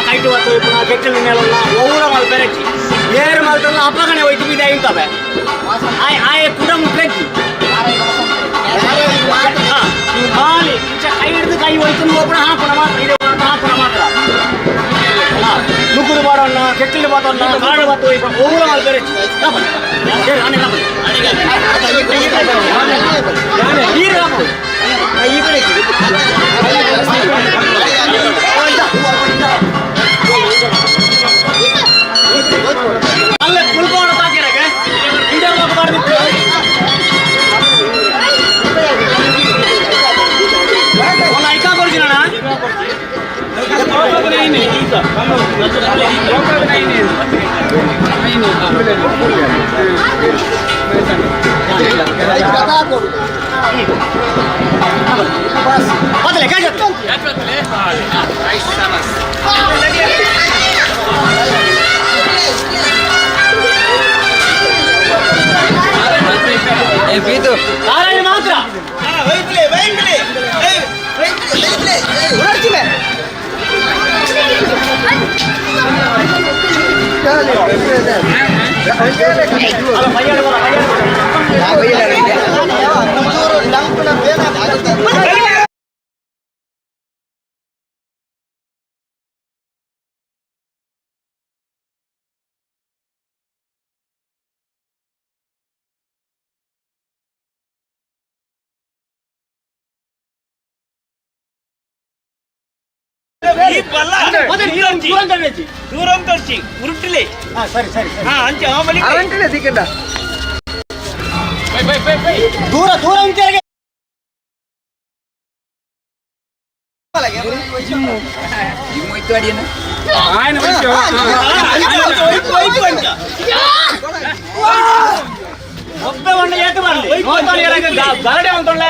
ಕೈಟು ಬತ್ತು ಇಪ್ಪುನ ಕೆಚ್ಚಲು ನೆಲೆಲ್ಲ ಊರ ಮಲ್ಪೆರಚ್ಚಿ ಏರು ಮಲ್ಪೆಲ್ಲ ಅಪ್ಪಗನೆ ಹೋಯ್ತು ಬಿದೆ ಇಂತವೆ ಆಯ ಕೂಡ ಮುಟ್ರೆಚ್ಚಿ ಖಾಲಿ ಕೈ ಹಿಡಿದು ಕೈ ಹೋಯ್ತು ಒಬ್ಬನ ಹಾಕೋಣ ಮಾತ್ರ ಇದೆ ಹಾಕೋಣ ಮಾತ್ರ ನುಗ್ಗುದು ಬಾಡೋಣ ಕೆಚ್ಚಲು ಬಾತೋಣ ಕಾಡು ಬತ್ತು ಊರ ಮಲ್ಪೆರಚ್ಚಿ ನೀರು ಈ ಕಡೆ ಅಲ್ಲ ಕುಲ್ಕೋಣ ತಾಕಿರಕ್ಕೆ ಇಂಡಿಯಾ ಮಾಡ್ಬಿಟ್ಟು ಒಂದು ಐಕಾ ಕೊಡ್ತೀನಿ ಬದಲೇ ಕಾಜತ್ತು ನಾರಾಯಣ ಮಾತ್ರ దూరం తోచి ఉరుట్లే సరే సరే అంతే అవంటలే దిగండా దూర దూరం తిరగే జిమ్ము ఇత్తు అడియన ఆయన వచ్చి వైపు ಒಬ್ಬ ಒಂದು ಏಟು ಬರಲಿ ನೋಡ್ತಾನೆ ಯಾರಾಗ ಗರಡೆ ಅಂತೊಳ್ಳ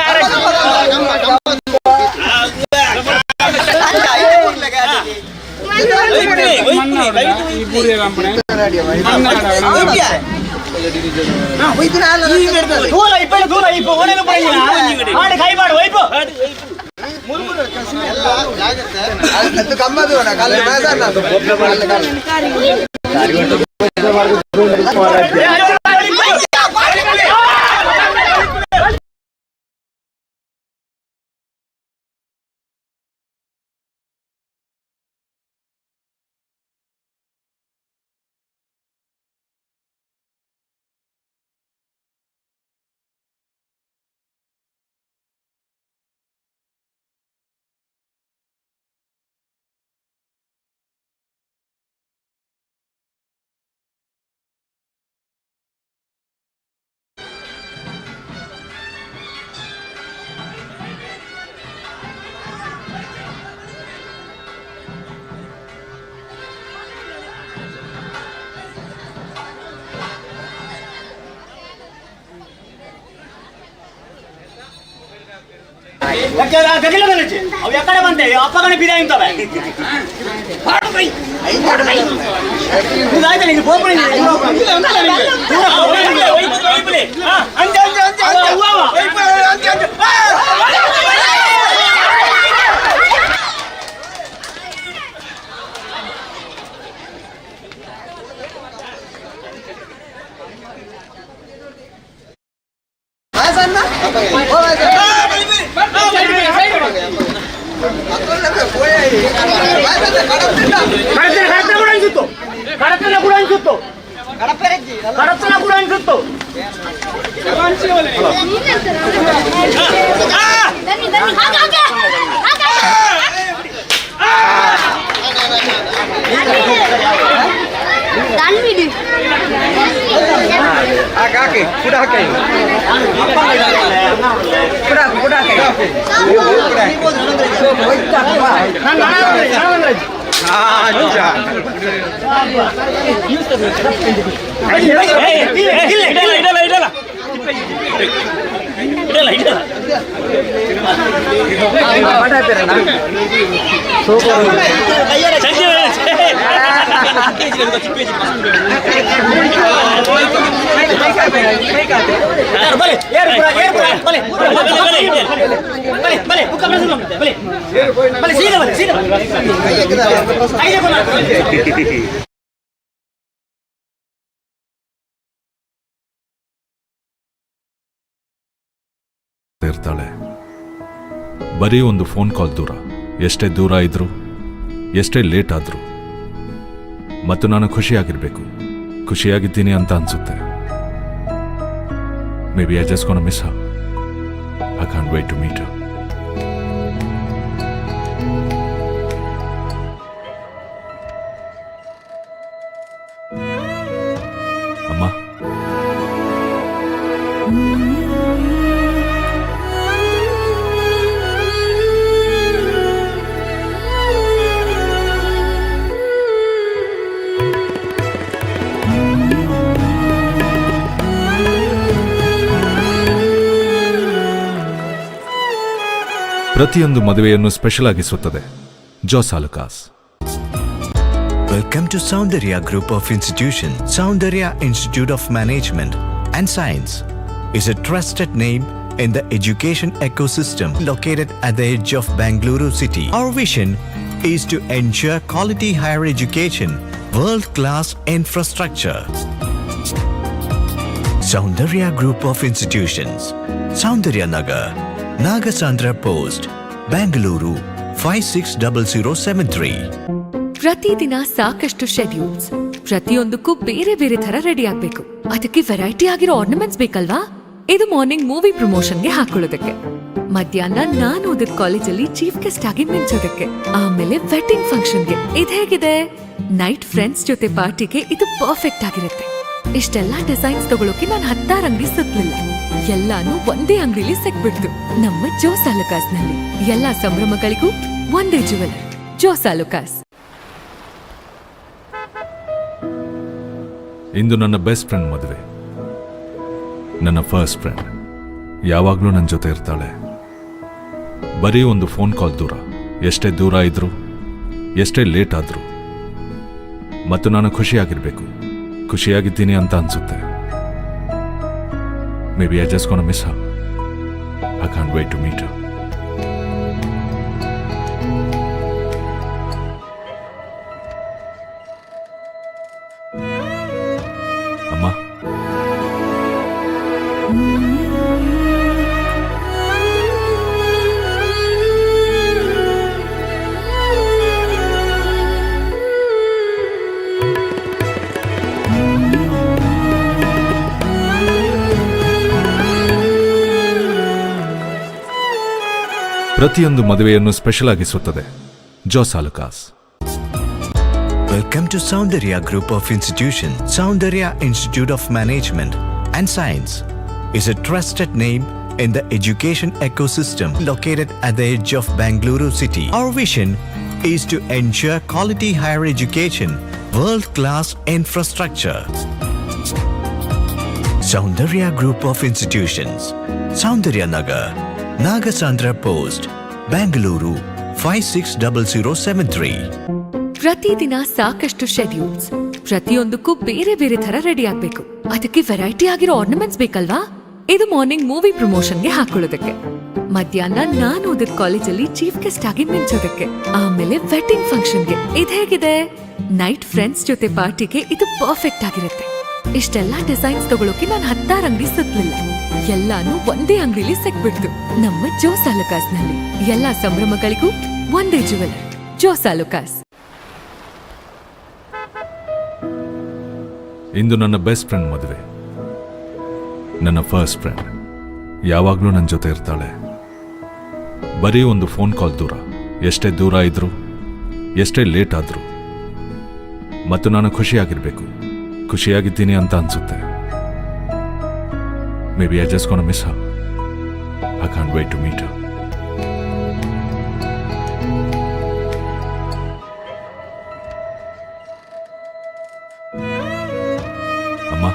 అవి ఎక్కడ పంటే అప్పగానే బిర్యా ఇంతవే నీకు పోపడి ಹಾಕಿ ಕೂಡ ಹಾಕಿ ಕೂಡ ಇರ್ತಾಳೆ. ಬರೀ ಒಂದು ಫೋನ್ ಕಾಲ್ ದೂರ, ಎಷ್ಟೇ ದೂರ ಇದ್ರು, ಎಷ್ಟೇ ಲೇಟ್ ಆದ್ರು, ಮತ್ತು ನಾನು ಖುಷಿಯಾಗಿರ್ಬೇಕು, ಖುಷಿಯಾಗಿದ್ದೀನಿ ಅಂತ ಅನ್ಸುತ್ತೆ. Maybe I just gonna miss her. I can't wait to meet her. ಅಮ್ಮ, ಪ್ರತಿಯೊಂದು ಮದುವೆಯನ್ನು ಸ್ಪೆಷಲ್ ಆಗಿಸುತ್ತದೆ ಜಾಸ್ ಆಲುಕಾಸ್. Welcome to Soundarya Group of Institutions. Soundarya Institute of Management and Science is a trusted name in the education ecosystem located at the edge of Bangalore city. Our vision is to ensure quality higher education, world-class infrastructure. Soundarya Group of Institutions, Soundarya Nagar, Nagasandra Post, Bangalore 560073. ಪ್ರತಿದಿನ ಸಾಕಷ್ಟು ಶೆಡ್ಯೂಲ್ಸ್, ಪ್ರತಿಯೊಂದಕ್ಕೂ ಬೇರೆ ಬೇರೆ ತರ ರೆಡಿ ಆಗ್ಬೇಕು. ಅದಕ್ಕೆ ವೆರೈಟಿ ಆಗಿರೋ ಆರ್ನಮೆಂಟ್ಸ್ ಬೇಕಲ್ವಾ? ಇದು ಮಾರ್ನಿಂಗ್ ಮೂವಿ ಪ್ರಮೋಷನ್ಗೆ ಹಾಕೊಳ್ಳೋದಕ್ಕೆ, ಮಧ್ಯಾಹ್ನ ನಾನು ಓದಿದ ಕಾಲೇಜಲ್ಲಿ ಚೀಫ್ ಗೆಸ್ಟ್ ಆಗಿ ಮಿಂಚೋದಕ್ಕೆ, ಆಮೇಲೆ ವೆಡ್ಡಿಂಗ್ ಫಂಕ್ಷನ್ಗೆ. ಇದು ಹೇಗಿದೆ? ನೈಟ್ ಫ್ರೆಂಡ್ಸ್ ಜೊತೆ ಪಾರ್ಟಿಗೆ ಇದು ಪರ್ಫೆಕ್ಟ್ ಆಗಿರುತ್ತೆ. ಇಷ್ಟೆಲ್ಲ ಡಿಸೈನ್ಸ್ ತಗೊಳಕ್ಕೆ ನಾನು 16 ಅಂಗಡಿ ಸುತ್ತಲಿಲ್ಲ, ಎಲ್ಲಾನು ಒಂದೇ ಅಂಗಡಿಲಿ ಸಿಕ್ಬಿಡ್ತು. ನಮ್ಮ ಜೋಸ್ ಆಲುಕಾಸ್ ನಲ್ಲಿ ಎಲ್ಲಾ ಸಂಭ್ರಮಗಳಿಗೂ ಒಂದೇ ಜುವೆಲರ್, ಜೋಸ್ ಆಲುಕಾಸ್. ಇಂದು ನನ್ನ ಬೆಸ್ಟ್ ಫ್ರೆಂಡ್ ಮದುವೆ. ನನ್ನ ಫಸ್ಟ್ ಫ್ರೆಂಡ್ ಯಾವಾಗಲೂ ನನ್ನ ಜೊತೆ ಇರ್ತಾಳೆ. ಬರೀ ಒಂದು ಫೋನ್ ಕಾಲ್ ದೂರ, ಎಷ್ಟೇ ದೂರ ಇದ್ರು, ಎಷ್ಟೇ ಲೇಟ್ ಆದ್ರು, ಮತ್ತು ನಾನು ಖುಷಿಯಾಗಿರ್ಬೇಕು, ಖುಷಿಯಾಗಿದ್ದೀನಿ ಅಂತ ಅನ್ಸುತ್ತೆ. Maybe I just gonna miss her. I can't wait to meet her. ಅಮ್ಮ, ಪ್ರತಿಯೊಂದು ಮದುವೆಯನ್ನು ಸ್ಪೆಷಲ್ ಆಗಿಸುತ್ತದೆ ಜಾಸ್ ಆಲುಕಾಸ್. Welcome to Soundarya Group of Institutions. Soundarya Institute of Management and Science is a trusted name in the education ecosystem located at the edge of Bangalore city. Our vision is to ensure quality higher education, world-class infrastructure. Soundarya Group of Institutions, Soundarya Nagar, Nagasandra Post, Bangalore 560073. ಪ್ರತಿದಿನ ಸಾಕಷ್ಟು ಶೆಡ್ಯೂಲ್ಸ್, ಪ್ರತಿಯೊಂದಕ್ಕೂ ಬೇರೆ ಬೇರೆ ತರ ರೆಡಿ ಆಗ್ಬೇಕು. ಅದಕ್ಕೆ ವೆರೈಟಿ ಆಗಿರೋ ಆರ್ನಮೆಂಟ್ಸ್ ಬೇಕಲ್ವಾ? ಇದು ಮಾರ್ನಿಂಗ್ ಮೂವಿ ಪ್ರಮೋಷನ್ಗೆ ಹಾಕೊಳ್ಳೋದಕ್ಕೆ, ಮಧ್ಯಾಹ್ನ ನಾನು ಓದಿದ ಕಾಲೇಜಲ್ಲಿ ಚೀಫ್ ಗೆಸ್ಟ್ ಆಗಿ ಮಿಂಚೋದಕ್ಕೆ, ಆಮೇಲೆ ವೆಡ್ಡಿಂಗ್ ಫಂಕ್ಷನ್ಗೆ. ಇದು ಹೇಗಿದೆ? ನೈಟ್ ಫ್ರೆಂಡ್ಸ್ ಜೊತೆ ಪಾರ್ಟಿಗೆ ಇದು ಪರ್ಫೆಕ್ಟ್ ಆಗಿರುತ್ತೆ. ಇಷ್ಟೆಲ್ಲ ಡಿಸೈನ್ಸ್ ತಗೊಳಕ್ಕೆ ನಾನು 16 ಅಂಗಡಿ ಸುತ್ತಲಿಲ್ಲ, ಎಲ್ಲಾನು ಒಂದೇ ಅಂಗಡಿಲಿ ಸಿಕ್ಬಿಡ್ತು. ನಮ್ಮ ಜೋಸ್ ಆಲುಕಾಸ್ ನಲ್ಲಿ ಎಲ್ಲಾ ಸಂಭ್ರಮಗಳಿಗೂ ಒಂದೇ ಜುವೆಲರ್, ಜೋಸಾ ಲುಕಾಸ್. ಇಂದು ನನ್ನ ಬೆಸ್ಟ್ ಫ್ರೆಂಡ್ ಮದುವೆ. ನನ್ನ ಫಸ್ಟ್ ಫ್ರೆಂಡ್ ಯಾವಾಗಲೂ ನನ್ನ ಜೊತೆ ಇರ್ತಾಳೆ. ಬರೀ ಒಂದು ಫೋನ್ ಕಾಲ್ ದೂರ. ಎಷ್ಟೇ ದೂರ ಇದ್ರು, ಎಷ್ಟೇ ಲೇಟ್ ಆದರೂ, ಮತ್ತು ನಾನು ಖುಷಿಯಾಗಿರ್ಬೇಕು. ಖುಷಿಯಾಗಿದ್ದೀನಿ ಅಂತ ಅನ್ಸುತ್ತೆ. Maybe I just gonna miss her. I can't wait to meet her. ಅಮ್ಮ,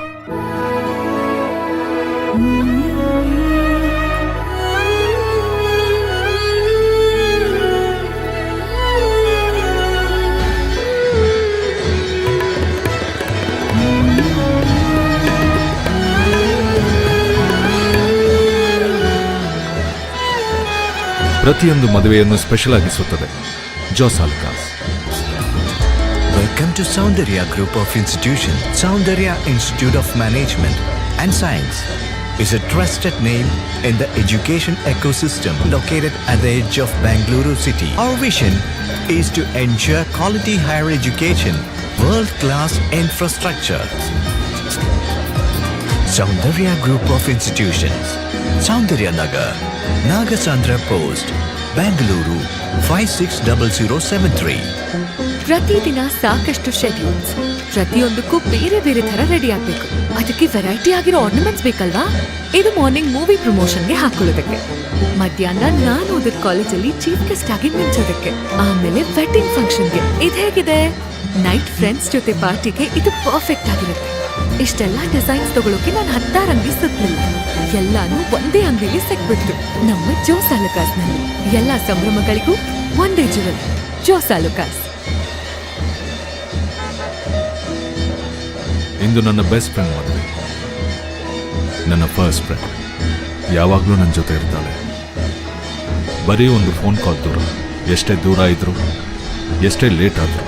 ಪ್ರತಿಯೊಂದು ಮದುವೆಯನ್ನು ಸ್ಪೆಷಲ್ ಆಗಿಸುತ್ತದೆ Jos Alukkas. Welcome to Soundarya Group of Institutions. Soundarya Institute of Management and Science is a trusted name in the education ecosystem located at the edge of Bangalore city. Our vision is to ensure quality higher education, world-class infrastructure. Soundarya Group of Institutions, Soundarya Nagar, Nagasandra Post, Bangalore 560073. ಪ್ರತಿದಿನ ಸಾಕಷ್ಟು ಶೆಡ್ಯೂಲ್ಸ್, ಪ್ರತಿಯೊಂದಕ್ಕೂ ಬೇರೆ ಬೇರೆ ತರ ರೆಡಿ ಆಗ್ಬೇಕು. ಅದಕ್ಕೆ ವೆರೈಟಿ ಆಗಿರೋ ಆರ್ನಮೆಂಟ್ಸ್ ಬೇಕಲ್ವಾ? ಇದು ಮಾರ್ನಿಂಗ್ ಮೂವಿ ಪ್ರಮೋಷನ್ಗೆ ಹಾಕೊಳ್ಳೋದಕ್ಕೆ, ಮಧ್ಯಾಹ್ನ ನಾನು ಓದಿದ ಕಾಲೇಜಲ್ಲಿ ಚೀಫ್ ಗೆಸ್ಟ್ ಆಗಿ ಮಿಂಚೋದಕ್ಕೆ, ಆಮೇಲೆ ವೆಡ್ಡಿಂಗ್ ಫಂಕ್ಷನ್ಗೆ. ಇದು ಹೇಗಿದೆ? ನೈಟ್ ಫ್ರೆಂಡ್ಸ್ ಜೊತೆ ಪಾರ್ಟಿಗೆ ಇದು ಪರ್ಫೆಕ್ಟ್ ಆಗಿರುತ್ತೆ. ಇಷ್ಟೆಲ್ಲ ಡಿಸೈನ್ಸ್ ತಗೊಳಕ್ಕೆ ನಾನು 10 ಅಂಗಡಿ ಸುತ್ತಲಿಲ್ಲ. ಎಲ್ಲಾನು ಒಂದೇ ಅಂಗಡಿಲಿ ಸಿಕ್ಬಿಡ್ತು, ನಮ್ಮ ಜೋಸಾ ಲುಕಾಸ್ನಲ್ಲಿ. ಎಲ್ಲ ಸಂಭ್ರಮಗಳಿಗೂ ಒಂದೇ ಜುವೆಲ್, ಜೋಸಾ ಲುಕಾಸ್. ಇಂದು ನನ್ನ ಬೆಸ್ಟ್ ಫ್ರೆಂಡ್ ಮದುವೆ. ನನ್ನ ಫಸ್ಟ್ ಫ್ರೆಂಡ್ ಯಾವಾಗಲೂ ನನ್ನ ಜೊತೆ ಇರ್ತಾಳೆ. ಬರೀ ಒಂದು ಫೋನ್ ಕಾಲ್ ದೂರ. ಎಷ್ಟೇ ದೂರ ಇದ್ರು, ಎಷ್ಟೇ ಲೇಟ್ ಆದರೂ,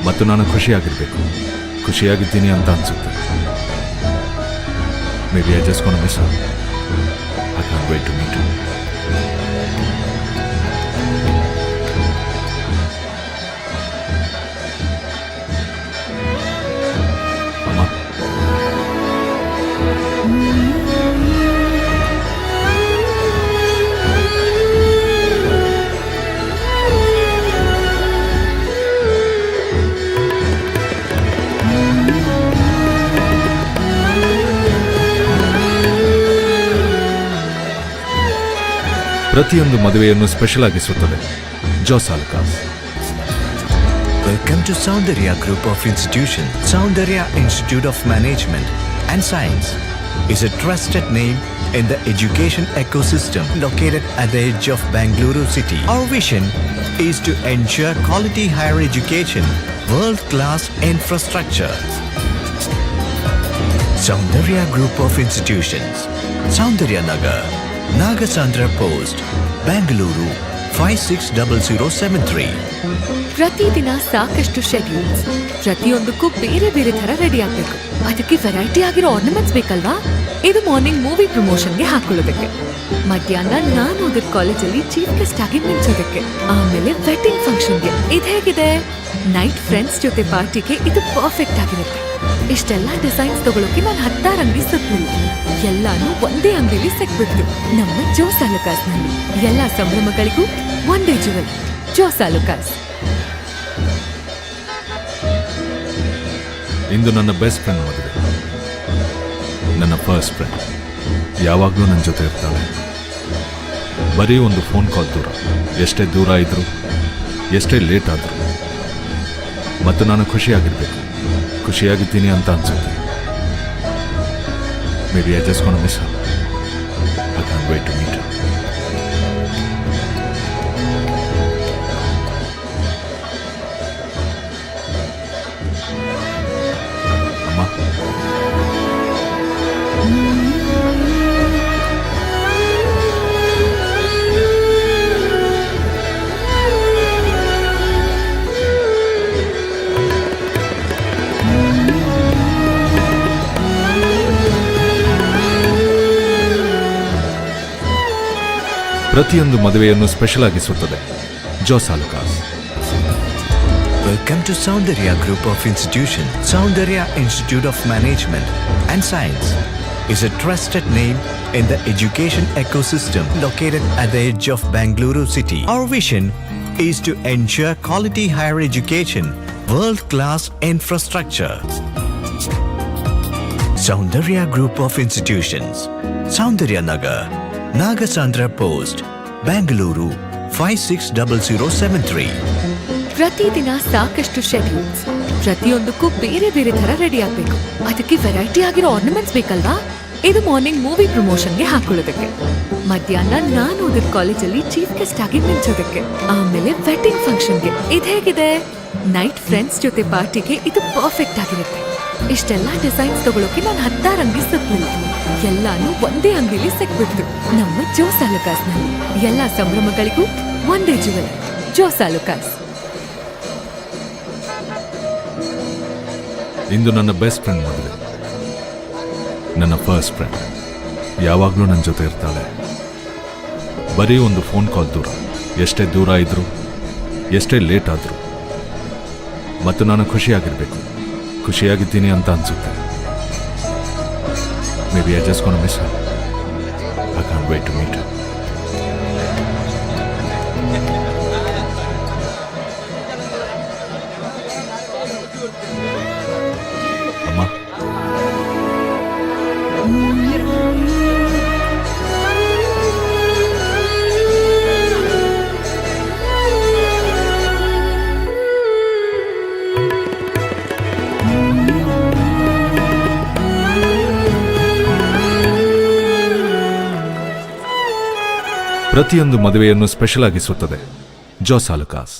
ಮತ್ತು ನಾನು ಖುಷಿಯಾಗಿರ್ಬೇಕು. ಖುಷಿಯಾಗಿದ್ದೀನಿ ಅಂತ ಅನ್ಸುತ್ತೆ. Maybe I just gonna miss her. I can't wait to meet her. ಪ್ರತಿಯೊಂದು ಮದುವೆಯನ್ನು ಸ್ಪೆಷಲ್ ಆಗಿಸುತ್ತದೆ Jos Alukkas. Welcome to Soundarya Group of Institutions. Soundarya Institute of Management and Science is a trusted name in the education ecosystem located at the edge of Bangalore city. Our vision is to ensure quality higher education, world-class infrastructure. Soundarya Group of Institutions, Soundarya Nagar, Nagasandra Post, Bangalore 560073. ಪ್ರತಿದಿನ ಸಾಕಷ್ಟು ಶೆಡ್ಯೂಲ್ಸ್, ಪ್ರತಿಯೊಂದಕ್ಕೂ ಬೇರೆ ಬೇರೆ ತರ ರೆಡಿ ಆಗ್ಬೇಕು. ಅದಕ್ಕೆ ವೆರೈಟಿ ಆಗಿರೋ ಆರ್ನಮೆಂಟ್ಸ್ ಬೇಕಲ್ವಾ? ಇದು ಮಾರ್ನಿಂಗ್ ಮೂವಿ ಪ್ರಮೋಷನ್ಗೆ ಹಾಕೊಳ್ಳೋದಕ್ಕೆ, ಮಧ್ಯಾಹ್ನ ನಾನು ಓದಿದ ಕಾಲೇಜಲ್ಲಿ ಚೀಫ್ ಗೆಸ್ಟ್ ಆಗಿ ಮಿಂಚೋದಕ್ಕೆ, ಆಮೇಲೆ ವೆಡ್ಡಿಂಗ್ ಫಂಕ್ಷನ್ಗೆ. ಇದು ಹೇಗಿದೆ? ನೈಟ್ ಫ್ರೆಂಡ್ಸ್ ಜೊತೆ ಪಾರ್ಟಿಗೆ ಇದು ಪರ್ಫೆಕ್ಟ್ ಆಗಿರುತ್ತೆ. ಇಷ್ಟೆಲ್ಲ ಡಿಸೈನ್ಸ್ ತಗೊಳಕ್ಕೆ ನಾನು 10 ಅಂಗಡಿ ಸುತ್ತಲಿಲ್ಲ. ಎಲ್ಲಾನು ಒಂದೇ ಅಂಗಡಿಲಿ ಸಿಕ್ಬಿಡ್ತು, ನಮ್ಮ ಜೋಸಾ ಲುಕಾಸ್ನಲ್ಲಿ. ಎಲ್ಲ ಸಂಭ್ರಮಗಳಿಗೂ ಒಂದೇ ಜುವೆಲ್, ಜೋಸಾ ಲುಕಾಸ್. ಇಂದು ನನ್ನ ಬೆಸ್ಟ್ ಫ್ರೆಂಡ್ ಮದುವೆ. ನನ್ನ ಫಸ್ಟ್ ಫ್ರೆಂಡ್ ಯಾವಾಗಲೂ ನನ್ನ ಜೊತೆ ಇರ್ತಾಳೆ. ಬರೀ ಒಂದು ಫೋನ್ ಕಾಲ್ ದೂರ. ಎಷ್ಟೇ ದೂರ ಇದ್ರು, ಎಷ್ಟೇ ಲೇಟ್ ಆದರೂ, ಮತ್ತು ನಾನು ಖುಷಿಯಾಗಿರ್ಬೇಕು. ಖುಷಿಯಾಗಿದ್ದೀನಿ ಅಂತ ಅನ್ಸುತ್ತೆ. Maybe I just gonna miss her. I can't wait to meet her. ಅಮ್ಮ, ಪ್ರತಿಯೊಂದು ಮದುವೆಯನ್ನು ಸ್ಪೆಷಲ್ ಆಗಿಸುತ್ತದೆ Jos Alucas. Welcome to Soundarya Group of Institutions. Soundarya Institute of Management and Science is a trusted name in the education ecosystem located at the edge of Bangalore city. Our vision is to ensure quality higher education, world-class infrastructure. Soundarya Group of Institutions, Soundarya Nagar, Nagasandra Post, Bangalore 560073. ಪ್ರತಿದಿನ ಸಾಕಷ್ಟು ಶೆಡ್ಯೂಲ್ಸ್, ಪ್ರತಿಯೊಂದಕ್ಕೂ ಬೇರೆ ಬೇರೆ ತರ ರೆಡಿ ಆಗ್ಬೇಕು. ಅದಕ್ಕೆ ವೆರೈಟಿ ಆಗಿರೋ ಆರ್ನಮೆಂಟ್ಸ್ ಬೇಕಲ್ವಾ? ಇದು ಮಾರ್ನಿಂಗ್ ಮೂವಿ ಪ್ರಮೋಷನ್ಗೆ ಹಾಕೊಳ್ಳೋದಕ್ಕೆ, ಮಧ್ಯಾಹ್ನ ನಾನು ಓದಿದ ಕಾಲೇಜಲ್ಲಿ ಚೀಫ್ ಗೆಸ್ಟ್ ಆಗಿ ಮಿಂಚೋದಕ್ಕೆ, ಆಮೇಲೆ ವೆಡ್ಡಿಂಗ್ ಫಂಕ್ಷನ್ಗೆ. ಇದು ಹೇಗಿದೆ? ನೈಟ್ ಫ್ರೆಂಡ್ಸ್ ಜೊತೆ ಪಾರ್ಟಿಗೆ ಇದು ಪರ್ಫೆಕ್ಟ್ ಆಗಿರುತ್ತೆ. ಇಷ್ಟೆಲ್ಲ ಡಿಸೈನ್ಸ್ ತಗೊಳಕ್ಕೆ ನಾನು 10 ಅಂಗಡಿ ಸುತ್ತಲಿಲ್ಲ, ಎಲ್ಲಾನು ಒಂದೇ ಅಂಗಡಿಲಿ ಸಿಕ್ಬಿಡ್ತು. ನಮ್ಮ ಜೋಸ್ ಆಲುಕಾಸ್ನಲ್ಲಿ ಎಲ್ಲ ಸಂಭ್ರಮಗಳಿಗೂ ಒಂದೇ ಜುವೆಲರ್, ಜೋಸ್ ಆಲುಕಾಸ್. ಇಂದು ನನ್ನ ಬೆಸ್ಟ್ ಫ್ರೆಂಡ್ ಮದುವೆ. ನನ್ನ ಫಸ್ಟ್ ಫ್ರೆಂಡ್ ಯಾವಾಗಲೂ ನನ್ನ ಜೊತೆ ಇರ್ತಾಳೆ. ಬರೀ ಒಂದು ಫೋನ್ ಕಾಲ್ ದೂರ. ಎಷ್ಟೇ ದೂರ ಇದ್ರೂ, ಎಷ್ಟೇ ಲೇಟ್ ಆದರೂ, ಮತ್ತು ನಾನು ಖುಷಿಯಾಗಿರಬೇಕು. ಖುಷಿಯಾಗಿದ್ದೀನಿ ಅಂತ ಅನ್ಸುತ್ತೆ. Maybe I just gonna miss her. I can't wait to meet her. ಅಮ್ಮ, ಪ್ರತಿಯೊಂದು ಮದುವೆಯನ್ನು ಸ್ಪೆಷಲ್ ಆಗಿಸುತ್ತದೆ ಜಾಸ್ ಆಲುಕಾಸ್.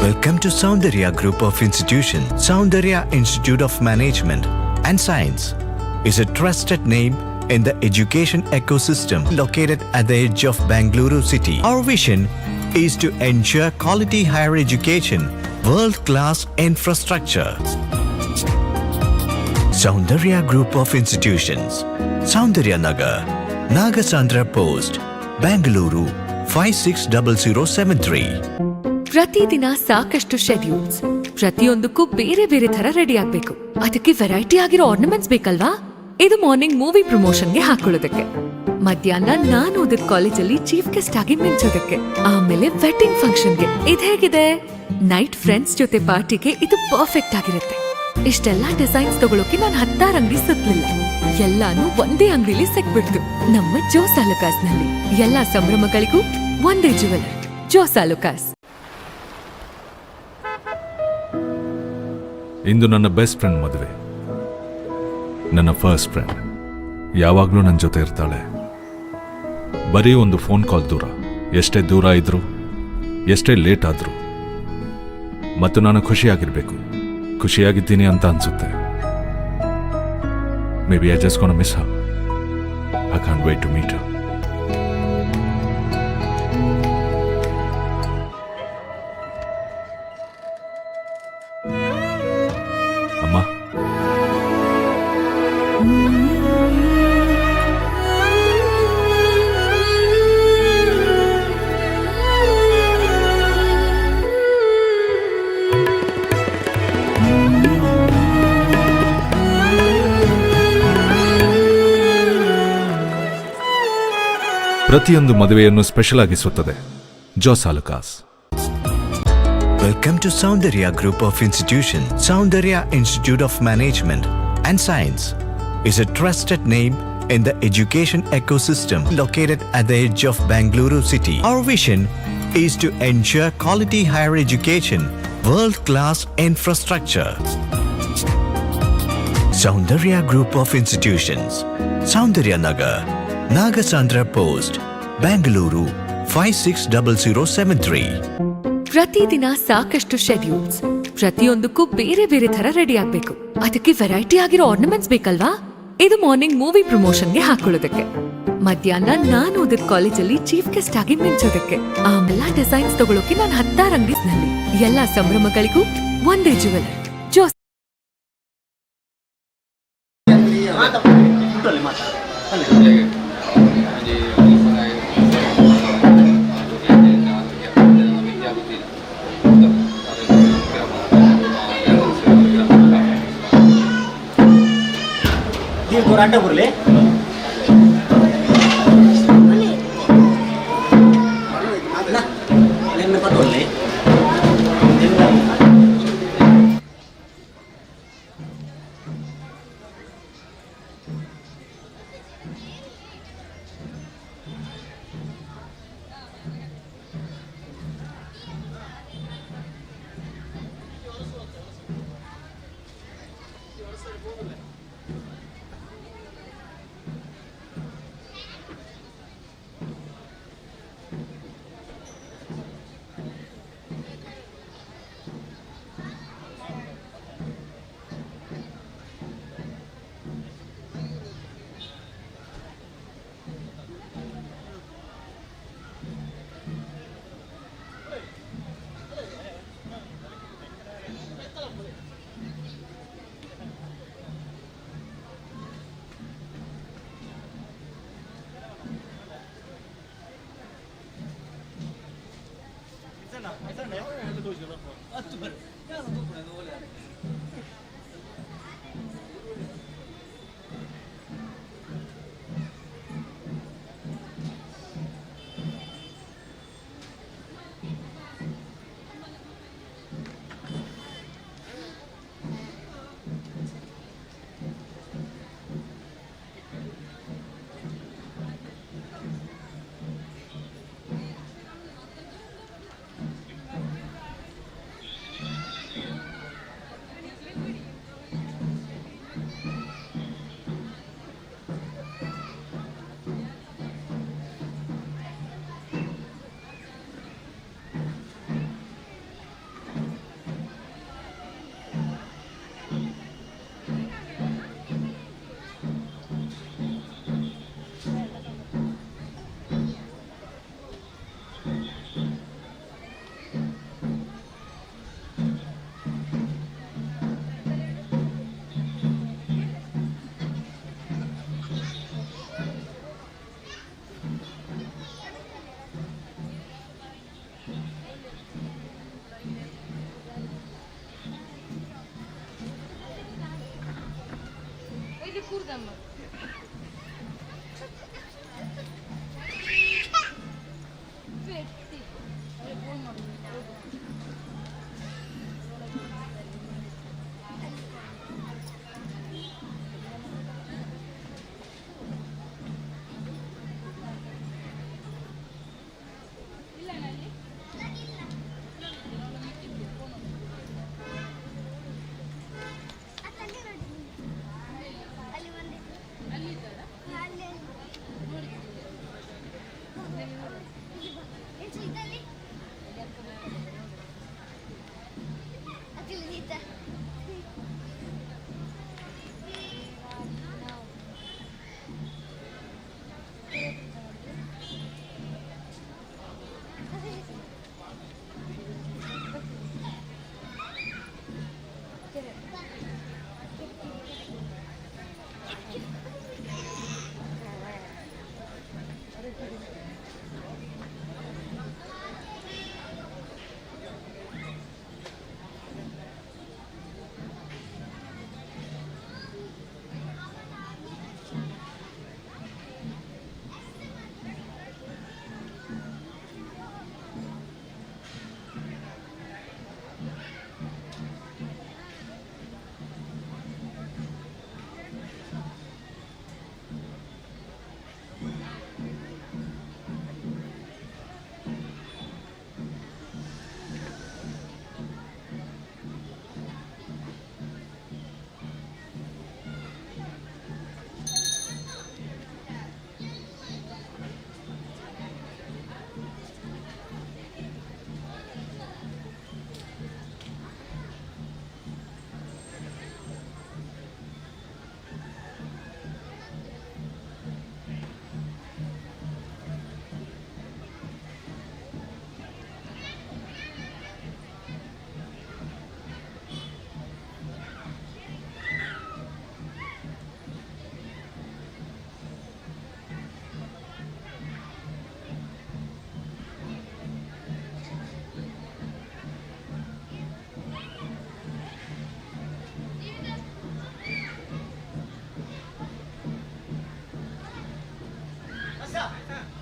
Welcome to Soundarya Group of Institutions. Soundarya Institute of Management and Science is a trusted name in the education ecosystem located at the edge of Bangalore city. Our vision is to ensure quality higher education, world-class infrastructure. Soundarya Group of Institutions, Soundarya Nagar, Nagasandra Post, Bangalore 560073. ಪ್ರತಿದಿನ ಸಾಕಷ್ಟು ಶೆಡ್ಯೂಲ್ಸ್, ಪ್ರತಿಯೊಂದಕ್ಕೂ ಬೇರೆ ಬೇರೆ ತರ ರೆಡಿ ಆಗ್ಬೇಕು. ಅದಕ್ಕೆ ವೆರೈಟಿ ಆಗಿರೋ ಆರ್ನಮೆಂಟ್ಸ್ ಬೇಕಲ್ವಾ? ಇದು ಮಾರ್ನಿಂಗ್ ಮೂವಿ ಪ್ರಮೋಷನ್ಗೆ ಹಾಕೊಳ್ಳೋದಕ್ಕೆ, ಮಧ್ಯಾಹ್ನ ನಾನು ಓದಿದ ಕಾಲೇಜಲ್ಲಿ ಚೀಫ್ ಗೆಸ್ಟ್ ಆಗಿ ಮಿಂಚೋದಕ್ಕೆ, ಆಮೇಲೆ ವೆಡ್ಡಿಂಗ್ ಫಂಕ್ಷನ್ಗೆ. ಇದು ಹೇಗಿದೆ? ನೈಟ್ ಫ್ರೆಂಡ್ಸ್ ಜೊತೆ ಪಾರ್ಟಿಗೆ ಇದು ಪರ್ಫೆಕ್ಟ್ ಆಗಿರುತ್ತೆ. ಇಷ್ಟೆಲ್ಲ ಡಿಸೈನ್ಸ್ ತಗೊಳಕ್ಕೆ ನಾನು 10 ಅಂಗಡಿ ಸುತ್ತಲಿಲ್ಲ, ಎಲ್ಲಾನು ಒಂದೇ ಅಂಗಡಿಲಿ ಸಿಕ್ಬಿಡ್ತು. ನಮ್ಮ ಜೋಸ್ ಆಲುಕಾಸ್ನಲ್ಲಿ ಎಲ್ಲ ಸಂಭ್ರಮಗಳಿಗೂ ಒಂದೇ ಜುವೆಲರ್, ಜೋಸ್ ಆಲುಕಾಸ್. ಇಂದು ನನ್ನ ಬೆಸ್ಟ್ ಫ್ರೆಂಡ್ ಮದುವೆ. ನನ್ನ ಫಸ್ಟ್ ಫ್ರೆಂಡ್ ಯಾವಾಗಲೂ ನನ್ನ ಜೊತೆ ಇರ್ತಾಳೆ. ಬರೀ ಒಂದು ಫೋನ್ ಕಾಲ್ ದೂರ. ಎಷ್ಟೇ ದೂರ ಇದ್ರೂ, ಎಷ್ಟೇ ಲೇಟ್ ಆದರೂ, ಮತ್ತು ನಾನು ಖುಷಿಯಾಗಿರಬೇಕು. ಖುಷಿಯಾಗಿದ್ದೀನಿ ಅಂತ ಅನ್ಸುತ್ತೆ. Maybe I just gonna miss her. I can't wait to meet her. ಅಮ್ಮ, ಪ್ರತಿಯೊಂದು ಮದುವೆಯನ್ನು ಸ್ಪೆಷಲ್ ಆಗಿಸುತ್ತದೆ ಜಾಸ್ ಆಲುಕಾಸ್. Welcome to Soundarya Group of Institutions. Soundarya Institute of Management and Science is a trusted name in the education ecosystem located at the edge of Bangalore city. Our vision is to ensure quality higher education, world-class infrastructure. Soundarya Group of Institutions, Soundarya Nagar, Nagasandra Post, Bangalore 560073. ಪ್ರತಿದಿನ ಸಾಕಷ್ಟು ಶೆಡ್ಯೂಲ್ಸ್, ಪ್ರತಿಯೊಂದಕ್ಕೂ ಬೇರೆ ಬೇರೆ ತರ ರೆಡಿ ಆಗ್ಬೇಕು. ಅದಕ್ಕೆ ವೆರೈಟಿ ಆಗಿರೋ ಆರ್ನಮೆಂಟ್ಸ್ ಬೇಕಲ್ವಾ? ಇದು ಮಾರ್ನಿಂಗ್ ಮೂವಿ ಪ್ರಮೋಷನ್ಗೆ ಹಾಕೊಳ್ಳೋದಕ್ಕೆ, ಮಧ್ಯಾಹ್ನ ನಾನು ಓದಿದ ಕಾಲೇಜಲ್ಲಿ ಚೀಫ್ ಗೆಸ್ಟ್ ಆಗಿ ಮಿಂಚೋದಕ್ಕೆ, ಆಮೇಲೆ ಡಿಸೈನ್ಸ್ ತಗೊಳಕ್ಕೆ ನಾನು 10 ಅಂಗಡಿನಲ್ಲಿ ಎಲ್ಲ ಸಂಭ್ರಮಗಳಿಗೂ ಒಂದೇ ಜುವೆಲರ್, ಜೋಸ್. ಅಡ್ಡ ಬರಲಿ ಪತ್ತೊಳ್ಳಿ Ya,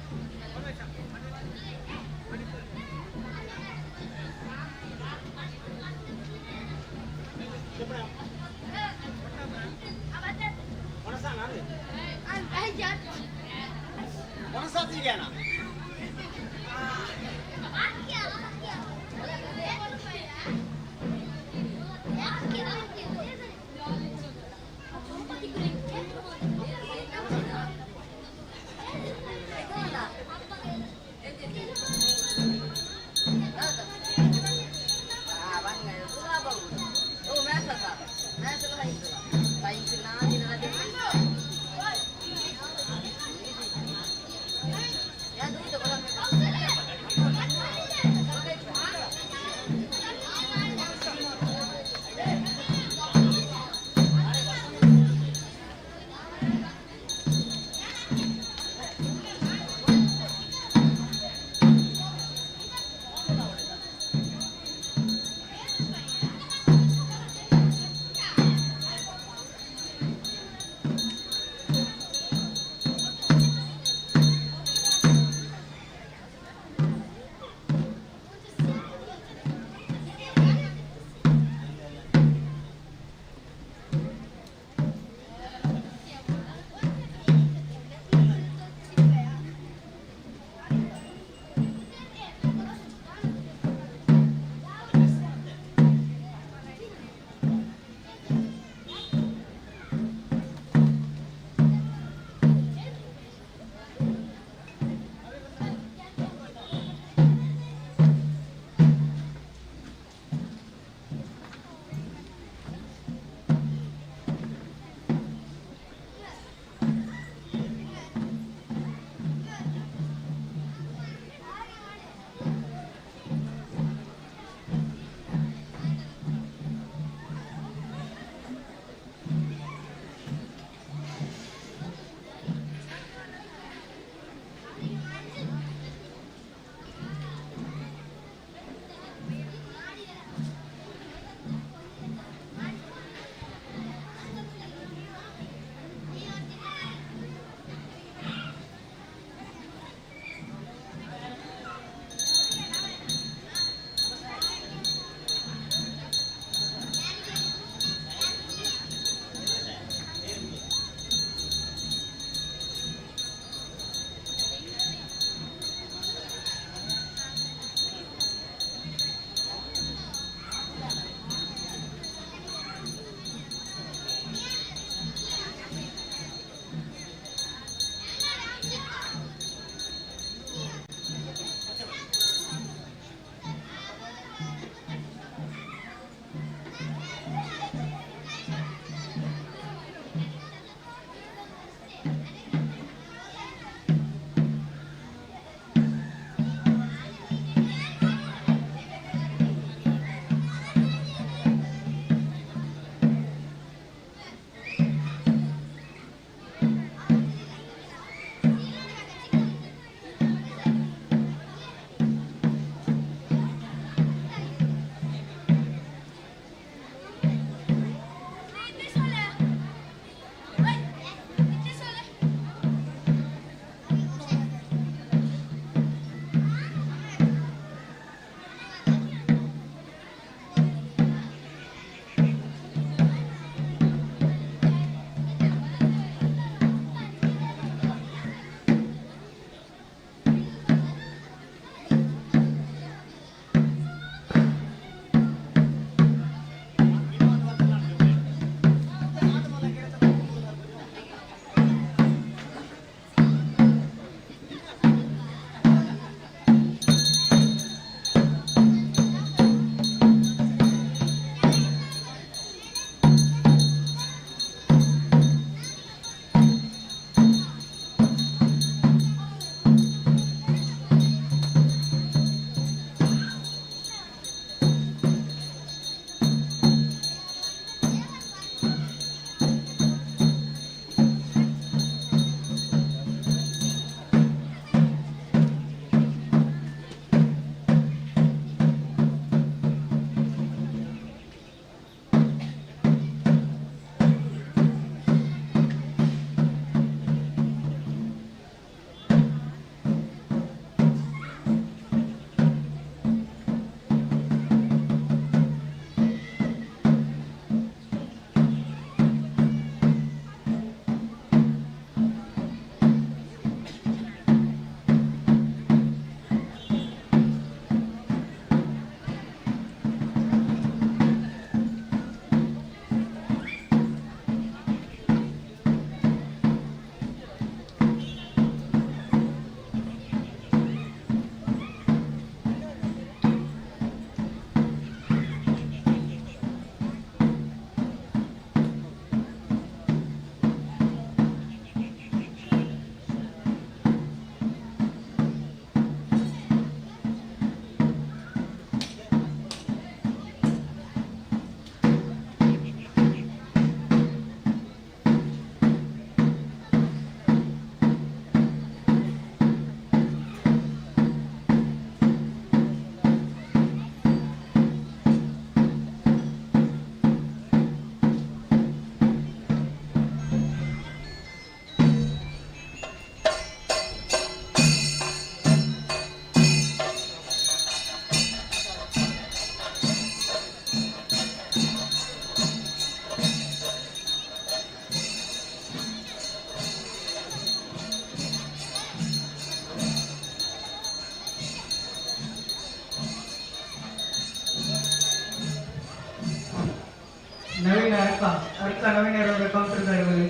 नवीन अर्का नवीन काउंटर कडे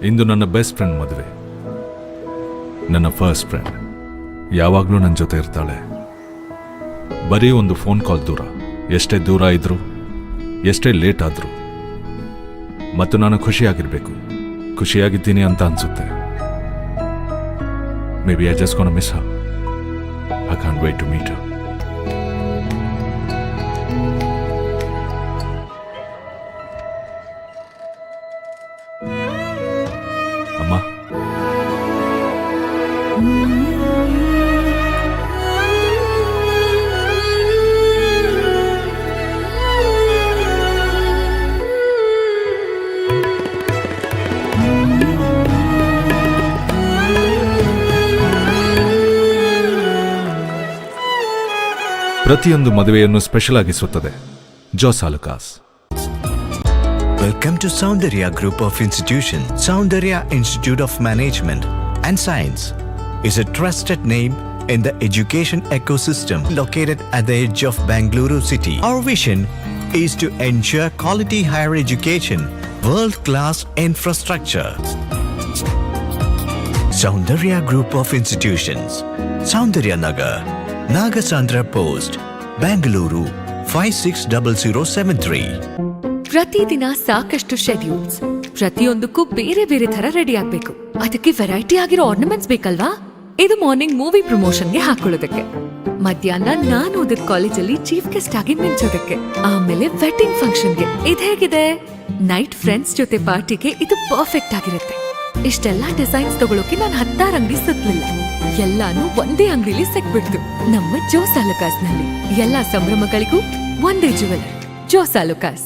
ಇಂದು ನನ್ನ ಬೆಸ್ಟ್ ಫ್ರೆಂಡ್ ಮದುವೆ. ನನ್ನ ಫಸ್ಟ್ ಫ್ರೆಂಡ್ ಯಾವಾಗಲೂ ನನ್ನ ಜೊತೆ ಇರ್ತಾಳೆ. ಬರೀ ಒಂದು ಫೋನ್ ಕಾಲ್ ದೂರ. ಎಷ್ಟೇ ದೂರ ಇದ್ರೂ, ಎಷ್ಟೇ ಲೇಟ್ ಆದರೂ, ಮತ್ತು ನಾನು ಖುಷಿಯಾಗಿರಬೇಕು. ಖುಷಿಯಾಗಿದ್ದೀನಿ ಅಂತ ಅನ್ಸುತ್ತೆ. Maybe I just gonna miss her. I can't wait to meet her. ಅಮ್ಮ, ಪ್ರತಿಯೊಂದು ಮದುವೆಯನ್ನು ಸ್ಪೆಷಲ್ ಆಗಿಸುತ್ತದೆ ಜಾಸ್ ಆಲುಕಾಸ್. Welcome to Soundarya Group of Institutions. Soundarya Institute of Management and Science is a trusted name in the education ecosystem located at the edge of Bangalore city. Our vision is to ensure quality higher education, world-class infrastructure. Soundarya Group of Institutions, Soundarya Nagar, Nagasandra Post, Bangalore 560073. ಪ್ರತಿದಿನ ಸಾಕಷ್ಟು ಶೆಡ್ಯೂಲ್ಸ್, ಪ್ರತಿಯೊಂದಕ್ಕೂ ಬೇರೆ ಬೇರೆ ತರ ರೆಡಿ ಆಗ್ಬೇಕು. ಅದಕ್ಕೆ ವೆರೈಟಿ ಆಗಿರೋ ಆರ್ನಮೆಂಟ್ಸ್ ಬೇಕಲ್ವಾ? ಇದು ಮಾರ್ನಿಂಗ್ ಮೂವಿ ಪ್ರಮೋಷನ್ಗೆ ಹಾಕೊಳ್ಳೋದಕ್ಕೆ, ಮಧ್ಯಾಹ್ನ ನಾನು ಓದಿದ ಕಾಲೇಜಲ್ಲಿ ಚೀಫ್ ಗೆಸ್ಟ್ ಆಗಿ ಮಿಂಚೋದಕ್ಕೆ, ಆಮೇಲೆ ವೆಡ್ಡಿಂಗ್ ಫಂಕ್ಷನ್ಗೆ. ಇದು ಹೇಗಿದೆ? ನೈಟ್ ಫ್ರೆಂಡ್ಸ್ ಜೊತೆ ಪಾರ್ಟಿಗೆ ಇದು ಪರ್ಫೆಕ್ಟ್ ಆಗಿರುತ್ತೆ. ಇಷ್ಟೆಲ್ಲಾ ಡಿಸೈನ್ಸ್ ತಗೊಳಕ್ಕೆ ನಾನು 16 ಅಂಗಡಿ ಸುತ್ತಲಿಲ್ಲ, ಎಲ್ಲಾನು ಒಂದೇ ಅಂಗಡಿಲಿ ಸಿಕ್ಬಿಡ್ತು. ನಮ್ಮ ಜೋಸಾಲುಕಾಸ್ ನಲ್ಲಿ ಎಲ್ಲಾ ಸಂಭ್ರಮಗಳಿಗೂ ಒಂದೇ ಜುವೆಲರ್, ಜೋಸಾಲುಕಾಸ್.